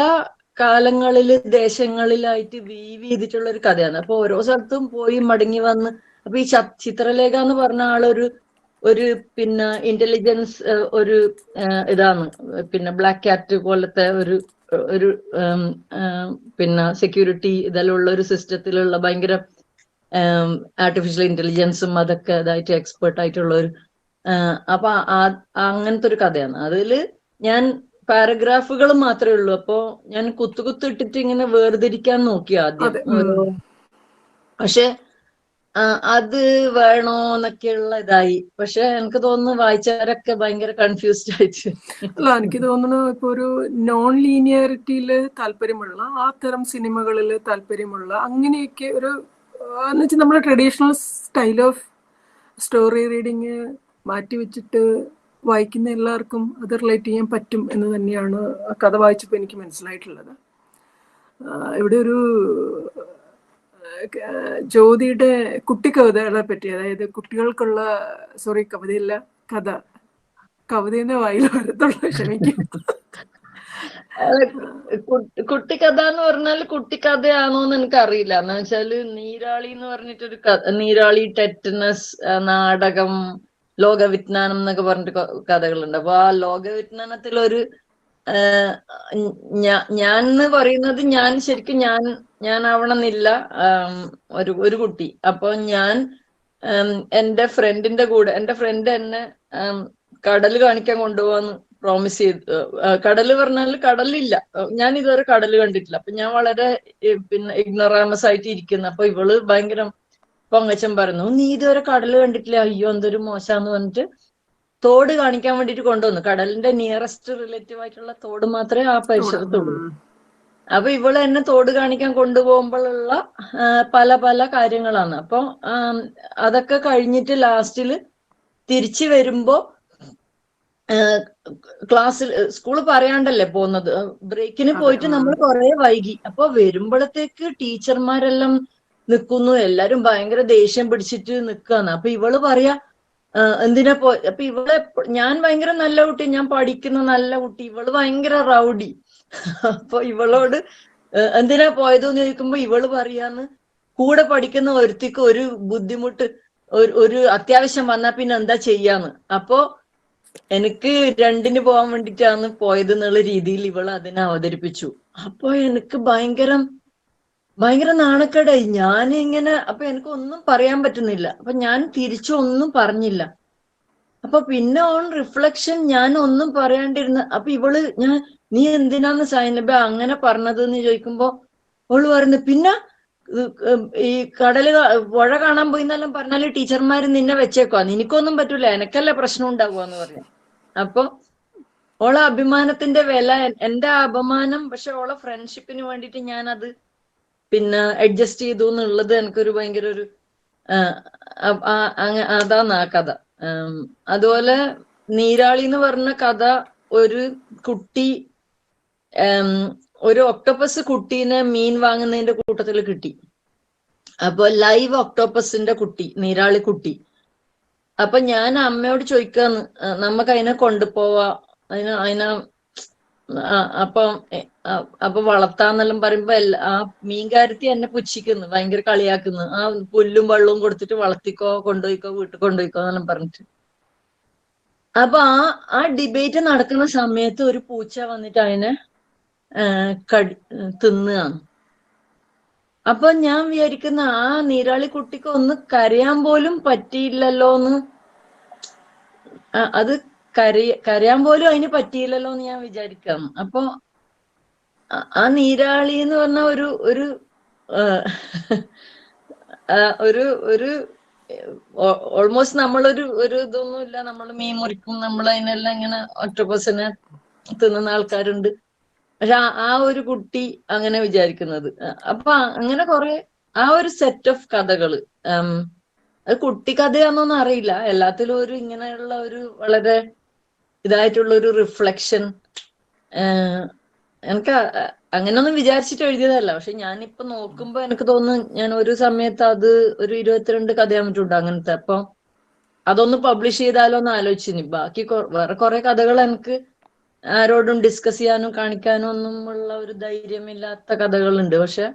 കാലങ്ങളില് ദേശങ്ങളിലായിട്ട് വീവ് ചെയ്തിട്ടുള്ള ഒരു കഥയാണ്. അപ്പൊ ഓരോ സ്ഥലത്തും പോയി മടങ്ങി വന്ന്, അപ്പൊ ഈ ചിത്രലേഖ എന്ന് പറഞ്ഞ ആളൊരു പിന്നെ ഇന്റലിജൻസ് ഒരു ഇതാണ്, പിന്നെ ബ്ലാക്ക് ക്യാറ്റ് പോലത്തെ ഒരു പിന്നെ സെക്യൂരിറ്റി ഇതെല്ലാം ഉള്ള ഒരു സിസ്റ്റത്തിലുള്ള ഭയങ്കര ആർട്ടിഫിഷ്യൽ ഇന്റലിജൻസും അതൊക്കെ ഇതായിട്ട് എക്സ്പേർട്ട് ആയിട്ടുള്ള ഒരു അപ്പൊ അങ്ങനത്തെ ഒരു കഥയാണ്. അതില് ഞാൻ പാരഗ്രാഫുകൾ മാത്രമേ ഉള്ളൂ. അപ്പോ ഞാൻ കുത്തിട്ടിട്ട് ഇങ്ങനെ വേർതിരിക്കാൻ നോക്കി ആദ്യം, പക്ഷെ അത് വേണോ എന്നൊക്കെയുള്ള ഇതായി. പക്ഷെ എനിക്ക് തോന്നുന്നു വായിച്ചവരൊക്കെ ഭയങ്കര കൺഫ്യൂസ്ഡ് ആയിട്ട്. അല്ല, എനിക്ക് തോന്നുന്നു ഇപ്പൊ ഒരു നോൺ ലീനിയറിറ്റിയില് താല്പര്യമുള്ള, ആ തരം സിനിമകളിൽ താല്പര്യമുള്ള, അങ്ങനെയൊക്കെ ഒരു എന്ന് വെച്ചാൽ നമ്മുടെ traditional style of story reading മാറ്റിവെച്ചിട്ട് വായിക്കുന്ന എല്ലാവർക്കും അത് റിലേറ്റ് ചെയ്യാൻ പറ്റും എന്ന് തന്നെയാണ് ആ കഥ വായിച്ചപ്പോൾ എനിക്ക് മനസ്സിലായിട്ടുള്ളത്. ഇവിടെ ഒരു ജ്യോതിയുടെ കുട്ടിക്കവിതകളെ പറ്റി, അതായത് കുട്ടികൾക്കുള്ള, സോറി കവിതയല്ല, കവിതയെന്ന് വായിൽ വരത്തുള്ള, ക്ഷമിക്കും. കുട്ടിക്കഥ എന്ന് പറഞ്ഞാൽ കുട്ടിക്കഥയാണോന്ന് എനിക്ക് അറിയില്ല. എന്ന് വെച്ചാല് നീരാളി എന്ന് പറഞ്ഞിട്ടൊരു നീരാളി, ടെറ്റനസ്, നാടകം, ലോകവിജ്ഞാനം എന്നൊക്കെ പറഞ്ഞിട്ട് കഥകളുണ്ട്. അപ്പൊ ആ ലോകവിജ്ഞാനത്തിലൊരു ഞാൻ എന്ന് പറയുന്നത് ശരിക്കും ഞാൻ ആവണമെന്നില്ല ഒരു കുട്ടി. അപ്പൊ ഞാൻ എന്റെ ഫ്രണ്ടിന്റെ കൂടെ, എന്റെ ഫ്രണ്ട് എന്നെ കടല് കാണിക്കാൻ കൊണ്ടുപോകാന്ന് പ്രോമിസ് ചെയ്ത്. കടല് പറഞ്ഞാൽ കടലില്ല, ഞാൻ ഇതുവരെ കടല് കണ്ടിട്ടില്ല. അപ്പൊ ഞാൻ വളരെ പിന്നെ ഇഗ്നോറാമസ് ആയിട്ട് ഇരിക്കുന്നു. അപ്പൊ ഇവള് ഭയങ്കര പൊങ്ങച്ചൻ പറഞ്ഞു, നീ ഇതുവരെ കടല് കണ്ടിട്ടില്ല, അയ്യോ എന്തൊരു മോശാന്ന് പറഞ്ഞിട്ട് തോട് കാണിക്കാൻ വേണ്ടിട്ട് കൊണ്ടുവന്നു. കടലിന്റെ നിയറസ്റ്റ് റിലേറ്റീവ് ആയിട്ടുള്ള തോട് മാത്രമേ ആ പരിസരത്തുള്ളൂ. അപ്പൊ ഇവള് എന്നെ തോട് കാണിക്കാൻ കൊണ്ടുപോകുമ്പോഴുള്ള പല പല കാര്യങ്ങളാണ്. അപ്പൊ അതൊക്കെ കഴിഞ്ഞിട്ട് ലാസ്റ്റില് തിരിച്ചു വരുമ്പോ സ്കൂള് പറയാണ്ടല്ലേ പോകുന്നത്, ബ്രേക്കിന് പോയിട്ട് നമ്മൾ കുറെ വൈകി. അപ്പൊ വരുമ്പോഴത്തേക്ക് ടീച്ചർമാരെല്ലാം നിൽക്കുന്നു, എല്ലാരും ഭയങ്കര ദേഷ്യം പിടിച്ചിട്ട് നിൽക്കാന്ന്. അപ്പൊ ഇവള് പറയാ എന്തിനാ അപ്പൊ ഞാൻ ഭയങ്കര നല്ല കുട്ടി, ഞാൻ പഠിക്കുന്ന നല്ല കുട്ടി, ഇവള് ഭയങ്കര റൗഡി. അപ്പൊ ഇവളോട് എന്തിനാ പോയതെന്ന് ചോദിക്കുമ്പോ ഇവള് പറയാന്ന്, കൂടെ പഠിക്കുന്ന ഒരുത്തിക്ക് ഒരു ബുദ്ധിമുട്ട്, ഒരു അത്യാവശ്യം വന്നാ പിന്നെ എന്താ ചെയ്യാന്ന്. അപ്പോ എനിക്ക് 2-ന് പോകാൻ വേണ്ടിട്ടാണ് പോയത് എന്നുള്ള രീതിയിൽ ഇവൾ അതിനെ അവതരിപ്പിച്ചു. അപ്പൊ എനിക്ക് ഭയങ്കര നാണക്കേടായി. ഞാനിങ്ങനെ, അപ്പൊ എനിക്ക് ഒന്നും പറയാൻ പറ്റുന്നില്ല. അപ്പൊ ഞാൻ തിരിച്ചൊന്നും പറഞ്ഞില്ല. അപ്പൊ പിന്നെ ഓൺ റിഫ്ലക്ഷൻ ഞാൻ ഒന്നും പറയാണ്ടിരുന്ന. അപ്പൊ ഇവള് നീ എന്തിനാന്ന് സൈനബ അങ്ങനെ പറഞ്ഞത് എന്ന് ചോദിക്കുമ്പോ അവള് പറയുന്നു, പിന്നെ ഈ പുഴ കാണാൻ പോയി എന്നെല്ലാം പറഞ്ഞാല് ടീച്ചർമാര് നിന്നെ വെച്ചേക്കുവാ, നിനക്കൊന്നും പറ്റൂല, എനക്കല്ലേ പ്രശ്നം ഉണ്ടാകുവാന്ന് പറയാം. അപ്പൊ ഓളെ അഭിമാനത്തിന്റെ വില, എന്റെ അപമാനം, പക്ഷെ ഓളെ ഫ്രണ്ട്ഷിപ്പിന് വേണ്ടിയിട്ട് ഞാൻ അത് പിന്നെ അഡ്ജസ്റ്റ് ചെയ്തു എന്നുള്ളത് എനിക്കൊരു ഭയങ്കര ഒരു അതാണ് ആ കഥ. അതുപോലെ നീരാളി എന്ന് പറഞ്ഞ കഥ, ഒരു കുട്ടി ഒരു ഒക്ടോപ്പസ് കുട്ടീനെ മീൻ വാങ്ങുന്നതിന്റെ കൂട്ടത്തിൽ കിട്ടി. അപ്പൊ ലൈവ് ഒക്ടോപ്പസിന്റെ കുട്ടി, നീരാളി കുട്ടി. അപ്പൊ ഞാൻ അമ്മയോട് ചോദിക്കാന്ന്, നമുക്ക് അതിനെ കൊണ്ടുപോവാ, അതിനെ അപ്പൊ വളർത്താന്നെല്ലാം പറയുമ്പോ ആ മീൻകാരത്തി എന്നെ പുച്ഛിക്കുന്നു, ഭയങ്കര കളിയാക്കുന്നു. ആ പുല്ലും വെള്ളവും കൊടുത്തിട്ട് വളർത്തിക്കോ, കൊണ്ടുപോയിക്കോ, വീട്ടിൽ കൊണ്ടുപോയിക്കോ എന്നെല്ലാം പറഞ്ഞിട്ട്. അപ്പൊ ആ ഡിബേറ്റ് നടക്കുന്ന സമയത്ത് ഒരു പൂച്ച വന്നിട്ട് അതിനെ തിന്നുകയാണ്. അപ്പൊ ഞാൻ വിചാരിക്കുന്ന, ആ നീരാളി കുട്ടിക്ക് ഒന്ന് കരയാൻ പോലും പറ്റിയില്ലല്ലോന്ന്, അത് കരയാൻ പോലും അതിന് പറ്റിയില്ലല്ലോ എന്ന് ഞാൻ വിചാരിക്കാം. അപ്പൊ ആ നീരാളി എന്ന് പറഞ്ഞ ഒരു ഓൾമോസ്റ്റ് നമ്മളൊരു ഇതൊന്നുമില്ല, നമ്മൾ മീൻ മുറിക്കും, നമ്മൾ അതിനെല്ലാം ഇങ്ങനെ ഒക്ടോപ്പസിനെ തിന്നുന്ന ആൾക്കാരുണ്ട്. പക്ഷെ ആ ഒരു കുട്ടി അങ്ങനെ വിചാരിക്കുന്നത്. അപ്പൊ അങ്ങനെ കുറെ ആ ഒരു സെറ്റ് ഓഫ് കഥകള്, അത് കുട്ടിക്കഥയാണെന്നൊന്നും അറിയില്ല, എല്ലാത്തിലും ഒരു ഇങ്ങനെയുള്ള ഒരു വളരെ ഇതായിട്ടുള്ള ഒരു റിഫ്ലക്ഷൻ. എനിക്ക് അങ്ങനെയൊന്നും വിചാരിച്ചിട്ട് എഴുതിയതല്ല, പക്ഷെ ഞാനിപ്പോ നോക്കുമ്പോ എനിക്ക് തോന്നുന്നു ഞാൻ ഒരു സമയത്ത് അത് ഒരു 22 കഥയാമിട്ടുണ്ട് അങ്ങനത്തെ. അപ്പൊ അതൊന്ന് പബ്ലിഷ് ചെയ്താലോ എന്ന് ആലോചിച്ചിനി. ബാക്കി വേറെ കുറെ കഥകൾ എനിക്ക് ആരോടും ഡിസ്കസ് ചെയ്യാനും കാണിക്കാനും ഒന്നും ഉള്ള ഒരു ധൈര്യമില്ലാത്ത കഥകളുണ്ട്. പക്ഷെ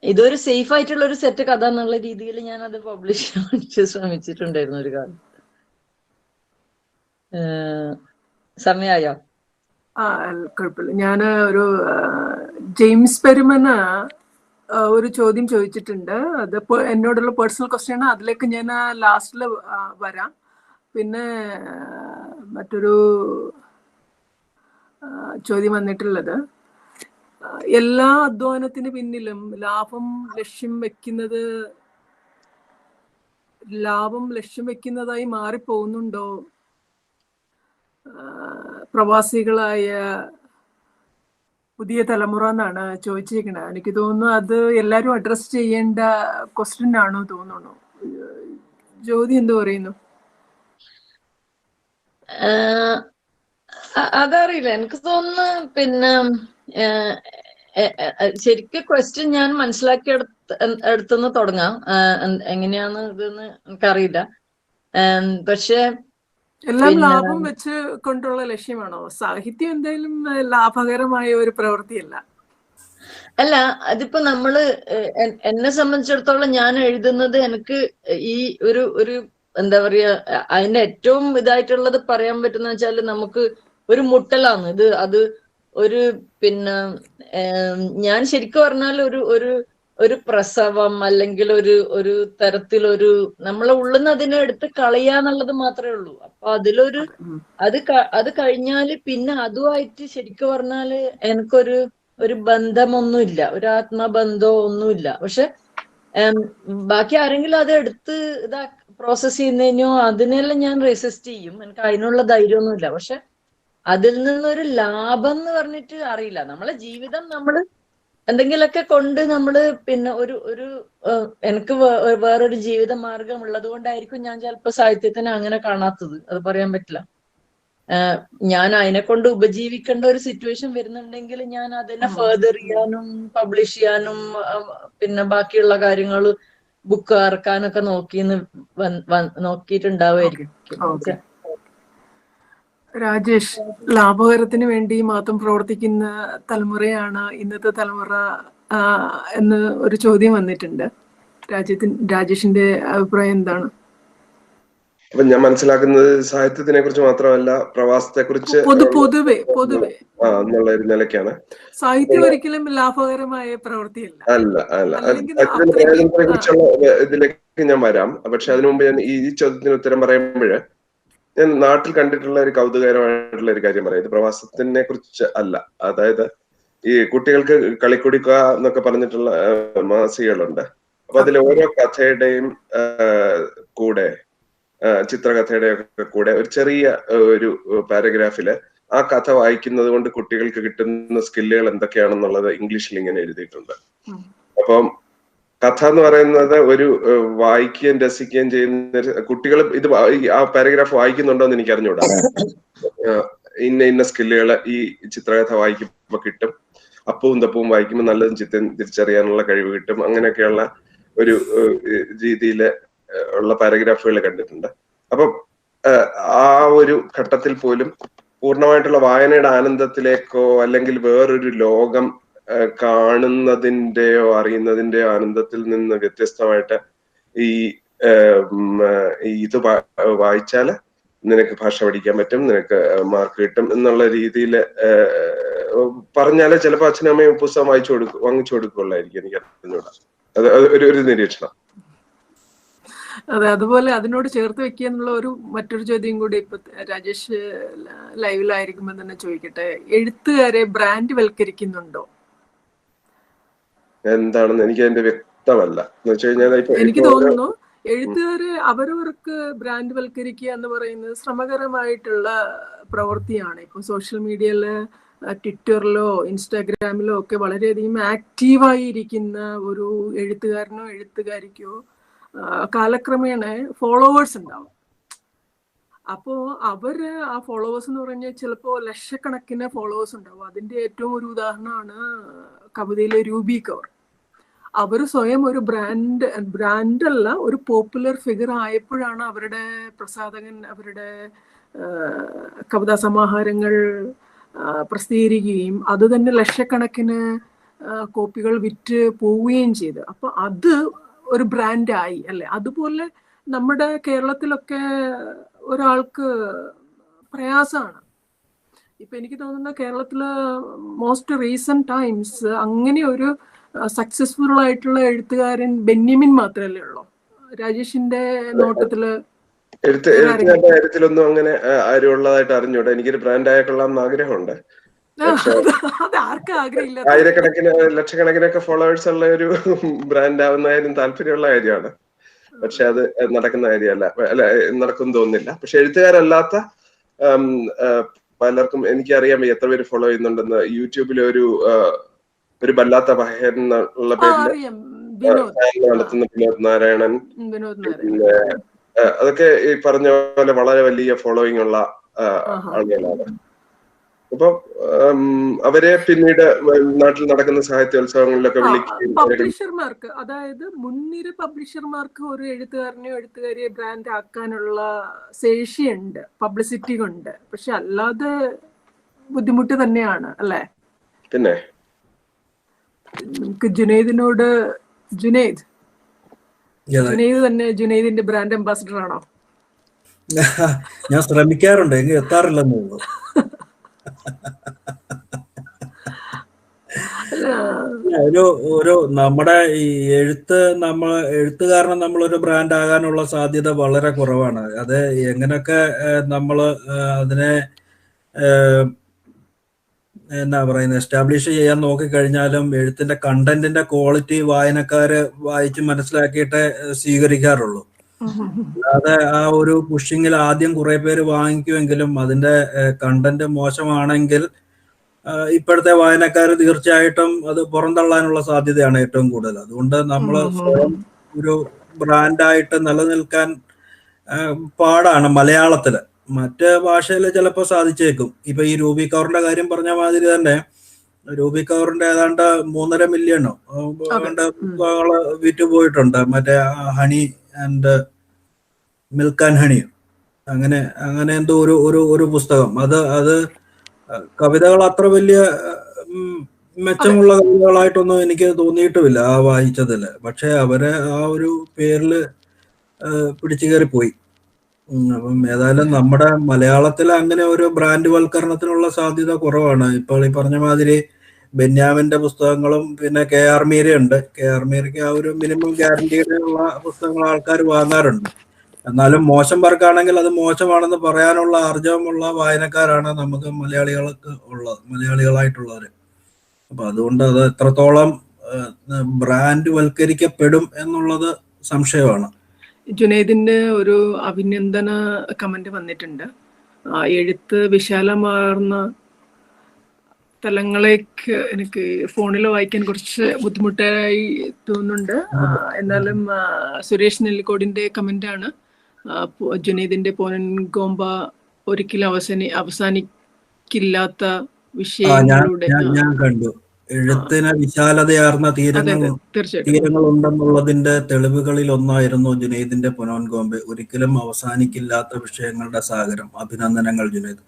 ഇതൊരു സേഫ് ആയിട്ടുള്ള ഒരു സെറ്റ് കഥ എന്നുള്ള രീതിയിൽ ഞാൻ അത് പബ്ലിഷ് ചെയ്യാൻ വേണ്ടി ശ്രമിച്ചിട്ടുണ്ടായിരുന്നു ഒരു കാലം. സമയായോ? കുഴപ്പമില്ല. ഞാൻ ഒരു ജെയിംസ് പെരുമന് ഒരു ചോദ്യം ചോദിച്ചിട്ടുണ്ട്. അത് എന്നോടുള്ള പേഴ്സണൽ ക്വസ്റ്റ്യൻ ആണ്. അതിലേക്ക് ഞാൻ ലാസ്റ്റിൽ വരാം. പിന്നെ മറ്റൊരു ചോദ്യം വന്നിട്ടുള്ളത്, എല്ലാ അധ്വാനത്തിന് പിന്നിലും ലാഭം ലക്ഷ്യം വെക്കുന്നതായി മാറിപ്പോകുന്നുണ്ടോ പ്രവാസികളായ പുതിയ തലമുറ എന്നാണ് ചോദിച്ചിരിക്കുന്നത്. എനിക്ക് തോന്നുന്നു അത് എല്ലാവരും അഡ്രസ് ചെയ്യേണ്ട ക്വസ്റ്റ്യൻ ആണോ തോന്നുന്നു. ജ്യോതി എന്ത് പറയുന്നു? അതറിയില്ല, എനിക്ക് തോന്നുന്നു. പിന്നെ ശരിക്കും ക്വസ്റ്റ്യൻ ഞാൻ മനസ്സിലാക്കി എടുത്തുനിന്ന് തുടങ്ങാം. എങ്ങനെയാന്ന് ഇതെന്ന് എനിക്കറിയില്ല. പക്ഷെ എല്ലാം ലാഭം വെച്ച് കൊണ്ടുള്ള ലക്ഷ്യമാണോ? സാഹിത്യം എന്തായാലും ലാഭകരമായ ഒരു പ്രവൃത്തിയല്ല. അല്ല, അതിപ്പോ നമ്മള് എന്നെ സംബന്ധിച്ചിടത്തോളം ഞാൻ എഴുതുന്നത് എനിക്ക് ഈ ഒരു എന്താ പറയാ, അതിന്റെ ഏറ്റവും ഇതായിട്ടുള്ളത് പറയാൻ പറ്റുന്ന വെച്ചാല് നമുക്ക് ഒരു മുട്ടലാണ് ഇത്. അത് ഒരു പിന്നെ ഞാൻ ശരിക്കും പറഞ്ഞാൽ ഒരു പ്രസവം അല്ലെങ്കിൽ ഒരു തരത്തിലൊരു നമ്മളെ ഉള്ളിന്ന് അതിനെ എടുത്ത് കളയാന്നുള്ളത് മാത്രമേ ഉള്ളൂ. അപ്പൊ അതിലൊരു അത് കഴിഞ്ഞാല് പിന്നെ അതുമായിട്ട് ശരിക്കും പറഞ്ഞാല് ഒരു ബന്ധമൊന്നുമില്ല, ഒരു ആത്മബന്ധമോ ഒന്നുമില്ല. പക്ഷെ ബാക്കി ആരെങ്കിലും അത് എടുത്ത് പ്രോസസ് ചെയ്യുന്നതിനോ അതിനെല്ലാം ഞാൻ റെസിസ്റ്റ് ചെയ്യും. എനിക്ക് അതിനുള്ള ധൈര്യമൊന്നുമില്ല. പക്ഷെ അതിൽ നിന്നൊരു ലാഭം എന്ന് പറഞ്ഞിട്ട് അറിയില്ല. നമ്മളെ ജീവിതം നമ്മള് എന്തെങ്കിലുമൊക്കെ കൊണ്ട് നമ്മള് പിന്നെ എനിക്ക് വേറൊരു ജീവിത മാർഗം ഉള്ളത് കൊണ്ടായിരിക്കും ഞാൻ ചിലപ്പോ സാഹിത്യത്തിനെ അങ്ങനെ കാണാത്തത്. അത് പറയാൻ പറ്റില്ല. ഞാൻ അതിനെ കൊണ്ട് ഉപജീവിക്കേണ്ട ഒരു സിറ്റുവേഷൻ വരുന്നുണ്ടെങ്കിൽ ഞാൻ അതിനെ ഫെർദർ ചെയ്യാനും പബ്ലിഷ് ചെയ്യാനും പിന്നെ ബാക്കിയുള്ള കാര്യങ്ങൾ ബുക്ക് ഇറക്കാനൊക്കെ നോക്കിയിട്ടുണ്ടാവുമായിരിക്കും. രാജേഷ്, ലാഭകരത്തിന് വേണ്ടി മാത്രം പ്രവർത്തിക്കുന്ന തലമുറയാണ് ഇന്നത്തെ തലമുറ എന്ന് ഒരു ചോദ്യം വന്നിട്ടുണ്ട്. രാജേഷിന്റെ അഭിപ്രായം എന്താണ്? അപ്പൊ ഞാൻ മനസ്സിലാക്കുന്നത് സാഹിത്യത്തിനെ കുറിച്ച് മാത്രമല്ല, പ്രവാസത്തെ കുറിച്ച് പൊതുവെ എന്നുള്ള ഒരു നിലയ്ക്കാണ്. സാഹിത്യം ഒരിക്കലും ലാഭകരമായ പ്രവൃത്തിയല്ല. അല്ല പ്രയോജനത്തെ കുറിച്ചുള്ള ഇതിലേക്ക് ഞാൻ വരാം. പക്ഷെ അതിനു മുമ്പ് ഞാൻ ഈ ചോദ്യത്തിന് ഉത്തരം പറയുമ്പോഴ് ഞാൻ നാട്ടിൽ കണ്ടിട്ടുള്ള ഒരു കൗതുകകരമായിട്ടുള്ള ഒരു കാര്യം പറയാം. ഇത് പ്രവാസത്തിനെ കുറിച്ച് അല്ല. അതായത് ഈ കുട്ടികൾക്ക് കളിക്കുടിക്ക എന്നൊക്കെ പറഞ്ഞിട്ടുള്ള മാസികകളുണ്ട്. അപ്പൊ അതിൽ ഓരോ കഥയുടെയും കൂടെ ചിത്രകഥയുടെ ഒക്കെ കൂടെ ഒരു ചെറിയ ഒരു പാരഗ്രാഫില് ആ കഥ വായിക്കുന്നത് കൊണ്ട് കുട്ടികൾക്ക് കിട്ടുന്ന സ്കില്ലുകൾ എന്തൊക്കെയാണെന്നുള്ളത് ഇംഗ്ലീഷിൽ ഇങ്ങനെ എഴുതിയിട്ടുണ്ട്. അപ്പം കഥ എന്ന് പറയുന്നത് ഒരു വായിക്കുകയും രസിക്കുകയും ചെയ്യുന്ന കുട്ടികൾ ഇത് ആ പാരഗ്രാഫ് വായിക്കുന്നുണ്ടോ എന്ന് എനിക്ക് അറിഞ്ഞൂടാ. ഇന്ന സ്കില്ലുകൾ ഈ ചിത്രകഥ വായിക്കുമ്പോൾ കിട്ടും, അപ്പവും തപ്പവും വായിക്കുമ്പോൾ നല്ലതും തിരിച്ചറിയാനുള്ള കഴിവ് കിട്ടും, അങ്ങനെയൊക്കെയുള്ള ഒരു രീതിയിൽ ഉള്ള പാരഗ്രാഫുകൾ കണ്ടിട്ടുണ്ട്. അപ്പം ആ ഒരു ഘട്ടത്തിൽ പോലും പൂർണ്ണമായിട്ടുള്ള വായനയുടെ ആനന്ദത്തിലേക്കോ അല്ലെങ്കിൽ വേറൊരു ലോകം കാണുന്നതിന്റെയോ അറിയുന്നതിന്റെയോ ആനന്ദത്തിൽ നിന്ന് വ്യത്യസ്തമായിട്ട് ഇത് വായിച്ചാല് നിനക്ക് ഭാഷ പഠിക്കാൻ പറ്റും, നിനക്ക് മാർക്ക് കിട്ടും എന്നുള്ള രീതിയിൽ പറഞ്ഞാല് ചിലപ്പോൾ അച്ഛനും അമ്മയും പുസ്തകം വാങ്ങിച്ചു കൊടുക്കുള്ളായിരിക്കും. എനിക്ക് അറിഞ്ഞൂടാ. അത് ഒരു നിരീക്ഷണം. അതെ, അതുപോലെ അതിനോട് ചേർത്ത് വെക്കുക എന്നുള്ള മറ്റൊരു ചോദ്യം കൂടി ഇപ്പൊ രാജേഷ് ലൈവിലായിരിക്കുമ്പോൾ തന്നെ ചോദിക്കട്ടെ. എഴുത്തുകാരെ ബ്രാൻഡ് വൽക്കരിക്കുന്നുണ്ടോ? എന്താണെന്ന് എനിക്ക് അതിന്റെ വ്യക്തമല്ല. എന്ന് വെച്ച് കഴിഞ്ഞാൽ എനിക്ക് തോന്നുന്നു എഴുത്തുകാര് അവരവർക്ക് ബ്രാൻഡ് വൽക്കരിക്കുക എന്ന് പറയുന്നത് ശ്രമകരമായിട്ടുള്ള പ്രവൃത്തിയാണ്. ഇപ്പൊ സോഷ്യൽ മീഡിയയില്, ട്വിറ്ററിലോ ഇൻസ്റ്റാഗ്രാമിലോ ഒക്കെ വളരെയധികം ആക്റ്റീവായി ഇരിക്കുന്ന ഒരു എഴുത്തുകാരനോ എഴുത്തുകാരിക്കോ കാലക്രമേണ ഫോളോവേഴ്സ് ഉണ്ടാവും. അപ്പോ അവര് ആ ഫോളോവേഴ്സ് എന്ന് പറഞ്ഞാൽ ചിലപ്പോ ലക്ഷക്കണക്കിന് ഫോളോവേഴ്സ് ഉണ്ടാവും. അതിന്റെ ഏറ്റവും ഒരു ഉദാഹരണമാണ് കവിതയിലെ രൂപി കൗർ. അവർ സ്വയം ഒരു ബ്രാൻഡല്ല, ഒരു പോപ്പുലർ ഫിഗർ ആയപ്പോഴാണ് അവരുടെ പ്രസാധകൻ അവരുടെ കവിതാ സമാഹാരങ്ങൾ പ്രസിദ്ധീകരിക്കുകയും അത് തന്നെ ലക്ഷക്കണക്കിന് കോപ്പികൾ വിറ്റ് പോവുകയും ചെയ്തു. അപ്പൊ അത് ഒരു ബ്രാൻഡായി അല്ലെ. അതുപോലെ നമ്മുടെ കേരളത്തിലൊക്കെ ഒരാൾക്ക് പ്രയാസമാണ്. ഇപ്പൊ എനിക്ക് തോന്നുന്ന കേരളത്തില് മോസ്റ്റ് റീസെന്റ് ടൈംസ് അങ്ങനെ ഒരു സക്സസ്ഫുൾ ആയിട്ടുള്ള എഴുത്തുകാരൻ ബെന്യാമിൻ മാത്രമല്ലേ ഉള്ളൂ. രാജേഷിന്റെ നോട്ടത്തില് എഴുത്തുകാരുടെ കാര്യത്തിലൊന്നും അങ്ങനെ ആരും ഉള്ളതായിട്ട് അറിഞ്ഞൂടാ. എനിക്കൊരു ബ്രാൻഡ് ആയ കൊള്ളാമെന്ന് ആഗ്രഹമുണ്ട്. ആയിരക്കണക്കിന് ലക്ഷക്കണക്കിനൊക്കെ ഫോളോവേഴ്സ് ഉള്ള ഒരു ബ്രാൻഡ് ആവുന്നതിനും താല്പര്യമുള്ള കാര്യമാണ്. പക്ഷെ അത് നടക്കുന്ന കാര്യമല്ല, നടക്കും തോന്നുന്നില്ല. പക്ഷെ എഴുത്തുകാരല്ലാത്ത പലർക്കും എനിക്കറിയാൻ വയ്യ എത്ര പേര് ഫോളോ ചെയ്യുന്നുണ്ടെന്ന്. യൂട്യൂബിൽ ഒരു വല്ലാത്ത പഹയൻ എന്നുള്ള പേരിൽ നടത്തുന്ന വിനോദ് നാരായണൻ, പിന്നെ അതൊക്കെ ഈ പറഞ്ഞ പോലെ വളരെ വലിയ ഫോളോയിങ് ഉള്ള ആളുകളാണ്. അപ്പൊ അവരെ പിന്നീട് നാട്ടിൽ നടക്കുന്ന സാഹിത്യോത്സവങ്ങളിലൊക്കെ വിളിക്കും. പബ്ലിഷർമാർക്ക്, അതായത് മുൻനിര പബ്ലിഷർമാർക്ക് ഒരു എഴുത്തുകാരനെയോ എഴുത്തുകാരിയെ ബ്രാൻഡ് ആക്കാനുള്ള ശേഷിയുണ്ട്, പബ്ലിസിറ്റി കൊണ്ട്. പക്ഷെ അല്ലാതെ ബുദ്ധിമുട്ട് തന്നെയാണ് അല്ലെ. പിന്നെ നമുക്ക് ജുനൈദിനോട്, ജുനൈദ് തന്നെ ജുനൈദിന്റെ ബ്രാൻഡ് അംബാസിഡർ ആണോ? ഞാൻ ശ്രമിക്കാറുണ്ട്, എങ്കിൽ എത്താറില്ലെന്ന് തോന്നുന്നു. ഒരു നമ്മുടെ ഈ എഴുത്തുകാരനെ നമ്മളൊരു ബ്രാൻഡ് ആകാനുള്ള സാധ്യത വളരെ കുറവാണ്. അത് എങ്ങനെയൊക്കെ നമ്മള് അതിനെ എന്നാ പറയുന്നത് എസ്റ്റാബ്ലിഷ് ചെയ്യാൻ നോക്കിക്കഴിഞ്ഞാലും എഴുത്തിന്റെ കണ്ടന്റിന്റെ ക്വാളിറ്റി വായനക്കാര് വായിച്ച് മനസ്സിലാക്കിയിട്ടേ സ്വീകരിക്കാറുള്ളൂ. അല്ലാതെ ആ ഒരു പുഷിങ്ങിൽ ആദ്യം കുറെ പേര് വാങ്ങിക്കുമെങ്കിലും അതിന്റെ കണ്ടന്റ് മോശമാണെങ്കിൽ ഇപ്പോഴത്തെ വായനക്കാർ തീർച്ചയായിട്ടും അത് പുറന്തള്ളാനുള്ള സാധ്യതയാണ് ഏറ്റവും കൂടുതൽ. അതുകൊണ്ട് നമ്മൾ സ്വയം ഒരു ബ്രാൻഡായിട്ട് നിലനിൽക്കാൻ പാടാണ് മലയാളത്തില്. മറ്റ് ഭാഷയിൽ ചിലപ്പോൾ സാധിച്ചേക്കും. ഇപ്പൊ ഈ രൂപി കൗറിന്റെ കാര്യം പറഞ്ഞ മാതിരി തന്നെ രൂപി കൗറിന്റെ ഏതാണ്ട് 3.5 മില്യണോ പുസ്തകങ്ങള് വിറ്റുപോയിട്ടുണ്ട്. മറ്റേ honey and milk and honey, അങ്ങനെ എന്തോ ഒരു പുസ്തകം. അത് കവിതകൾ അത്ര വലിയ മെച്ചമുള്ള കവിതകളായിട്ടൊന്നും എനിക്ക് തോന്നിയിട്ടുമില്ല ആ വായിച്ചതില്. പക്ഷെ അവരെ ആ ഒരു പേരില് പിടിച്ചു കയറി പോയി. അപ്പം ഏതായാലും നമ്മുടെ മലയാളത്തിൽ അങ്ങനെ ഒരു ബ്രാൻഡ് വൽക്കരണത്തിനുള്ള സാധ്യത കുറവാണ്. ഇപ്പോൾ ഈ പറഞ്ഞ മാതിരി ബെന്യാമിന്റെ പുസ്തകങ്ങളും പിന്നെ KR മീരയുണ്ട്. KR മീരയ്ക്ക് ആ ഒരു മിനിമം ഗ്യാരണ്ടിയുടെ ഉള്ള പുസ്തകങ്ങൾ ആൾക്കാർ വാങ്ങാറുണ്ട്. എന്നാലും മോശം വർക്കാണെങ്കിൽ അത് മോശമാണെന്ന് പറയാനുള്ള ആർജവമുള്ള വായനക്കാരാണ് നമുക്ക് മലയാളികളായിട്ടുള്ളവര്. അപ്പൊ അതുകൊണ്ട് അത് എത്രത്തോളം ബ്രാൻഡ് വൽക്കരിക്കപ്പെടും എന്നുള്ളത് സംശയമാണ്. ജുനൈദിന്റെ ഒരു അഭിനന്ദന കമന്റ് വന്നിട്ടുണ്ട്. എഴുത്ത് വിശാലമാർന്ന തലങ്ങളേക്ക് എനിക്ക് ഫോണിൽ വായിക്കാൻ കുറച്ച് ബുദ്ധിമുട്ടായി തോന്നുന്നുണ്ട്. എന്നാലും സുരേഷ് നെല്ലിക്കോടിന്റെ കമന്റ് ആണ്. ജുനൈദിന്റെ പോനൻഗോംബ ഒരിക്കലും അവസാനിക്കില്ലാത്ത വിഷയങ്ങളുടെ ഞാൻ കണ്ടു. എഴുത്തിന് വിശാലതയാർന്ന തീരങ്ങൾ ഉണ്ടെന്നുള്ളതിന്റെ തെളിവുകളിൽ ഒന്നായിരുന്നു ജുനൈദിന്റെ പൊനോൻഗോംബെ. ഒരിക്കലും അവസാനിക്കില്ലാത്ത വിഷയങ്ങളുടെ സാഗരം. അഭിനന്ദനങ്ങൾ ജുനൈദ്.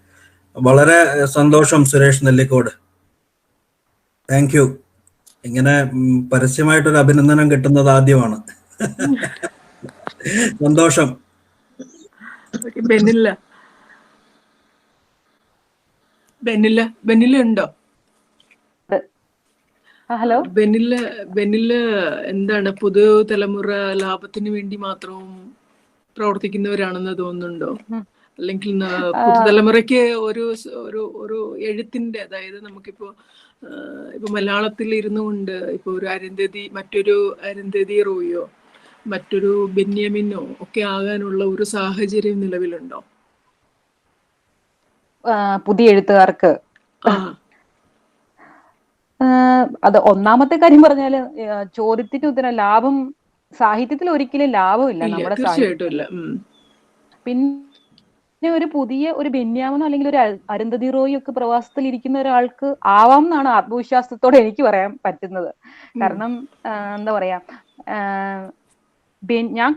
വളരെ സന്തോഷം സുരേഷ് നെല്ലിക്കോട്. Thank you. ഇങ്ങനെ പരസ്യമായിട്ടൊരു അഭിനന്ദനം കിട്ടുന്നത് ആദ്യമാണ്. സന്തോഷം. ബെന്നില്ല ഉണ്ടോ? ഹലോ. ബെന്നില് എന്താണ് പുതുതലമുറ ലാഭത്തിന് വേണ്ടി മാത്രം പ്രവർത്തിക്കുന്നവരാണെന്ന് തോന്നുന്നുണ്ടോ? അല്ലെങ്കിൽ പുതുതലമുറയ്ക്ക് ഒരു എഴുത്തിന്റെ, അതായത് നമുക്കിപ്പോ ഇപ്പൊ മലയാളത്തിൽ ഇരുന്നു കൊണ്ട് ഇപ്പൊ മറ്റൊരു അരുന്ധതി റോയിയോ മറ്റൊരു ബെന്യാമിനോ ഒക്കെ ആകാനുള്ള ഒരു സാഹചര്യം നിലവിലുണ്ടോ പുതിയ എഴുത്തുകാർക്ക്? അത് ഒന്നാമത്തെ കാര്യം പറഞ്ഞാല് ചോദ്യത്തിന് ഉത്തരം, ലാഭം സാഹിത്യത്തിൽ ഒരിക്കലും ലാഭമില്ല നമ്മുടെ സാഹിത്യത്തിൽ. പിന്നെ ഒരു പുതിയ ഒരു ബെന്യാമിനോ അല്ലെങ്കിൽ ഒരു അരുന്ധതി റോയി ഒക്കെ പ്രവാസത്തിൽ ഇരിക്കുന്ന ഒരാൾക്ക് ആവാം എന്നാണ് ആത്മവിശ്വാസത്തോടെ എനിക്ക് പറയാൻ പറ്റുന്നത്. കാരണം എന്താ പറയാ, ഞാൻ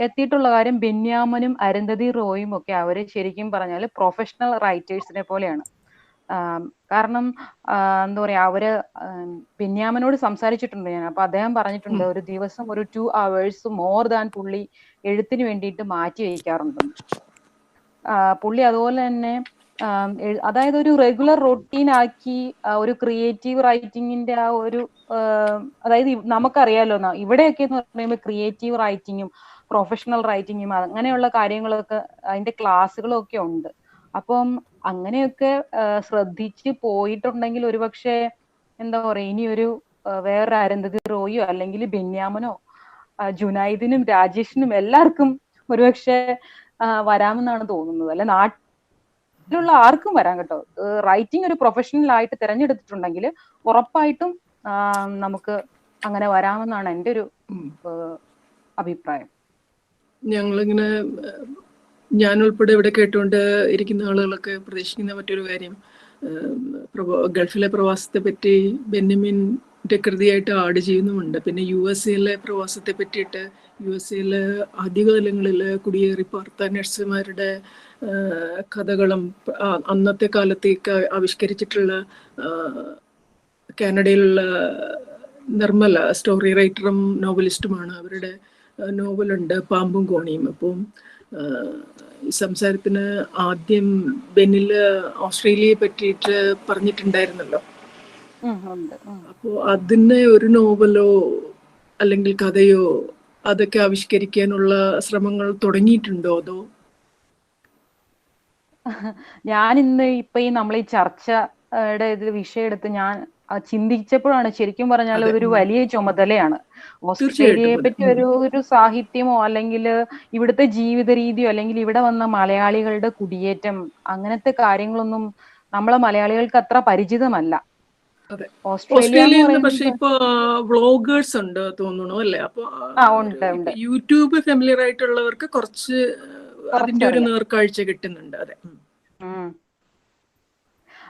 എത്തിയിട്ടുള്ള കാര്യം ബെന്യാമിനും അരുന്ധതി റോയും ഒക്കെ അവര് ശരിക്കും പറഞ്ഞാൽ പ്രൊഫഷണൽ റൈറ്റേഴ്സിനെ പോലെയാണ്. കാരണം എന്താ പറയാ, അവര് ബെന്യാമിനോട് സംസാരിച്ചിട്ടുണ്ട് ഞാൻ. അപ്പൊ അദ്ദേഹം പറഞ്ഞിട്ടുണ്ട് ഒരു ദിവസം ഒരു 2 hours മോർ ദാൻ പുള്ളി എഴുത്തിന് വേണ്ടിയിട്ട് മാറ്റി വയ്ക്കാറുണ്ടെന്ന്. പുള്ളി അതുപോലെ തന്നെ അതായത് ഒരു റെഗുലർ റൊട്ടീൻ ആക്കി ഒരു ക്രിയേറ്റീവ് റൈറ്റിങ്ങിന്റെ ആ ഒരു അതായത് നമുക്കറിയാലോ ഇവിടെയൊക്കെ എന്ന് പറയുമ്പോൾ ക്രിയേറ്റീവ് റൈറ്റിങ്ങും പ്രൊഫഷണൽ റൈറ്റിങ്ങും അങ്ങനെയുള്ള കാര്യങ്ങളൊക്കെ അതിന്റെ ക്ലാസ്സുകളും ഒക്കെ ഉണ്ട്. അപ്പം അങ്ങനെയൊക്കെ ശ്രദ്ധിച്ച് പോയിട്ടുണ്ടെങ്കിൽ ഒരുപക്ഷെ എന്താ പറയാ, ഇനിയൊരു വേറെ അരുന്ധതി റോയോ അല്ലെങ്കിൽ ബെന്യാമിനോ ജുനൈദിനും രാജേഷിനും എല്ലാവർക്കും ഒരുപക്ഷെ വരാമെന്നാണ് തോന്നുന്നത്. അല്ലെ നാട്ടിലുള്ള ആർക്കും വരാം കേട്ടോ. റൈറ്റിംഗ് ഒരു പ്രൊഫഷണൽ ആയിട്ട് തിരഞ്ഞെടുത്തിട്ടുണ്ടെങ്കിൽ ഉറപ്പായിട്ടും നമുക്ക് അങ്ങനെ വരാമെന്നാണ് എൻ്റെ ഒരു അഭിപ്രായം. ഞങ്ങളിങ്ങനെ ഞാൻ ഉൾപ്പെടെ ഇവിടെ കേട്ടുകൊണ്ട് ഇരിക്കുന്ന ആളുകളൊക്കെ പ്രതീക്ഷിക്കുന്ന മറ്റൊരു കാര്യം, ഗൾഫിലെ പ്രവാസത്തെ പറ്റി ബെന്യാമിന്റെ കൃതിയായിട്ട് ആഡ് ചെയ്യുന്നുമുണ്ട്. പിന്നെ USA പ്രവാസത്തെ പറ്റിയിട്ട് USA ആദ്യകാലങ്ങളിൽ കുടിയേറി പാർത്ത നഴ്സുമാരുടെ കഥകളും അന്നത്തെ കാലത്തേക്ക് ആവിഷ്കരിച്ചിട്ടുള്ള കാനഡയിലുള്ള നിർമ്മല സ്റ്റോറി റൈറ്ററും നോവലിസ്റ്റുമാണ്. അവരുടെ നോവലുണ്ട് പാമ്പും കോണിയും. അപ്പം സംസാരത്തിന് ആദ്യം ബെന്നില് ഓസ്ട്രേലിയയെ പറ്റിയിട്ട് പറഞ്ഞിട്ടുണ്ടായിരുന്നല്ലോ. അപ്പോ അതിന് ഒരു നോവലോ അല്ലെങ്കിൽ കഥയോ അതൊക്കെ ആവിഷ്കരിക്കാനുള്ള ശ്രമങ്ങൾ തുടങ്ങിയിട്ടുണ്ടോ? അതോ ഞാൻ ഇന്ന് ഇപ്പൊ നമ്മൾ ഈ ചർച്ചയുടെ വിഷയം എടുത്ത് ഞാൻ ചിന്തിച്ചപ്പോഴാണ് ശരിക്കും പറഞ്ഞാൽ അതൊരു വലിയ ചുമതലയാണ്. ഓസ്ട്രേലിയയെ പറ്റി ഒരു സാഹിത്യമോ അല്ലെങ്കിൽ ഇവിടുത്തെ ജീവിത രീതിയോ അല്ലെങ്കിൽ ഇവിടെ വന്ന മലയാളികളുടെ കുടിയേറ്റം അങ്ങനത്തെ കാര്യങ്ങളൊന്നും നമ്മളെ മലയാളികൾക്ക് അത്ര പരിചിതമല്ല. ഓസ്ട്രേലിയയിൽ പക്ഷെ ഇപ്പൊ വ്ളോഗേഴ്സ് ഉണ്ട് തോന്നുന്നു അല്ലേ? അപ്പൊ യൂട്യൂബ് ഫെമിലിയർ ആയിട്ടുള്ളവർക്ക് കുറച്ച് അതിന്റെ ഒരു നേർക്കാഴ്ച കിട്ടുന്നുണ്ട്. അതെ.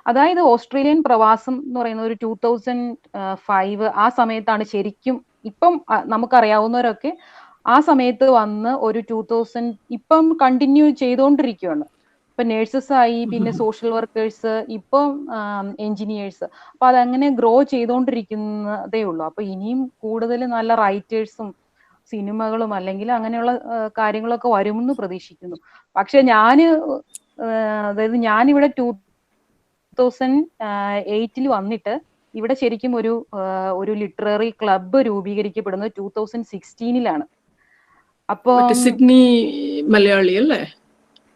അതായത് ഓസ്ട്രേലിയൻ പ്രവാസം എന്ന് പറയുന്ന ഒരു 2005 ആ സമയത്താണ് ശരിക്കും. ഇപ്പം നമുക്കറിയാവുന്നവരൊക്കെ ആ സമയത്ത് വന്ന് ഒരു 2000 ഇപ്പം കണ്ടിന്യൂ ചെയ്തുകൊണ്ടിരിക്കുകയാണ്. ഇപ്പൊ നേഴ്സസ് ആയി, പിന്നെ സോഷ്യൽ വർക്കേഴ്സ്, ഇപ്പം എഞ്ചിനീയേഴ്സ്. അപ്പൊ അതങ്ങനെ ഗ്രോ ചെയ്തുകൊണ്ടിരിക്കുന്നതേ ഉള്ളൂ. അപ്പൊ ഇനിയും കൂടുതൽ നല്ല റൈറ്റേഴ്സും സിനിമകളും അല്ലെങ്കിൽ അങ്ങനെയുള്ള കാര്യങ്ങളൊക്കെ വരുമെന്ന് പ്രതീക്ഷിക്കുന്നു. പക്ഷെ അതായത് ഞാനിവിടെ 2008 വന്നിട്ട് ഇവിടെ ശരിക്കും ഒരു ലിറ്റററി ക്ലബ്ബ് രൂപീകരിക്കപ്പെടുന്നത് 2016 അപ്പൊ സിഡ്നി മലയാളി അല്ലേ?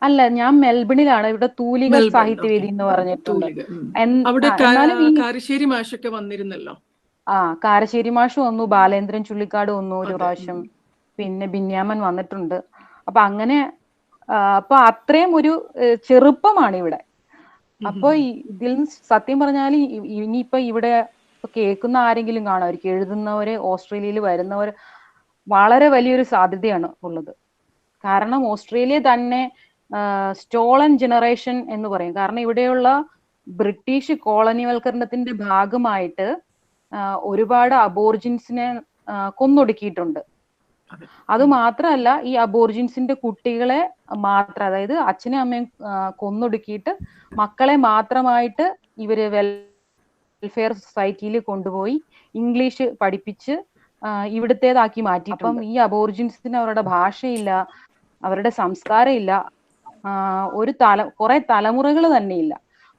അല്ല, ഞാൻ മെൽബണിലാണ്. ഇവിടെ തൂലിക സാഹിത്യവേദി എന്ന് പറഞ്ഞിട്ടുണ്ട്. കാരശ്ശേരി മാഷൊക്കെ വന്നിരുന്നല്ലോ. കാരശ്ശേരി മാഷ് വന്നു, ബാലേന്ദ്രൻ ചുള്ളിക്കാട് വന്നു ഒരു പ്രാവശ്യം. പിന്നെ ബിന്യാമൻ വന്നിട്ടുണ്ട്. അപ്പൊ അങ്ങനെ അപ്പൊ അത്രയും ഒരു ചെറുപ്പമാണ് ഇവിടെ. അപ്പൊ ഇതിൽ സത്യം പറഞ്ഞാൽ ഇനിയിപ്പൊ ഇവിടെ കേൾക്കുന്ന ആരെങ്കിലും കാണുമായിരിക്കും, എഴുതുന്നവര് ഓസ്ട്രേലിയയിൽ വരുന്നവർ വളരെ വലിയൊരു സാധ്യതയാണ് ഉള്ളത്. കാരണം ഓസ്ട്രേലിയ തന്നെ സ്റ്റോളൻ ജനറേഷൻ എന്ന് പറയും. കാരണം ഇവിടെയുള്ള ബ്രിട്ടീഷ് കോളനിവൽക്കരണത്തിന്റെ ഭാഗമായിട്ട് ഒരുപാട് അബോർജിൻസിനെ കൊന്നൊടുക്കിയിട്ടുണ്ട്. അത് മാത്രമല്ല, ഈ അബോർജിൻസിന്റെ കുട്ടികളെ മാത്രം, അതായത് അച്ഛനും അമ്മയും കൊന്നൊടുക്കിയിട്ട് മക്കളെ മാത്രമായിട്ട് ഇവര് വെൽഫെയർ സൊസൈറ്റിയിൽ കൊണ്ടുപോയി ഇംഗ്ലീഷ് പഠിപ്പിച്ച് ഇവിടുത്തേതാക്കി മാറ്റി. അപ്പം ഈ അബോർജിൻസിന് അവരുടെ ഭാഷയില്ല, അവരുടെ സംസ്കാരമില്ല, കുറെ തലമുറകൾ തന്നെ ഇല്ല.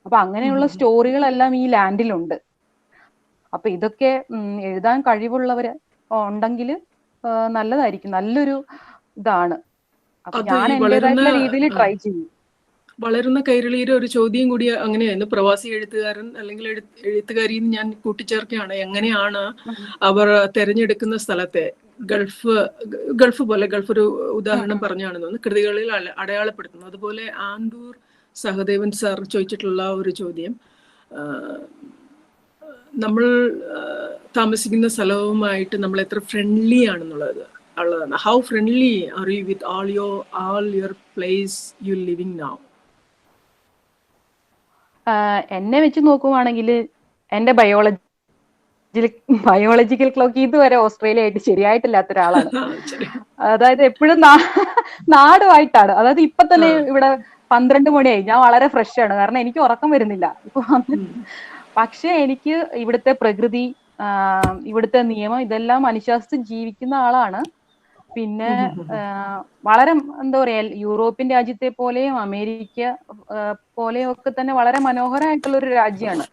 അപ്പൊ അങ്ങനെയുള്ള സ്റ്റോറികളെല്ലാം ഈ ലാൻഡിലുണ്ട്. അപ്പൊ ഇതൊക്കെ എഴുതാൻ കഴിവുള്ളവര് ഉണ്ടെങ്കിൽ നല്ലതായിരിക്കും, നല്ലൊരു ഇതാണ്. അപ്പൊ ഞാൻ എന്റേതായിട്ടുള്ള രീതിയിൽ ട്രൈ ചെയ്യും. വളരുന്ന കൈരളിയുടെ ഒരു ചോദ്യം കൂടി അങ്ങനെയായിരുന്നു, പ്രവാസി എഴുത്തുകാരൻ അല്ലെങ്കിൽ എഴുത്തുകാരിയും ഞാൻ കൂട്ടിച്ചേർക്കുകയാണ്. എങ്ങനെയാണ് അവർ തെരഞ്ഞെടുക്കുന്ന സ്ഥലത്തെ ഗൾഫ് പോലെ, ഗൾഫ് ഒരു ഉദാഹരണം പറഞ്ഞാണെന്ന് തോന്നുന്നു, കൃതികളിൽ അടയാളപ്പെടുത്തുന്നു. അതുപോലെ ആന്തൂർ സഹദേവൻ സാർ ചോദിച്ചിട്ടുള്ള ഒരു ചോദ്യം, നമ്മൾ താമസിക്കുന്ന സ്ഥലവുമായിട്ട് നമ്മൾ എത്ര ഫ്രണ്ട്ലി ആണെന്നുള്ളതാണ്. How friendly are you with all your place you living now? എന്നെ വെച്ച് നോക്കുവാണെങ്കിൽ എന്റെ ബയോളജിക്കൽ ക്ലോക്ക് ഇതുവരെ ഓസ്ട്രേലിയ ആയിട്ട് ശരിയായിട്ടില്ലാത്ത ഒരാളാണ്. അതായത് എപ്പോഴും നാടുമായിട്ടാണ്. അതായത് ഇപ്പൊ തന്നെ ഇവിടെ 12 മണിയായി, ഞാൻ വളരെ ഫ്രഷ് ആണ്, കാരണം എനിക്ക് ഉറക്കം വരുന്നില്ല ഇപ്പൊ. പക്ഷെ എനിക്ക് ഇവിടുത്തെ പ്രകൃതി, ഇവിടുത്തെ നിയമം ഇതെല്ലാം അനുശാസിച്ച് ജീവിക്കുന്ന ആളാണ്. പിന്നെ വളരെ എന്താ പറയാ, യൂറോപ്യൻ രാജ്യത്തെ പോലെയും അമേരിക്ക പോലെയും ഒക്കെ തന്നെ വളരെ മനോഹരമായിട്ടുള്ള ഒരു രാജ്യമാണ്.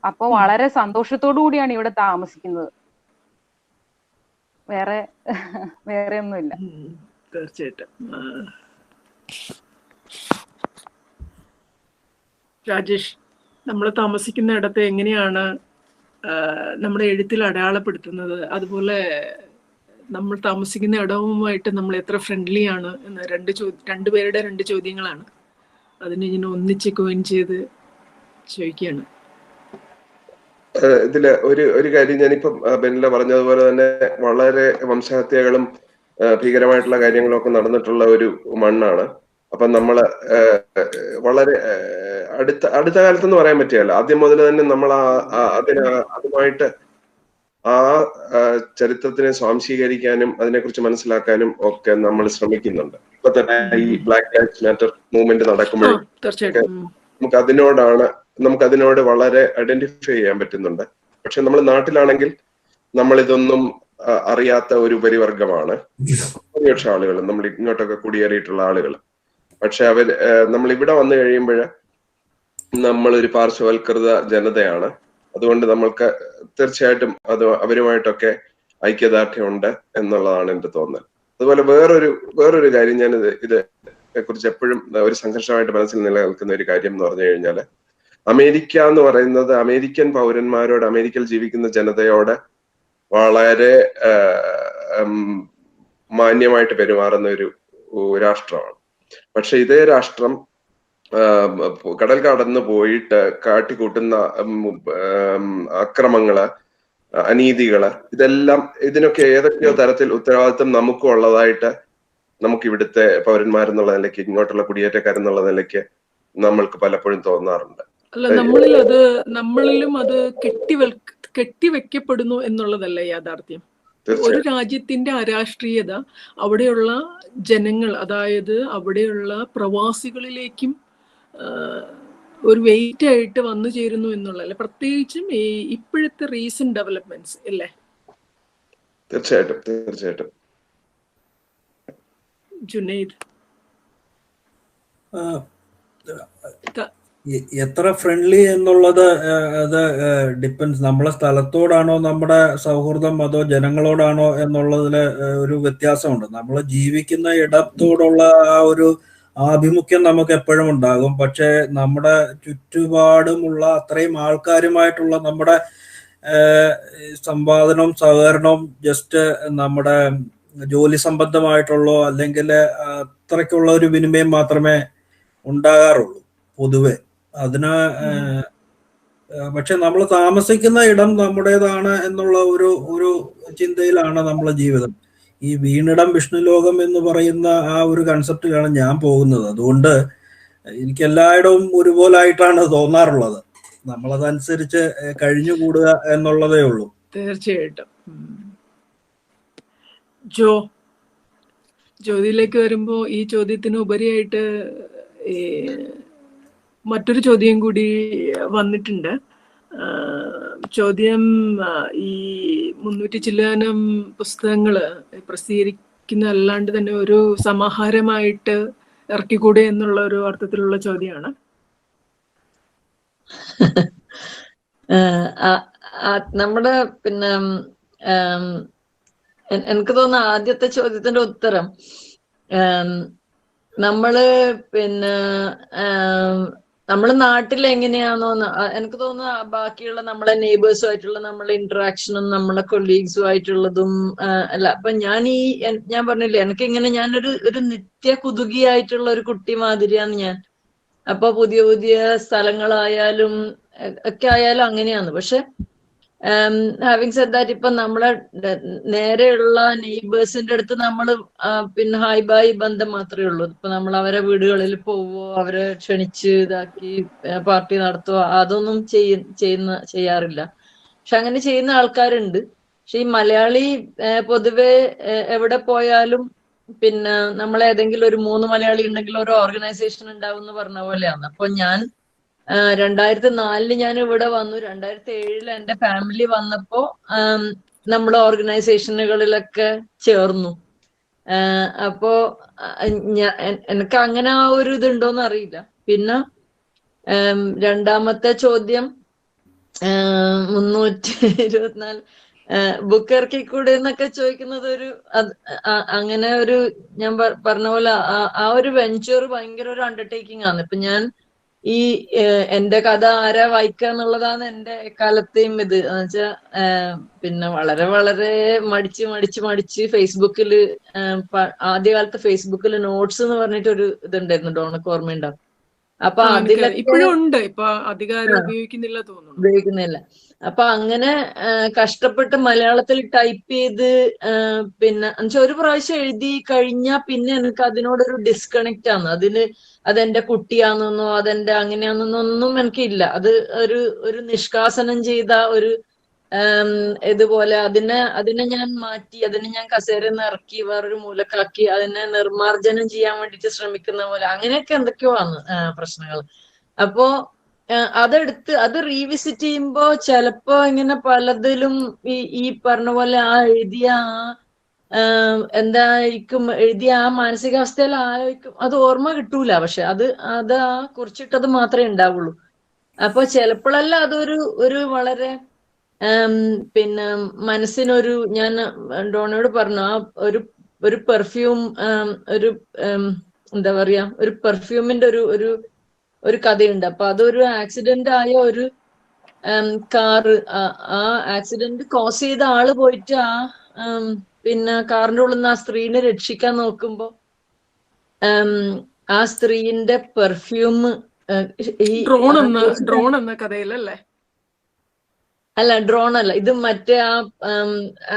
അപ്പൊ വളരെ സന്തോഷത്തോടു കൂടിയാണ് ഇവിടെ താമസിക്കുന്നത്. വേറെ ഒന്നുമില്ല. തീർച്ചയായിട്ടും. രാജേഷ്, നമ്മൾ താമസിക്കുന്ന ഇടത്തെ എങ്ങനെയാണ് നമ്മുടെ എഴുത്തിൽ അടയാളപ്പെടുത്തുന്നത്? അതുപോലെ നമ്മൾ താമസിക്കുന്ന ഇടവുമായിട്ട് നമ്മൾ എത്ര ഫ്രണ്ട്ലി ആണ് എന്ന രണ്ടുപേരുടെ 2 ചോദ്യങ്ങളാണ്. അതിനെ ഞാൻ ഒന്നിച്ച് കോയിൻ ചെയ്ത് ചോദിക്കുകയാണ്. ഇതില് ഒരു കാര്യം, ഞാനിപ്പം ബെനില പറഞ്ഞതുപോലെ തന്നെ വളരെ വംശഹത്യകളും ഭീകരമായിട്ടുള്ള കാര്യങ്ങളും ഒക്കെ നടന്നിട്ടുള്ള ഒരു മണ്ണാണ്. അപ്പൊ നമ്മള് വളരെ അടുത്ത കാലത്തെന്ന് പറയാൻ പറ്റിയല്ല, ആദ്യം മുതൽ തന്നെ നമ്മൾ അതുമായിട്ട് ആ ചരിത്രത്തിനെ സ്വാംശീകരിക്കാനും അതിനെക്കുറിച്ച് മനസ്സിലാക്കാനും ഒക്കെ നമ്മൾ ശ്രമിക്കുന്നുണ്ട്. ഇപ്പൊ തന്നെ ഈ ബ്ലാക്ക് ലൈവ്സ് മാറ്റർ മൂവ്മെന്റ് നടക്കുമ്പോഴും നമുക്ക് അതിനോട് വളരെ ഐഡന്റിഫൈ ചെയ്യാൻ പറ്റുന്നുണ്ട്. പക്ഷെ നമ്മൾ നാട്ടിലാണെങ്കിൽ നമ്മൾ ഇതൊന്നും അറിയാത്ത ഒരു ഉപരിവർഗമാണ് ഭൂരിപക്ഷം ആളുകൾ, നമ്മൾ ഇങ്ങോട്ടൊക്കെ കുടിയേറിയിട്ടുള്ള ആളുകൾ. പക്ഷെ നമ്മൾ ഇവിടെ വന്നു കഴിയുമ്പോൾ നമ്മളൊരു പാർശ്വവൽകൃത ജനതയാണ്. അതുകൊണ്ട് നമ്മൾക്ക് തീർച്ചയായിട്ടും അവരുമായിട്ടൊക്കെ ഐക്യദാർഢ്യമുണ്ട് എന്നുള്ളതാണ് എന്റെ തോന്നൽ. അതുപോലെ വേറൊരു കാര്യം, ഞാൻ ഇതിനെ കുറിച്ച് എപ്പോഴും ഒരു സംഘർഷമായിട്ട് മനസ്സിൽ നിലനിൽക്കുന്ന ഒരു കാര്യം എന്ന് പറഞ്ഞു കഴിഞ്ഞാല്, അമേരിക്ക എന്ന് പറയുന്നത് അമേരിക്കൻ പൗരന്മാരോട്, അമേരിക്കയിൽ ജീവിക്കുന്ന ജനതയോട് വളരെ മാന്യമായിട്ട് പെരുമാറുന്ന ഒരു രാഷ്ട്രമാണ്. പക്ഷെ ഇതേ രാഷ്ട്രം കടൽ കടന്നു പോയിട്ട് കാട്ടിക്കൂട്ടുന്ന അക്രമങ്ങള്, അനീതികള്, ഇതിനൊക്കെ ഏതൊക്കെയോ തരത്തിൽ ഉത്തരവാദിത്വം നമുക്കും ഉള്ളതായിട്ട് നമുക്ക് ഇവിടുത്തെ പൗരന്മാരെന്നുള്ള നിലയ്ക്ക്, ഇങ്ങോട്ടുള്ള കുടിയേറ്റക്കാരെന്നുള്ള നിലയ്ക്ക് നമ്മൾക്ക് പലപ്പോഴും തോന്നാറുണ്ട്. അല്ല, നമ്മളിലും അത് കെട്ടിവെക്കപ്പെടുന്നു എന്നുള്ളതല്ല യാഥാർത്ഥ്യം. ഒരു രാജ്യത്തിന്റെ അരാഷ്ട്രീയത അവിടെയുള്ള ജനങ്ങൾ, അതായത് അവിടെയുള്ള പ്രവാസികളിലേക്കും ഒരു വെയിറ്റ് ആയിട്ട് വന്നു ചേരുന്നു എന്നുള്ളതല്ല. പ്രത്യേകിച്ചും ഇപ്പോഴത്തെ റീസെന്റ് ഡെവലപ്മെന്റ്സ് അല്ലേ? തീർച്ചയായിട്ടും. ജുനൈദ്, എത്ര ഫ്രണ്ട്ലി എന്നുള്ളത് അത് ഡിപ്പെൻസ്, നമ്മളെ സ്ഥലത്തോടാണോ നമ്മുടെ സൗഹൃദം അതോ ജനങ്ങളോടാണോ എന്നുള്ളതില് ഒരു വ്യത്യാസമുണ്ട്. നമ്മൾ ജീവിക്കുന്ന ഇടത്തോടുള്ള ആ ഒരു ആഭിമുഖ്യം നമുക്ക് എപ്പോഴും ഉണ്ടാകും. പക്ഷെ നമ്മുടെ ചുറ്റുപാടുമുള്ള അത്രയും ആൾക്കാരുമായിട്ടുള്ള നമ്മുടെ സമ്പാദനവും സഹകരണവും ജസ്റ്റ് നമ്മുടെ ജോലി സംബന്ധമായിട്ടുള്ള അല്ലെങ്കിൽ അത്രയ്ക്കുള്ള ഒരു വിനിമയം മാത്രമേ ഉണ്ടാകാറുള്ളൂ പൊതുവെ. അതിന് പക്ഷെ നമ്മൾ താമസിക്കുന്ന ഇടം നമ്മുടേതാണ് എന്നുള്ള ഒരു ചിന്തയിലാണ് നമ്മളെ ജീവിതം. ഈ വീണിടം വിഷ്ണുലോകം എന്ന് പറയുന്ന ആ ഒരു കൺസെപ്റ്റിലാണ് ഞാൻ പോകുന്നത്. അതുകൊണ്ട് എനിക്ക് എല്ലായിടവും ഒരുപോലായിട്ടാണ് തോന്നാറുള്ളത്. നമ്മളതനുസരിച്ച് കഴിഞ്ഞുകൂടുക എന്നുള്ളതേ ഉള്ളൂ. തീർച്ചയായിട്ടും. ജ്യോതിയിലേക്ക് വരുമ്പോ ഈ ചോദ്യത്തിന് ഉപരിയായിട്ട് മറ്റൊരു ചോദ്യം കൂടി വന്നിട്ടുണ്ട്. ചോദ്യം, ഈ 300 ചില്ലാനം പുസ്തകങ്ങള് പ്രസിദ്ധീകരിക്കുന്ന അല്ലാണ്ട് തന്നെ ഒരു സമാഹാരമായിട്ട് ഇറക്കിക്കൂടെ എന്നുള്ള ഒരു അർത്ഥത്തിലുള്ള ചോദ്യമാണ്. നമ്മുടെ പിന്നെ എനിക്ക് തോന്നുന്ന ആദ്യത്തെ ചോദ്യത്തിന്റെ ഉത്തരം, നമ്മള് പിന്നെ നമ്മള് നാട്ടിൽ എങ്ങനെയാണോന്ന് എനിക്ക് തോന്നുന്നു ബാക്കിയുള്ള നമ്മളെ നെയ്ബേഴ്സുമായിട്ടുള്ള നമ്മളെ ഇന്ററാക്ഷനും നമ്മളെ കൊളീഗ്സും ആയിട്ടുള്ളതും അല്ല. അപ്പൊ ഞാൻ പറഞ്ഞില്ലേ, എനിക്ക് ഇങ്ങനെ ഞാനൊരു നിത്യ കുതുകിയായിട്ടുള്ള ഒരു കുട്ടി മാതിരിയാണ് ഞാൻ. അപ്പൊ പുതിയ പുതിയ സ്ഥലങ്ങളായാലും ഒക്കെ ആയാലും അങ്ങനെയാണ്. പക്ഷെ ഹാവിങ് സെഡ് ദാറ്റ്, ഇപ്പൊ നമ്മളെ നേരെയുള്ള നെയ്ബേഴ്സിന്റെ അടുത്ത് നമ്മള് പിന്നെ ഹായ് ബായ് ബന്ധം മാത്രമേ ഉള്ളൂ. ഇപ്പൊ നമ്മൾ അവരെ വീടുകളിൽ പോവോ, അവരെ ക്ഷണിച്ച് ഇതാക്കി പാർട്ടി നടത്തുവോ, അതൊന്നും ചെയ്യാറില്ല. പക്ഷെ അങ്ങനെ ചെയ്യുന്ന ആൾക്കാരുണ്ട്. പക്ഷെ ഈ മലയാളി പൊതുവെ എവിടെ പോയാലും പിന്നെ നമ്മളേതെങ്കിലും ഒരു 3 മലയാളി ഉണ്ടെങ്കിൽ ഒരു ഓർഗനൈസേഷൻ ഉണ്ടാവും എന്ന് പറഞ്ഞ പോലെയാണ്. അപ്പൊ ഞാൻ 2004 ഞാൻ ഇവിടെ വന്നു. 2007 എന്റെ ഫാമിലി വന്നപ്പോ നമ്മൾ ഓർഗനൈസേഷനുകളിലൊക്കെ ചേർന്നു. അപ്പോ എനിക്ക് അങ്ങനെ ആ ഒരു ഇതുണ്ടോന്ന് അറിയില്ല. പിന്നെ രണ്ടാമത്തെ ചോദ്യം, 324 ബുക്ക് ഇറക്കിക്കൂടെ എന്നൊക്കെ ചോദിക്കുന്നത് അങ്ങനെ ഒരു ഞാൻ പറഞ്ഞ പോലെ ആ ഒരു വെഞ്ചർ ഭയങ്കര ഒരു അണ്ടർടേക്കിംഗ് ആണ്. ഇപ്പൊ ഞാൻ എന്റെ കഥ ആരാ വായിക്കുക എന്നുള്ളതാണ് എന്റെ എക്കാലത്തെയും ഇത്. എന്നുവെച്ചാ പിന്നെ വളരെ വളരെ മടിച്ച് ഫേസ്ബുക്കിൽ ആദ്യകാലത്ത് ഫേസ്ബുക്കിൽ നോട്ട്സ് എന്ന് പറഞ്ഞിട്ട് ഒരു ഇതുണ്ടായിരുന്നു, ഡോണക്ക് ഓർമ്മയുണ്ടാവും. അപ്പൊ ഇപ്പോഴും ഉണ്ട്, ഇപ്പൊ അധികാരം ഉപയോഗിക്കുന്നില്ല. അപ്പൊ അങ്ങനെ കഷ്ടപ്പെട്ട് മലയാളത്തിൽ ടൈപ്പ് ചെയ്ത് പിന്നെ എന്നുവെച്ചാൽ ഒരു പ്രാവശ്യം എഴുതി കഴിഞ്ഞാൽ പിന്നെ എനിക്ക് അതിനോടൊരു ഡിസ്കണക്ട് ആണ്. അതെന്റെ കുട്ടിയാണെന്നോ അതെന്റെ അങ്ങനെയാണെന്നൊന്നും എനിക്കില്ല. അത് ഒരു നിഷ്കാസനം ചെയ്ത ഒരു ഇതുപോലെ അതിനെ ഞാൻ മാറ്റി, അതിനെ ഞാൻ കസേരന്ന് ഇറക്കി വേറൊരു മൂലക്കാക്കി അതിനെ നിർമാർജനം ചെയ്യാൻ വേണ്ടിട്ട് ശ്രമിക്കുന്ന പോലെ അങ്ങനെയൊക്കെ എന്തൊക്കെയോ ആണ് പ്രശ്നങ്ങൾ. അപ്പോ അതെടുത്ത് അത് റീവിസിറ്റ് ചെയ്യുമ്പോ ചിലപ്പോ ഇങ്ങനെ പലതിലും ഈ പറഞ്ഞ പോലെ ആ എഴുതിയ എന്തായിരിക്കും എഴുതിയ ആ മാനസികാവസ്ഥയിൽ ആയിരിക്കും അത് ഓർമ്മ കിട്ടൂല. പക്ഷെ അത് ആ കുറിച്ചിട്ടത് മാത്രമേ ഉണ്ടാവുള്ളൂ. അപ്പൊ ചിലപ്പോഴല്ല അതൊരു വളരെ പിന്നെ മനസ്സിനൊരു, ഞാൻ ഡോണയോട് പറഞ്ഞു, ആ ഒരു പെർഫ്യൂം എന്താ പറയാ, ഒരു പെർഫ്യൂമിന്റെ ഒരു കഥയുണ്ട്. അപ്പൊ അതൊരു ആക്സിഡന്റ് ആയ ഒരു കാറ്, ആ ആക്സിഡന്റ് കോസ് ചെയ്ത ആള് പോയിട്ട് പിന്നെ കാറിന്റെ ഉള്ളിൽ നിന്ന് ആ സ്ത്രീനെ രക്ഷിക്കാൻ നോക്കുമ്പോ ആ സ്ത്രീന്റെ പെർഫ്യൂം ഡ്രോൺ എന്ന കഥയിലല്ലേ? അല്ല, ഡ്രോൺ അല്ല, ഇത് മറ്റേ ആ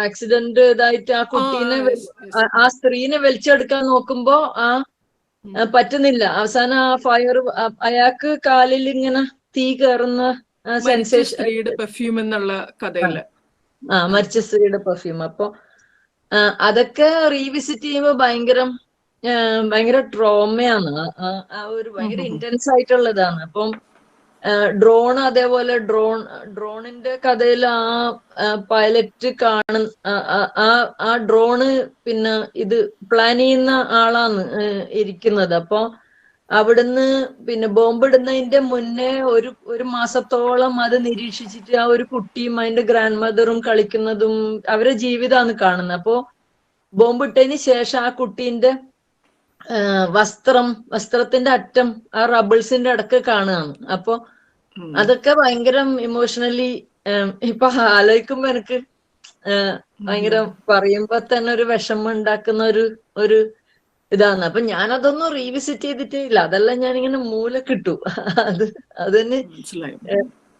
ആക്സിഡന്റ് ഇതായിട്ട് ആ കുട്ടീനെ ആ സ്ത്രീനെ വലിച്ചെടുക്കാൻ നോക്കുമ്പോ പറ്റുന്നില്ല. അവസാനം ആ ഫയർ അയാൾക്ക് കാലിൽ ഇങ്ങനെ തീ കയറുന്ന സെൻസേഷൻ, പെർഫ്യൂം എന്നുള്ള കഥയില് മരിച്ച സ്ത്രീയുടെ പെർഫ്യൂം. അപ്പൊ അതൊക്കെ റീവിസിറ്റ് ചെയ്യുമ്പോ ഭയങ്കര ട്രോമയാണ്. ആ ഒരു ഭയങ്കര ഇന്റൻസ് ആയിട്ടുള്ളതാണ്. അപ്പം ഡ്രോൺ അതേപോലെ ഡ്രോണിന്റെ കഥയിൽ ആ പൈലറ്റ് ആ ഡ്രോണ് പിന്നെ ഇത് പ്ലാൻ ചെയ്യുന്ന ആളാണ് ഇരിക്കുന്നത്. അപ്പൊ അവിടുന്ന് പിന്നെ ബോംബിടുന്നതിന്റെ മുന്നേ ഒരു മാസത്തോളം അത് നിരീക്ഷിച്ചിട്ട് ആ ഒരു കുട്ടിയും അതിന്റെ ഗ്രാൻഡ് മദറും കളിക്കുന്നതും അവരുടെ ജീവിതമാണ് കാണുന്നത്. അപ്പോ ബോംബിട്ടതിന് ശേഷം ആ കുട്ടീന്റെ വസ്ത്രത്തിന്റെ അറ്റം ആ റബിൾസിന്റെ ഇടക്ക് കാണുകയാണ്. അപ്പൊ അതൊക്കെ ഭയങ്കര ഇമോഷണലി ഇപ്പൊ ആലോചിക്കുമ്പോ എനിക്ക് ഭയങ്കര പറയുമ്പോ തന്നെ ഒരു വിഷമം ഉണ്ടാക്കുന്ന ഒരു ഇതാണ്. അപ്പൊ ഞാനതൊന്നും റീവിസിറ്റ് ചെയ്തിട്ടേ ഇല്ല. അതെല്ലാം ഞാനിങ്ങനെ മൂലക്കിട്ടു. അതിന്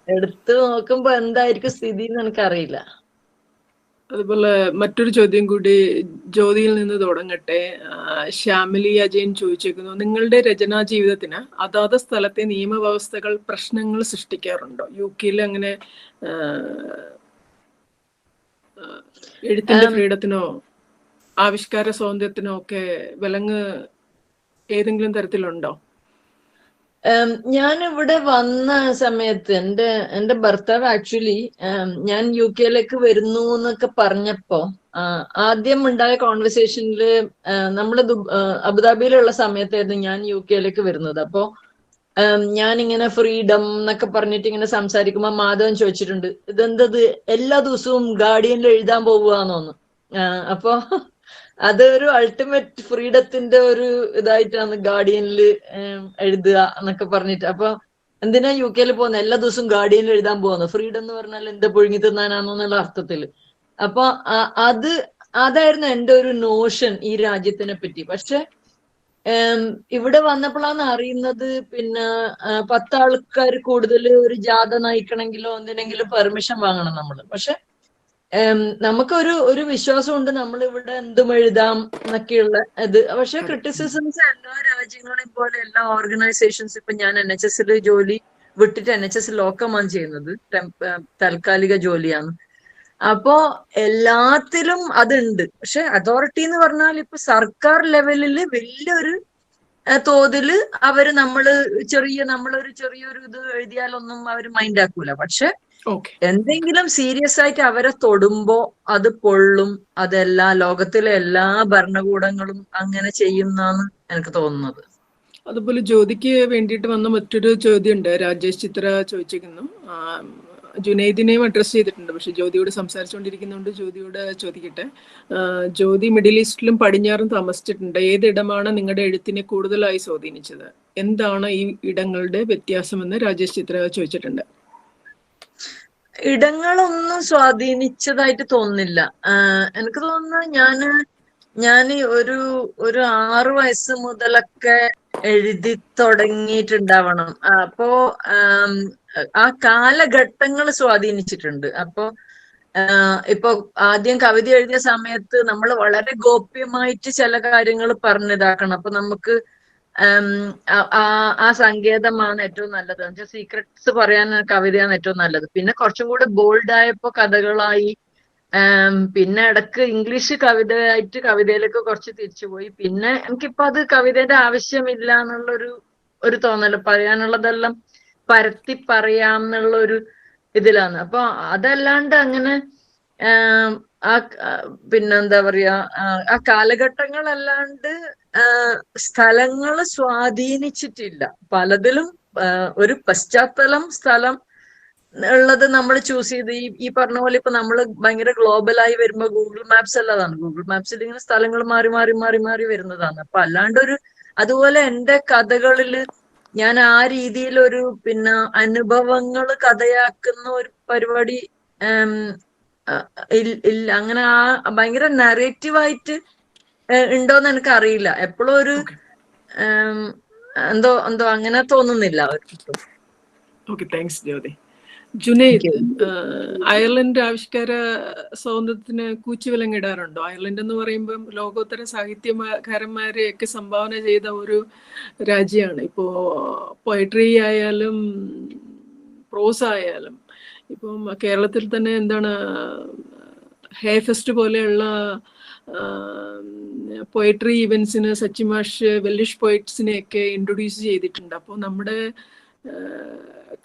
എടുത്തു നോക്കുമ്പോ എന്തായിരിക്കും സ്ഥിതി എന്ന് എനിക്കറിയില്ല. അതുപോലെ മറ്റൊരു ചോദ്യം കൂടി ജ്യോതിയിൽ നിന്ന് തുടങ്ങട്ടെ. ശ്യാമിലി അജയൻ ചോദിച്ചേക്കുന്നു, നിങ്ങളുടെ രചനാ ജീവിതത്തിന് അതാത് സ്ഥലത്തെ നിയമവ്യവസ്ഥകൾ പ്രശ്നങ്ങൾ സൃഷ്ടിക്കാറുണ്ടോ? UK അങ്ങനെ എഴുത്തിന്റെ ഫ്രീഡത്തിനോ ആവിഷ്കാര സ്വാതന്ത്ര്യത്തിനോ ഒക്കെ വിലങ്ങ് ഏതെങ്കിലും തരത്തിലുണ്ടോ? ഞാൻ ഇവിടെ വന്ന സമയത്ത് എന്റെ ഭർത്താവ് ആക്ച്വലി ഞാൻ UK വരുന്നു എന്നൊക്കെ പറഞ്ഞപ്പോ ആദ്യം ഉണ്ടായ കോൺവെർസേഷനില് നമ്മള് അബുദാബിയിലുള്ള സമയത്തായിരുന്നു ഞാൻ UK വരുന്നത്. അപ്പോ ഞാനിങ്ങനെ ഫ്രീഡം എന്നൊക്കെ പറഞ്ഞിട്ട് ഇങ്ങനെ സംസാരിക്കുമ്പോ മാധവൻ ചോദിച്ചിട്ടുണ്ട്, ഇതെന്തത് എല്ലാ ദിവസവും ഗാർഡിയനിൽ എഴുതാൻ പോവുകയെന്നോന്ന്. അപ്പോ അതൊരു അൾട്ടിമേറ്റ് ഫ്രീഡത്തിന്റെ ഒരു ഇതായിട്ടാണ് ഗാർഡിയനിൽ എഴുതുക എന്നൊക്കെ പറഞ്ഞിട്ട്. അപ്പൊ എന്തിനാ UK പോകുന്നത്? എല്ലാ ദിവസവും ഗാർഡിയനിൽ എഴുതാൻ പോകുന്നത്? ഫ്രീഡം എന്ന് പറഞ്ഞാൽ എന്താ, പുഴുങ്ങി തിന്നാനാണോ എന്നുള്ള അർത്ഥത്തില്. അപ്പൊ അതായിരുന്നു എന്റെ ഒരു നോഷൻ ഈ രാജ്യത്തിനെ പറ്റി. പക്ഷെ ഇവിടെ വന്നപ്പോഴാണ് അറിയുന്നത്, പിന്നെ 10 ആൾക്കാർ കൂടുതൽ ഒരു ജാഥ നയിക്കണമെങ്കിലോ എന്തിനെങ്കിലും പെർമിഷൻ വാങ്ങണം നമ്മള്. പക്ഷെ നമുക്കൊരു വിശ്വാസമുണ്ട് നമ്മൾ ഇവിടെ എന്തും എഴുതാം എന്നൊക്കെയുള്ള ഇത്. പക്ഷെ ക്രിറ്റിസിസംസ് എല്ലാ രാജ്യങ്ങളെയും പോലെ എല്ലാ ഓർഗനൈസേഷൻസ്, ഇപ്പൊ ഞാൻ NHS ജോലി വിട്ടിട്ട് NHS ലോക്കമാണ് ചെയ്യുന്നത്, താൽക്കാലിക ജോലിയാണ്. അപ്പോ എല്ലാത്തിലും അതുണ്ട്. പക്ഷെ അതോറിറ്റി എന്ന് പറഞ്ഞാൽ ഇപ്പൊ സർക്കാർ ലെവലില് വലിയൊരു തോതില് നമ്മളൊരു ചെറിയൊരു ഇത് എഴുതിയാലൊന്നും അവർ മൈൻഡ് ആക്കൂല. പക്ഷെ എന്തെങ്കിലും സീരിയസ് ആയിട്ട് അവരെ തൊടുമ്പോ അത് പൊള്ളും. അതെല്ലാ ലോകത്തിലെ എല്ലാ ഭരണകൂടങ്ങളും അങ്ങനെ ചെയ്യുന്നാണ് എനിക്ക് തോന്നുന്നത്. അതുപോലെ ജ്യോതിക്ക് വേണ്ടിയിട്ട് വന്ന മറ്റൊരു ചോദ്യം ഉണ്ട്. രാജേഷ് ചിത്ര ചോദിച്ചിരിക്കുന്നു, ജുനൈദിനെയും അഡ്രസ് ചെയ്തിട്ടുണ്ട്. പക്ഷെ ജ്യോതിയോട് സംസാരിച്ചുകൊണ്ടിരിക്കുന്നതുകൊണ്ട് ജ്യോതിയോട് ചോദിക്കട്ടെ. ജ്യോതി മിഡിൽ ഈസ്റ്റിലും പടിഞ്ഞാറും താമസിച്ചിട്ടുണ്ട്. ഏതിടമാണ് നിങ്ങളുടെ എഴുത്തിനെ കൂടുതലായി സ്വാധീനിച്ചത്? എന്താണ് ഈ ഇടങ്ങളുടെ വ്യത്യാസമെന്ന് രാജേഷ് ചിത്ര ചോദിച്ചിട്ടുണ്ട്. ഇടങ്ങളൊന്നും സ്വാധീനിച്ചതായിട്ട് തോന്നുന്നില്ല. എനിക്ക് തോന്നുന്നു ഞാൻ ഒരു 6 വയസ്സ് മുതലൊക്കെ എഴുതി തുടങ്ങിയിട്ടുണ്ടാവണം. അപ്പോ ആ കാലഘട്ടങ്ങൾ സ്വാധീനിച്ചിട്ടുണ്ട്. അപ്പോ ഇപ്പൊ ആദ്യം കവിത എഴുതിയ സമയത്ത് നമ്മൾ വളരെ ഗോപ്യമായിട്ട് ചില കാര്യങ്ങൾ പറഞ്ഞിതാക്കണം. അപ്പൊ നമുക്ക് ആ സങ്കേതമാണ് ഏറ്റവും നല്ലത്. എന്നുവെച്ചാൽ സീക്രട്സ് പറയാൻ കവിതയാണ് ഏറ്റവും നല്ലത്. പിന്നെ കുറച്ചും കൂടെ ബോൾഡ് ആയപ്പോ കഥകളായി. പിന്നെ ഇടക്ക് ഇംഗ്ലീഷ് കവിതയായിട്ട് കവിതയിലേക്ക് കുറച്ച് തിരിച്ചുപോയി. പിന്നെ എനിക്കിപ്പോ അത് കവിതയുടെ ആവശ്യമില്ല ഒരു തോന്നല്. പറയാനുള്ളതെല്ലാം പരത്തി പറയാം എന്നുള്ള ഒരു ഇതിലാണ്. അപ്പൊ അതല്ലാണ്ട് അങ്ങനെ പിന്നെന്താ പറയാ, ആ കാലഘട്ടങ്ങളല്ലാണ്ട് സ്ഥലങ്ങൾ സ്വാധീനിച്ചിട്ടില്ല. പലതിലും ഒരു പശ്ചാത്തലം സ്ഥലം ഉള്ളത് നമ്മൾ ചൂസ് ചെയ്ത് ഈ പറഞ്ഞ പോലെ ഇപ്പൊ നമ്മൾ ഭയങ്കര ഗ്ലോബലായി വരുമ്പോ ഗൂഗിൾ മാപ്സ് അല്ലാതാണ്. ഗൂഗിൾ മാപ്സിൽ ഇങ്ങനെ സ്ഥലങ്ങൾ മാറി മാറി മാറി മാറി വരുന്നതാണ്. അപ്പൊ അല്ലാണ്ട് അതുപോലെ എന്റെ കഥകളില് ഞാൻ ആ രീതിയിൽ പിന്നെ അനുഭവങ്ങൾ കഥയാക്കുന്ന ഒരു പരിപാടി ഇല്ല. അങ്ങനെ ഭയങ്കര നറേറ്റീവായിട്ട് ഉണ്ടോന്ന് എനിക്ക് അറിയില്ല. എപ്പോഴും എന്തോ അങ്ങനെ തോന്നുന്നില്ല അവർക്കും. Okay, thanks Jyoti. Junaid, Ireland ആവിഷ്കാര സ്വാതന്ത്ര്യത്തിന് കൂച്ചുവിലങ്ങിടാറുണ്ടോ? അയർലൻഡ് എന്ന് പറയുമ്പം ലോകോത്തര സാഹിത്യകാരന്മാരെയൊക്കെ സംഭാവന ചെയ്ത ഒരു രാജ്യമാണ്. ഇപ്പോ പോയട്രി ആയാലും പ്രോസ് ആയാലും. ഇപ്പം കേരളത്തിൽ തന്നെ എന്താണ് ഹേ ഫെസ്റ്റ് പോലെയുള്ള പോയട്രി ഇവന്റ്സിന് സച്ചിമാഷ് വെല്ലിഷ് പോയിറ്റ്സിനെയൊക്കെ ഇൻട്രൊഡ്യൂസ് ചെയ്തിട്ടുണ്ട്. അപ്പോൾ നമ്മുടെ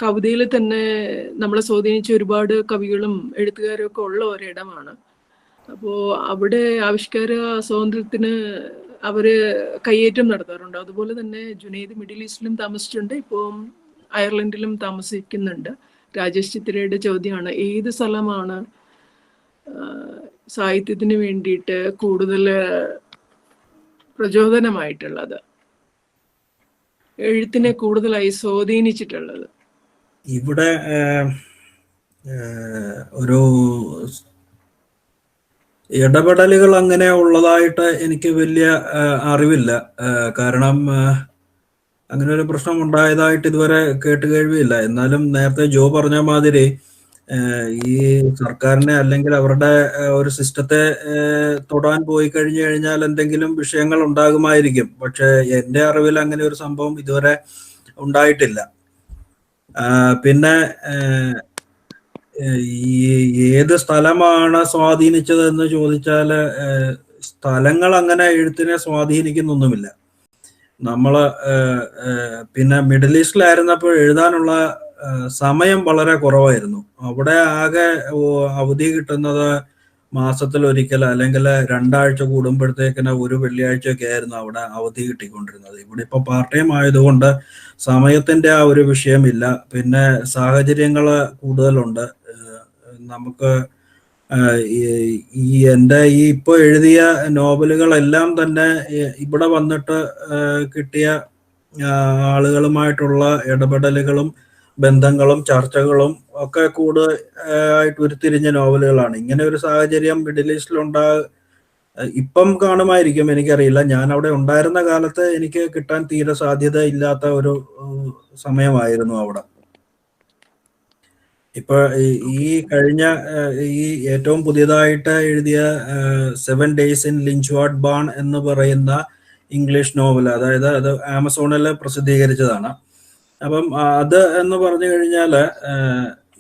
കവിതയിൽ തന്നെ നമ്മളെ സ്വാധീനിച്ച ഒരുപാട് കവികളും എഴുത്തുകാരും ഒക്കെ ഉള്ള ഒരിടമാണ്. അപ്പോൾ അവിടെ ആവിഷ്കാര സ്വാതന്ത്ര്യത്തിന് അവര് കയ്യേറ്റം നടത്താറുണ്ട്. അതുപോലെ തന്നെ ജുനൈദ് മിഡിൽ ഈസ്റ്റിലും താമസിച്ചിട്ടുണ്ട്, ഇപ്പോൾ അയർലൻഡിലും താമസിക്കുന്നുണ്ട്. രാജേഷ് ചിത്രയുടെ ചോദ്യമാണ്, ഏത് സ്ഥലമാണ് സാഹിത്യത്തിന് വേണ്ടിയിട്ട് കൂടുതൽ പ്രചോദനമായിട്ടുള്ളത്, എഴുത്തിനെ കൂടുതലായി സ്വാധീനിച്ചിട്ടുള്ളത്? ഇവിടെ ഒരു ഇടപെടലുകൾ അങ്ങനെ ഉള്ളതായിട്ട് എനിക്ക് വലിയ അറിവില്ല. കാരണം അങ്ങനെ ഒരു പ്രശ്നം ഉണ്ടായതായിട്ട് ഇതുവരെ കേട്ടുകേഴ്വിയില്ല. എന്നാലും നേരത്തെ ജോ പറഞ്ഞ മാതിരി ഈ സർക്കാരിനെ അല്ലെങ്കിൽ അവരുടെ ഒരു സിസ്റ്റത്തെ തൊടാൻ പോയി കഴിഞ്ഞു കഴിഞ്ഞാൽ എന്തെങ്കിലും വിഷയങ്ങൾ ഉണ്ടാകുമായിരിക്കും. പക്ഷെ എന്റെ അറിവിൽ അങ്ങനെ ഒരു സംഭവം ഇതുവരെ ഉണ്ടായിട്ടില്ല. പിന്നെ ഈ ഏത് സ്ഥലമാണ് സ്വാധീനിച്ചത് എന്ന് ചോദിച്ചാൽ സ്ഥലങ്ങൾ അങ്ങനെ എഴുത്തിനെ സ്വാധീനിക്കുന്നൊന്നുമില്ല. നമ്മള് പിന്നെ മിഡിൽ ഈസ്റ്റിലായിരുന്നപ്പോൾ എഴുതാനുള്ള സമയം വളരെ കുറവായിരുന്നു. അവിടെ ആകെ അവധി കിട്ടുന്നത് മാസത്തിൽ ഒരിക്കൽ അല്ലെങ്കിൽ 2 ആഴ്ച കൂടുമ്പോഴത്തേക്കിന് ഒരു വെള്ളിയാഴ്ചയൊക്കെ ആയിരുന്നു അവിടെ അവധി കിട്ടിക്കൊണ്ടിരുന്നത്. ഇവിടെ ഇപ്പൊ പാർട്ട് ടൈം ആയതുകൊണ്ട് സമയത്തിന്റെ ആ ഒരു വിഷയമില്ല. പിന്നെ സാഹചര്യങ്ങൾ കൂടുതലുണ്ട്. നമുക്ക് ഈ എൻ്റെ ഈ ഇപ്പൊ എഴുതിയ നോവലുകളെല്ലാം തന്നെ ഇവിടെ വന്നിട്ട് കിട്ടിയ ആളുകളുമായിട്ടുള്ള ഇടപെടലുകളും ബന്ധങ്ങളും ചർച്ചകളും ഒക്കെ കൂടുതലായിട്ട് ഉരുത്തിരിഞ്ഞ നോവലുകളാണ്. ഇങ്ങനെ ഒരു സാഹചര്യം മിഡിൽ ഇപ്പം കാണുമായിരിക്കും, എനിക്കറിയില്ല. ഞാൻ അവിടെ ഉണ്ടായിരുന്ന കാലത്ത് എനിക്ക് കിട്ടാൻ തീരെ സാധ്യത ഇല്ലാത്ത ഒരു സമയമായിരുന്നു അവിടെ. ഇപ്പൊ ഈ കഴിഞ്ഞ ഈ ഏറ്റവും പുതിയതായിട്ട് എഴുതിയ 7 Days in ലിഞ്ച്വാർഡ് ബാൺ എന്ന് പറയുന്ന ഇംഗ്ലീഷ് നോവൽ, അതായത് അത് ആമസോണിൽ പ്രസിദ്ധീകരിച്ചതാണ്. അപ്പം അത് എന്ന് പറഞ്ഞു കഴിഞ്ഞാല്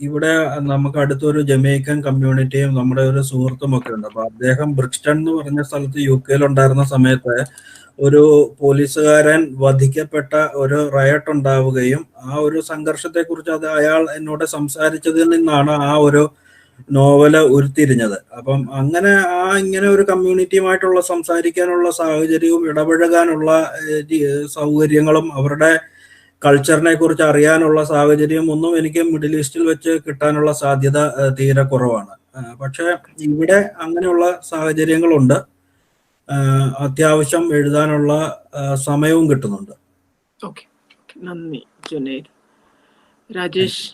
ഇവിടെ നമുക്ക് അടുത്തൊരു ജമൈക്കൻ കമ്മ്യൂണിറ്റിയും നമ്മുടെ ഒരു സുഹൃത്തും ഒക്കെ ഉണ്ട്. അപ്പൊ അദ്ദേഹം ബ്രിക്സ്റ്റൺ എന്ന് പറഞ്ഞ സ്ഥലത്ത് UK ഉണ്ടായിരുന്ന സമയത്ത് ഒരു പോലീസുകാരൻ വധിക്കപ്പെട്ട ഒരു റയട്ട് ഉണ്ടാവുകയും ആ ഒരു സംഘർഷത്തെ കുറിച്ച് അയാൾ എന്നോട് സംസാരിച്ചതിൽ നിന്നാണ് ആ ഒരു നോവല് ഉരുത്തിരിഞ്ഞത്. അപ്പം അങ്ങനെ ഇങ്ങനെ ഒരു കമ്മ്യൂണിറ്റിയുമായിട്ടുള്ള സംസാരിക്കാനുള്ള സാഹചര്യവും ഇടപഴകാനുള്ള സൗകര്യങ്ങളും അവരുടെ കൾച്ചറിനെ കുറിച്ച് അറിയാനുള്ള സാഹചര്യം ഒന്നും എനിക്ക് മിഡിൽ ഈസ്റ്റിൽ വെച്ച് കിട്ടാനുള്ള സാധ്യത തീരെ കുറവാണ്. പക്ഷെ ഇവിടെ അങ്ങനെയുള്ള സാഹചര്യങ്ങളുണ്ട്. അത്യാവശ്യം എഴുതാനുള്ള സമയവും കിട്ടുന്നുണ്ട്. ഓക്കെ, നന്ദി ജുനൈദ്. രാജേഷ്,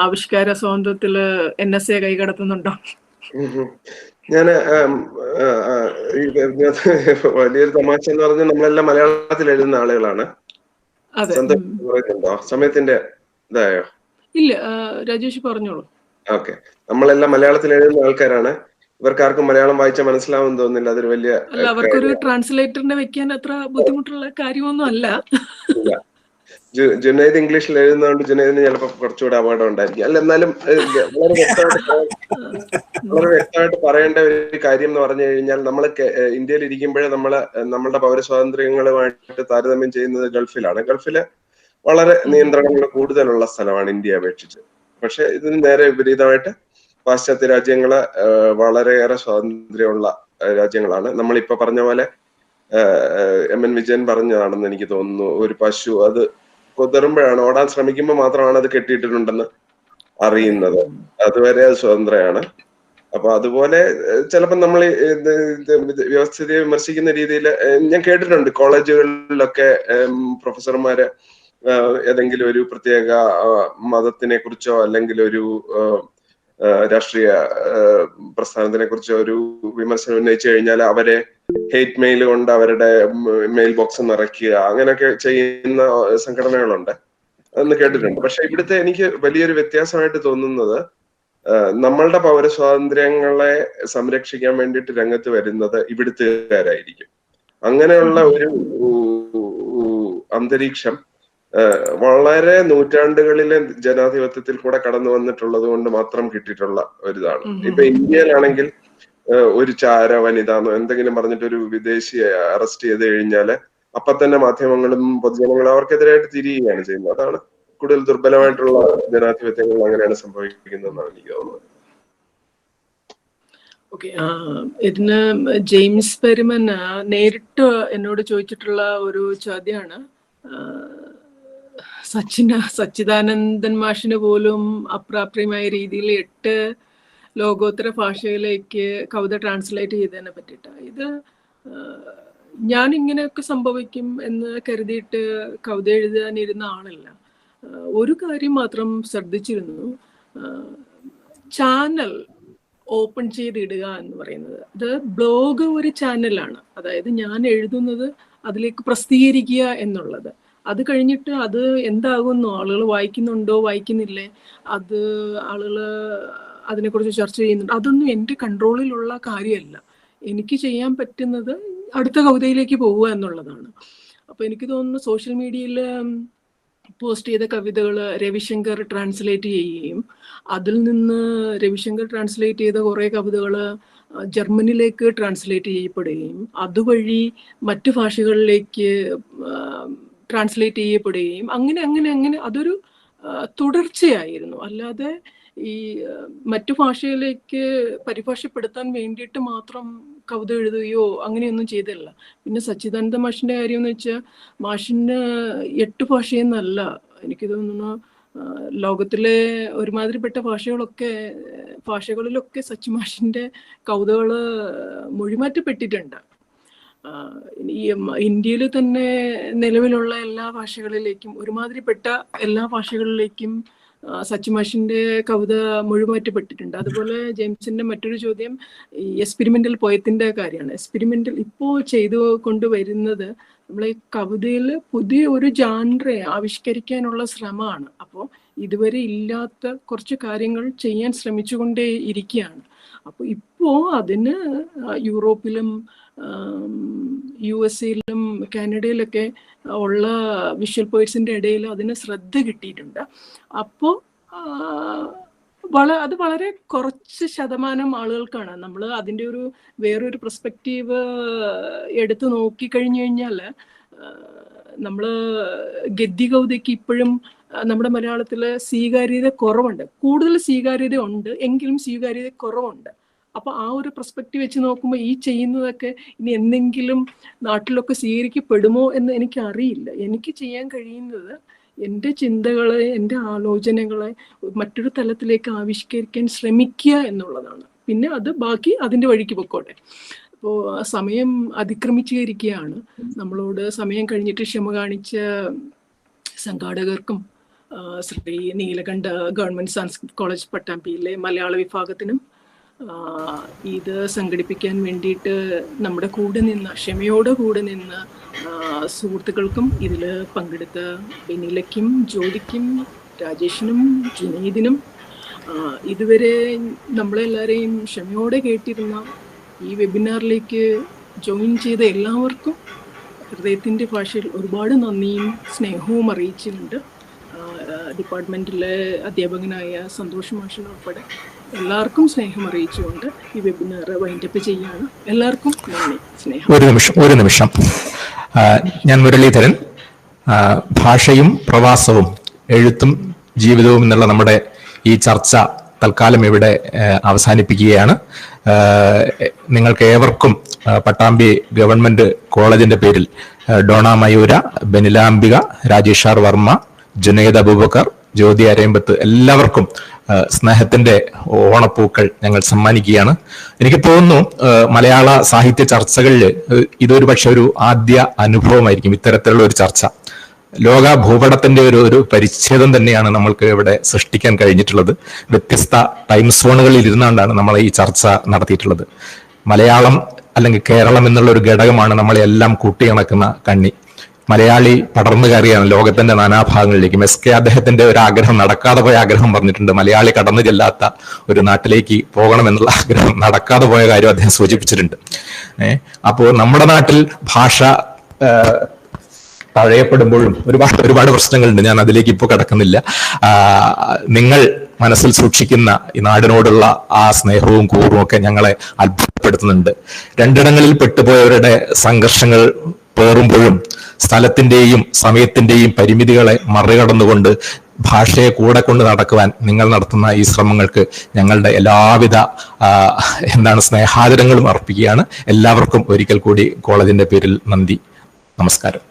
ആവിഷ്കാര സ്വാതന്ത്ര്യത്തില് NSA കൈകടത്തുന്നുണ്ടോ? ഞാന് വലിയൊരു തമാശ എന്ന് പറഞ്ഞാൽ നമ്മളെല്ലാം മലയാളത്തിൽ എഴുതുന്ന ആളുകളാണ്. സമയത്തിന്റെ ഇതായോ? ഇല്ല, രാജേഷ് പറഞ്ഞോളൂ. ഓക്കെ, നമ്മളെല്ലാം മലയാളത്തിൽ എഴുതുന്ന ആൾക്കാരാണ്. ഇവർക്കാർക്കും മലയാളം വായിച്ചാൽ മനസ്സിലാവുമെന്ന് തോന്നുന്നില്ല. അതൊരു വലിയ അവർക്കൊരു ട്രാൻസ്ലേറ്ററിനെ വെക്കാൻ അത്ര ബുദ്ധിമുട്ടുള്ള കാര്യമൊന്നും അല്ല. ജുനൈദ് ഇംഗ്ലീഷിൽ എഴുതുന്നതുകൊണ്ട് ജുനൈദിന് ചിലപ്പോൾ കുറച്ചുകൂടെ അപകടം ഉണ്ടായിരിക്കും. അല്ല, എന്നാലും വളരെ വ്യക്തമായിട്ട് പറയേണ്ട ഒരു കാര്യം എന്ന് പറഞ്ഞു കഴിഞ്ഞാൽ, നമ്മൾ ഇന്ത്യയിൽ ഇരിക്കുമ്പോഴേ നമ്മളുടെ പൗരസ്വാതന്ത്ര്യങ്ങളുമായിട്ട് താരതമ്യം ചെയ്യുന്നത് ഗൾഫിലാണ്. ഗൾഫില് വളരെ നിയന്ത്രണങ്ങൾ കൂടുതലുള്ള സ്ഥലമാണ് ഇന്ത്യയെ അപേക്ഷിച്ച്. പക്ഷെ ഇതിന് നേരെ വിപരീതമായിട്ട് പാശ്ചാത്യ രാജ്യങ്ങള് വളരെയേറെ സ്വാതന്ത്ര്യമുള്ള രാജ്യങ്ങളാണ്. നമ്മളിപ്പോ പറഞ്ഞ പോലെ MN വിജയൻ പറഞ്ഞതാണെന്ന് എനിക്ക് തോന്നുന്നു. ഒരു പശു അത് കുതിറുമ്പോഴാണ്, ഓടാൻ ശ്രമിക്കുമ്പോൾ മാത്രമാണ് അത് കെട്ടിയിട്ടിട്ടുണ്ടെന്ന് അറിയുന്നത്. അതുവരെ അത് സ്വതന്ത്രയാണ്. അപ്പൊ അതുപോലെ ചിലപ്പോൾ നമ്മൾ വ്യവസ്ഥിതിയെ വിമർശിക്കുന്ന രീതിയിൽ ഞാൻ കേട്ടിട്ടുണ്ട്. കോളേജുകളിലൊക്കെ പ്രൊഫസർമാര് ഏതെങ്കിലും ഒരു പ്രത്യേക മതത്തിനെ കുറിച്ചോ അല്ലെങ്കിൽ ഒരു രാഷ്ട്രീയ പ്രസ്ഥാനത്തിനെ കുറിച്ചോ ഒരു വിമർശനം ഉന്നയിച്ചു കഴിഞ്ഞാൽ അവരെ ഹെയ്റ്റ് മെയിൽ കൊണ്ട് അവരുടെ മെയിൽ ബോക്സ് നിറയ്ക്കുക, അങ്ങനെയൊക്കെ ചെയ്യുന്ന സംഘടനകളുണ്ട്. അതൊന്ന് കേട്ടിട്ടുണ്ട്. പക്ഷെ ഇവിടുത്തെ എനിക്ക് വലിയൊരു വ്യത്യാസമായിട്ട് തോന്നുന്നത്, നമ്മളുടെ പൗരസ്വാതന്ത്ര്യങ്ങളെ സംരക്ഷിക്കാൻ വേണ്ടിയിട്ട് രംഗത്ത് വരുന്നത് ഇവിടുത്തുകാരായിരിക്കും. അങ്ങനെയുള്ള ഒരു അന്തരീക്ഷം വളരെ നൂറ്റാണ്ടുകളിലെ ജനാധിപത്യത്തിൽ കൂടെ കടന്നു വന്നിട്ടുള്ളത് കൊണ്ട് മാത്രം കിട്ടിയിട്ടുള്ള ഒരിതാണ്. ഇപ്പൊ ഇന്ത്യയിലാണെങ്കിൽ ഒരു ചാര വനിതാന്നോ എന്തെങ്കിലും പറഞ്ഞിട്ട് ഒരു വിദേശിയെ അറസ്റ്റ് ചെയ്ത് കഴിഞ്ഞാല് അപ്പൊ തന്നെ മാധ്യമങ്ങളും പൊതുജനങ്ങളും അവർക്കെതിരായിട്ട് തിരിയുകയാണ് ചെയ്യുന്നത്. അതാണ് കൂടുതൽ ദുർബലമായിട്ടുള്ള ജനാധിപത്യങ്ങൾ അങ്ങനെയാണ് സംഭവിക്കുന്നതെന്നാണ് എനിക്ക് തോന്നുന്നത്. ഓക്കെ, ഇതിന് ജെയിംസ് പെരുമൻ നേരിട്ട് എന്നോട് ചോദിച്ചിട്ടുള്ള ഒരു ചോദ്യമാണ്. സച്ചിദാനന്ദൻ മാഷിന് പോലും അപ്രാപ്യമായ രീതിയിൽ 8 ലോകോത്തര ഭാഷയിലേക്ക് കവിത ട്രാൻസ്ലേറ്റ് ചെയ്തതിനെ പറ്റിയിട്ട്. ഇത് ഞാൻ ഇങ്ങനെയൊക്കെ സംഭവിക്കും എന്ന് കരുതിയിട്ട് കവിത എഴുതാനിരുന്ന ആളല്ല. ഒരു കാര്യം മാത്രം ശ്രദ്ധിച്ചിരുന്നു. ചാനൽ ഓപ്പൺ ചെയ്തിടുക എന്ന് പറയുന്നത്. അത് ബ്ലോഗ് ഒരു ചാനലാണ്, അതായത് ഞാൻ എഴുതുന്നത് അതിലേക്ക് പ്രസിദ്ധീകരിക്കുക എന്നുള്ളത്. അത് കഴിഞ്ഞിട്ട് അത് എന്താകുന്നു, ആളുകൾ വായിക്കുന്നുണ്ടോ വായിക്കുന്നില്ലേ, അത് ആളുകൾ അതിനെക്കുറിച്ച് ചർച്ച ചെയ്യുന്നുണ്ട്, അതൊന്നും എൻ്റെ കൺട്രോളിലുള്ള കാര്യമല്ല. എനിക്ക് ചെയ്യാൻ പറ്റുന്നത് അടുത്ത കവിതയിലേക്ക് പോവുക എന്നുള്ളതാണ്. അപ്പോൾ എനിക്ക് തോന്നുന്നു സോഷ്യൽ മീഡിയയിൽ പോസ്റ്റ് ചെയ്ത കവിതകൾ രവിശങ്കർ ട്രാൻസ്ലേറ്റ് ചെയ്യുകയും അതിൽ നിന്ന് രവിശങ്കർ ട്രാൻസ്ലേറ്റ് ചെയ്ത കുറേ കവിതകൾ ജർമ്മനിലേക്ക് ട്രാൻസ്ലേറ്റ് ചെയ്യപ്പെടുകയും അതുവഴി മറ്റു ഭാഷകളിലേക്ക് ട്രാൻസ്ലേറ്റ് ചെയ്യപ്പെടുകയും അങ്ങനെ അങ്ങനെ അങ്ങനെ അതൊരു തുടർച്ചയായിരുന്നു. അല്ലാതെ ഈ മറ്റു ഭാഷയിലേക്ക് പരിഭാഷപ്പെടുത്താൻ വേണ്ടിയിട്ട് മാത്രം കവിത എഴുതുകയോ അങ്ങനെയൊന്നും ചെയ്തില്ല. പിന്നെ സച്ചിദാനന്ദ മാഷിന്റെ കാര്യം എന്ന് വെച്ചാൽ മാഷിന് 8 ഭാഷയെന്നല്ല, എനിക്ക് തോന്നുന്നു ലോകത്തിലെ ഒരുമാതിരിപ്പെട്ട ഭാഷകളിലൊക്കെ സച്ചി മാഷിന്റെ കവിതകൾ മൊഴിമാറ്റപ്പെട്ടിട്ടുണ്ട്. ഈ ഇന്ത്യയിൽ തന്നെ നിലവിലുള്ള എല്ലാ ഭാഷകളിലേക്കും ഒരുമാതിരിപ്പെട്ട എല്ലാ ഭാഷകളിലേക്കും സച്ചി മാഷിന്റെ കവിത മൊഴിമാറ്റപ്പെട്ടിട്ടുണ്ട്. അതുപോലെ ജെയിംസിന്റെ മറ്റൊരു ചോദ്യം ഈ എക്സ്പെരിമെന്റൽ പോയത്തിന്റെ കാര്യമാണ്. എക്സ്പെരിമെന്റൽ ഇപ്പോൾ ചെയ്തു കൊണ്ടുവരുന്നത് നമ്മളെ കവിതയിൽ പുതിയ ഒരു ജാൻറെ ആവിഷ്കരിക്കാനുള്ള ശ്രമമാണ്. അപ്പോൾ ഇതുവരെ ഇല്ലാത്ത കുറച്ച് കാര്യങ്ങൾ ചെയ്യാൻ ശ്രമിച്ചുകൊണ്ടേ ഇരിക്കുകയാണ്. അപ്പോൾ ഇപ്പോൾ അതിന് യൂറോപ്പിലും USA-ലും കാനഡയിലൊക്കെ ഉള്ള വിഷ്വൽ പോയിറ്റ്സിന്റെ ഇടയിൽ അതിന് ശ്രദ്ധ കിട്ടിയിട്ടുണ്ട്. അപ്പോൾ അത് വളരെ കുറച്ച് ശതമാനം ആളുകൾക്കാണ്. നമ്മൾ അതിൻ്റെ ഒരു വേറൊരു പെർസ്പെക്റ്റീവ് എടുത്തു നോക്കിക്കഴിഞ്ഞു കഴിഞ്ഞാൽ നമ്മൾ ഗദ്യ കവിതയ്ക്ക് ഇപ്പോഴും നമ്മുടെ മലയാളത്തിൽ സ്വീകാര്യത കുറവുണ്ട്. കൂടുതൽ സ്വീകാര്യത ഉണ്ട് എങ്കിലും സ്വീകാര്യത കുറവുണ്ട്. അപ്പൊ ആ ഒരു പെർസ്പെക്റ്റീവ് വെച്ച് നോക്കുമ്പോൾ ഈ ചെയ്യുന്നതൊക്കെ ഇനി എന്തെങ്കിലും നാട്ടിലൊക്കെ സ്വീകരിക്കപ്പെടുമോ എന്ന് എനിക്കറിയില്ല. എനിക്ക് ചെയ്യാൻ കഴിയുന്നത് എൻ്റെ ചിന്തകളെ, എൻ്റെ ആലോചനകളെ മറ്റൊരു തലത്തിലേക്ക് ആവിഷ്കരിക്കാൻ ശ്രമിക്കുക എന്നുള്ളതാണ്. പിന്നെ അത് ബാക്കി അതിൻ്റെ വഴിക്ക് പൊക്കോട്ടെ. അപ്പോൾ സമയം അതിക്രമിച്ചിരിക്കുകയാണ്. നമ്മളോട് സമയം കഴിഞ്ഞിട്ട് ക്ഷമ കാണിച്ച സംഘാടകർക്കും ശ്രീ നീലകണ്ഠ ഗവൺമെന്റ് സംസ്കൃത് കോളേജ് പട്ടാമ്പിയിലെ മലയാള വിഭാഗത്തിനും ഇത് സംഘടിപ്പിക്കാൻ വേണ്ടിയിട്ട് നമ്മുടെ കൂടെ നിന്ന് ക്ഷമയോടെ കൂടെ നിന്ന് സുഹൃത്തുക്കൾക്കും ഇതിൽ പങ്കെടുത്ത ബെനിലയ്ക്കും ജ്യോതിക്കും രാജേഷിനും ജുനീദിനും ഇതുവരെ നമ്മളെല്ലാവരെയും ക്ഷമയോടെ കേട്ടിരുന്ന ഈ വെബിനാറിലേക്ക് ജോയിൻ ചെയ്ത എല്ലാവർക്കും ഹൃദയത്തിൻ്റെ ഭാഷയിൽ ഒരുപാട് നന്ദിയും സ്നേഹവും അറിയിച്ചിട്ടുണ്ട്. ഡിപ്പാർട്ട്മെൻറ്റിലെ അധ്യാപകനായ സന്തോഷ് മാഷിനുൾപ്പെടെ എല്ലാവർക്കും സ്നേഹം അറിയിച്ചുകൊണ്ട് ഈ വെബിനാർ വൈൻഡപ്പ് ചെയ്യാണ്. എല്ലാവർക്കും നന്ദി, സ്നേഹം. ഒരു നിമിഷം ഞാൻ മുരളീധരൻ. ഭാഷയും പ്രവാസവും എഴുത്തും ജീവിതവും എന്നുള്ള നമ്മുടെ ഈ ചർച്ച തൽക്കാലം ഇവിടെ അവസാനിപ്പിക്കുകയാണ്. നിങ്ങൾക്ക് ഏവർക്കും പട്ടാമ്പി ഗവൺമെന്റ് കോളേജിന്റെ പേരിൽ ഡോണ മയൂര, ബെനിലാംബിക, രാജേഷ് ആർ വർമ്മ, ജുനൈദ് അബൂബക്കർ, ജ്യോതി അരയമ്പത്ത് എല്ലാവർക്കും സ്നേഹത്തിന്റെ ഓണപ്പൂക്കൾ ഞങ്ങൾ സമ്മാനിക്കുകയാണ്. എനിക്ക് തോന്നുന്നു മലയാള സാഹിത്യ ചർച്ചകളിൽ ഇതൊരു പക്ഷെ ഒരു ആദ്യ അനുഭവമായിരിക്കും ഇത്തരത്തിലുള്ള ഒരു ചർച്ച. ലോക ഭൂപടത്തിന്റെ ഒരു പരിച്ഛേദം തന്നെയാണ് നമ്മൾക്ക് ഇവിടെ സൃഷ്ടിക്കാൻ കഴിഞ്ഞിട്ടുള്ളത്. വ്യത്യസ്ത ടൈം സോണുകളിൽ ഇരുന്നുകൊണ്ടാണ് നമ്മൾ ഈ ചർച്ച നടത്തിയിട്ടുള്ളത്. മലയാളം അല്ലെങ്കിൽ കേരളം എന്നുള്ള ഒരു ഘടകമാണ് നമ്മളെല്ലാം കൂട്ടിയിണക്കുന്ന കണ്ണി. മലയാളി പടർന്നു കയറിയാണ് ലോകത്തിന്റെ നാനാഭാഗങ്ങളിലേക്കും. SK അദ്ദേഹത്തിന്റെ ഒരു ആഗ്രഹം, നടക്കാതെ പോയ ആഗ്രഹം പറഞ്ഞിട്ടുണ്ട്. മലയാളി കടന്നു ചെല്ലാത്ത ഒരു നാട്ടിലേക്ക് പോകണമെന്നുള്ള ആഗ്രഹം നടക്കാതെ പോയ കാര്യം അദ്ദേഹം സൂചിപ്പിച്ചിട്ടുണ്ട്. അപ്പോൾ നമ്മുടെ നാട്ടിൽ ഭാഷ തഴയപ്പെടുമ്പോഴും ഒരുപാട് പ്രശ്നങ്ങളുണ്ട്. ഞാൻ അതിലേക്ക് ഇപ്പോൾ കടക്കുന്നില്ല. നിങ്ങൾ മനസ്സിൽ സൂക്ഷിക്കുന്ന ഈ നാടിനോടുള്ള ആ സ്നേഹവും കൂറും ഒക്കെ ഞങ്ങളെ അത്ഭുതപ്പെടുത്തുന്നുണ്ട്. രണ്ടിടങ്ങളിൽ പെട്ടുപോയവരുടെ സംഘർഷങ്ങൾ പേറുമ്പോഴും സ്ഥലത്തിന്റെയും സമയത്തിന്റെയും പരിമിതികളെ മറികടന്നുകൊണ്ട് ഭാഷയെ കൂടെ കൊണ്ട് നടക്കുവാൻ നിങ്ങൾ നടത്തുന്ന ഈ ശ്രമങ്ങൾക്ക് ഞങ്ങളുടെ എല്ലാവിധ സ്നേഹാദരങ്ങളും അർപ്പിക്കുകയാണ്. എല്ലാവർക്കും ഒരിക്കൽ കൂടി കോളേജിന്റെ പേരിൽ നന്ദി, നമസ്കാരം.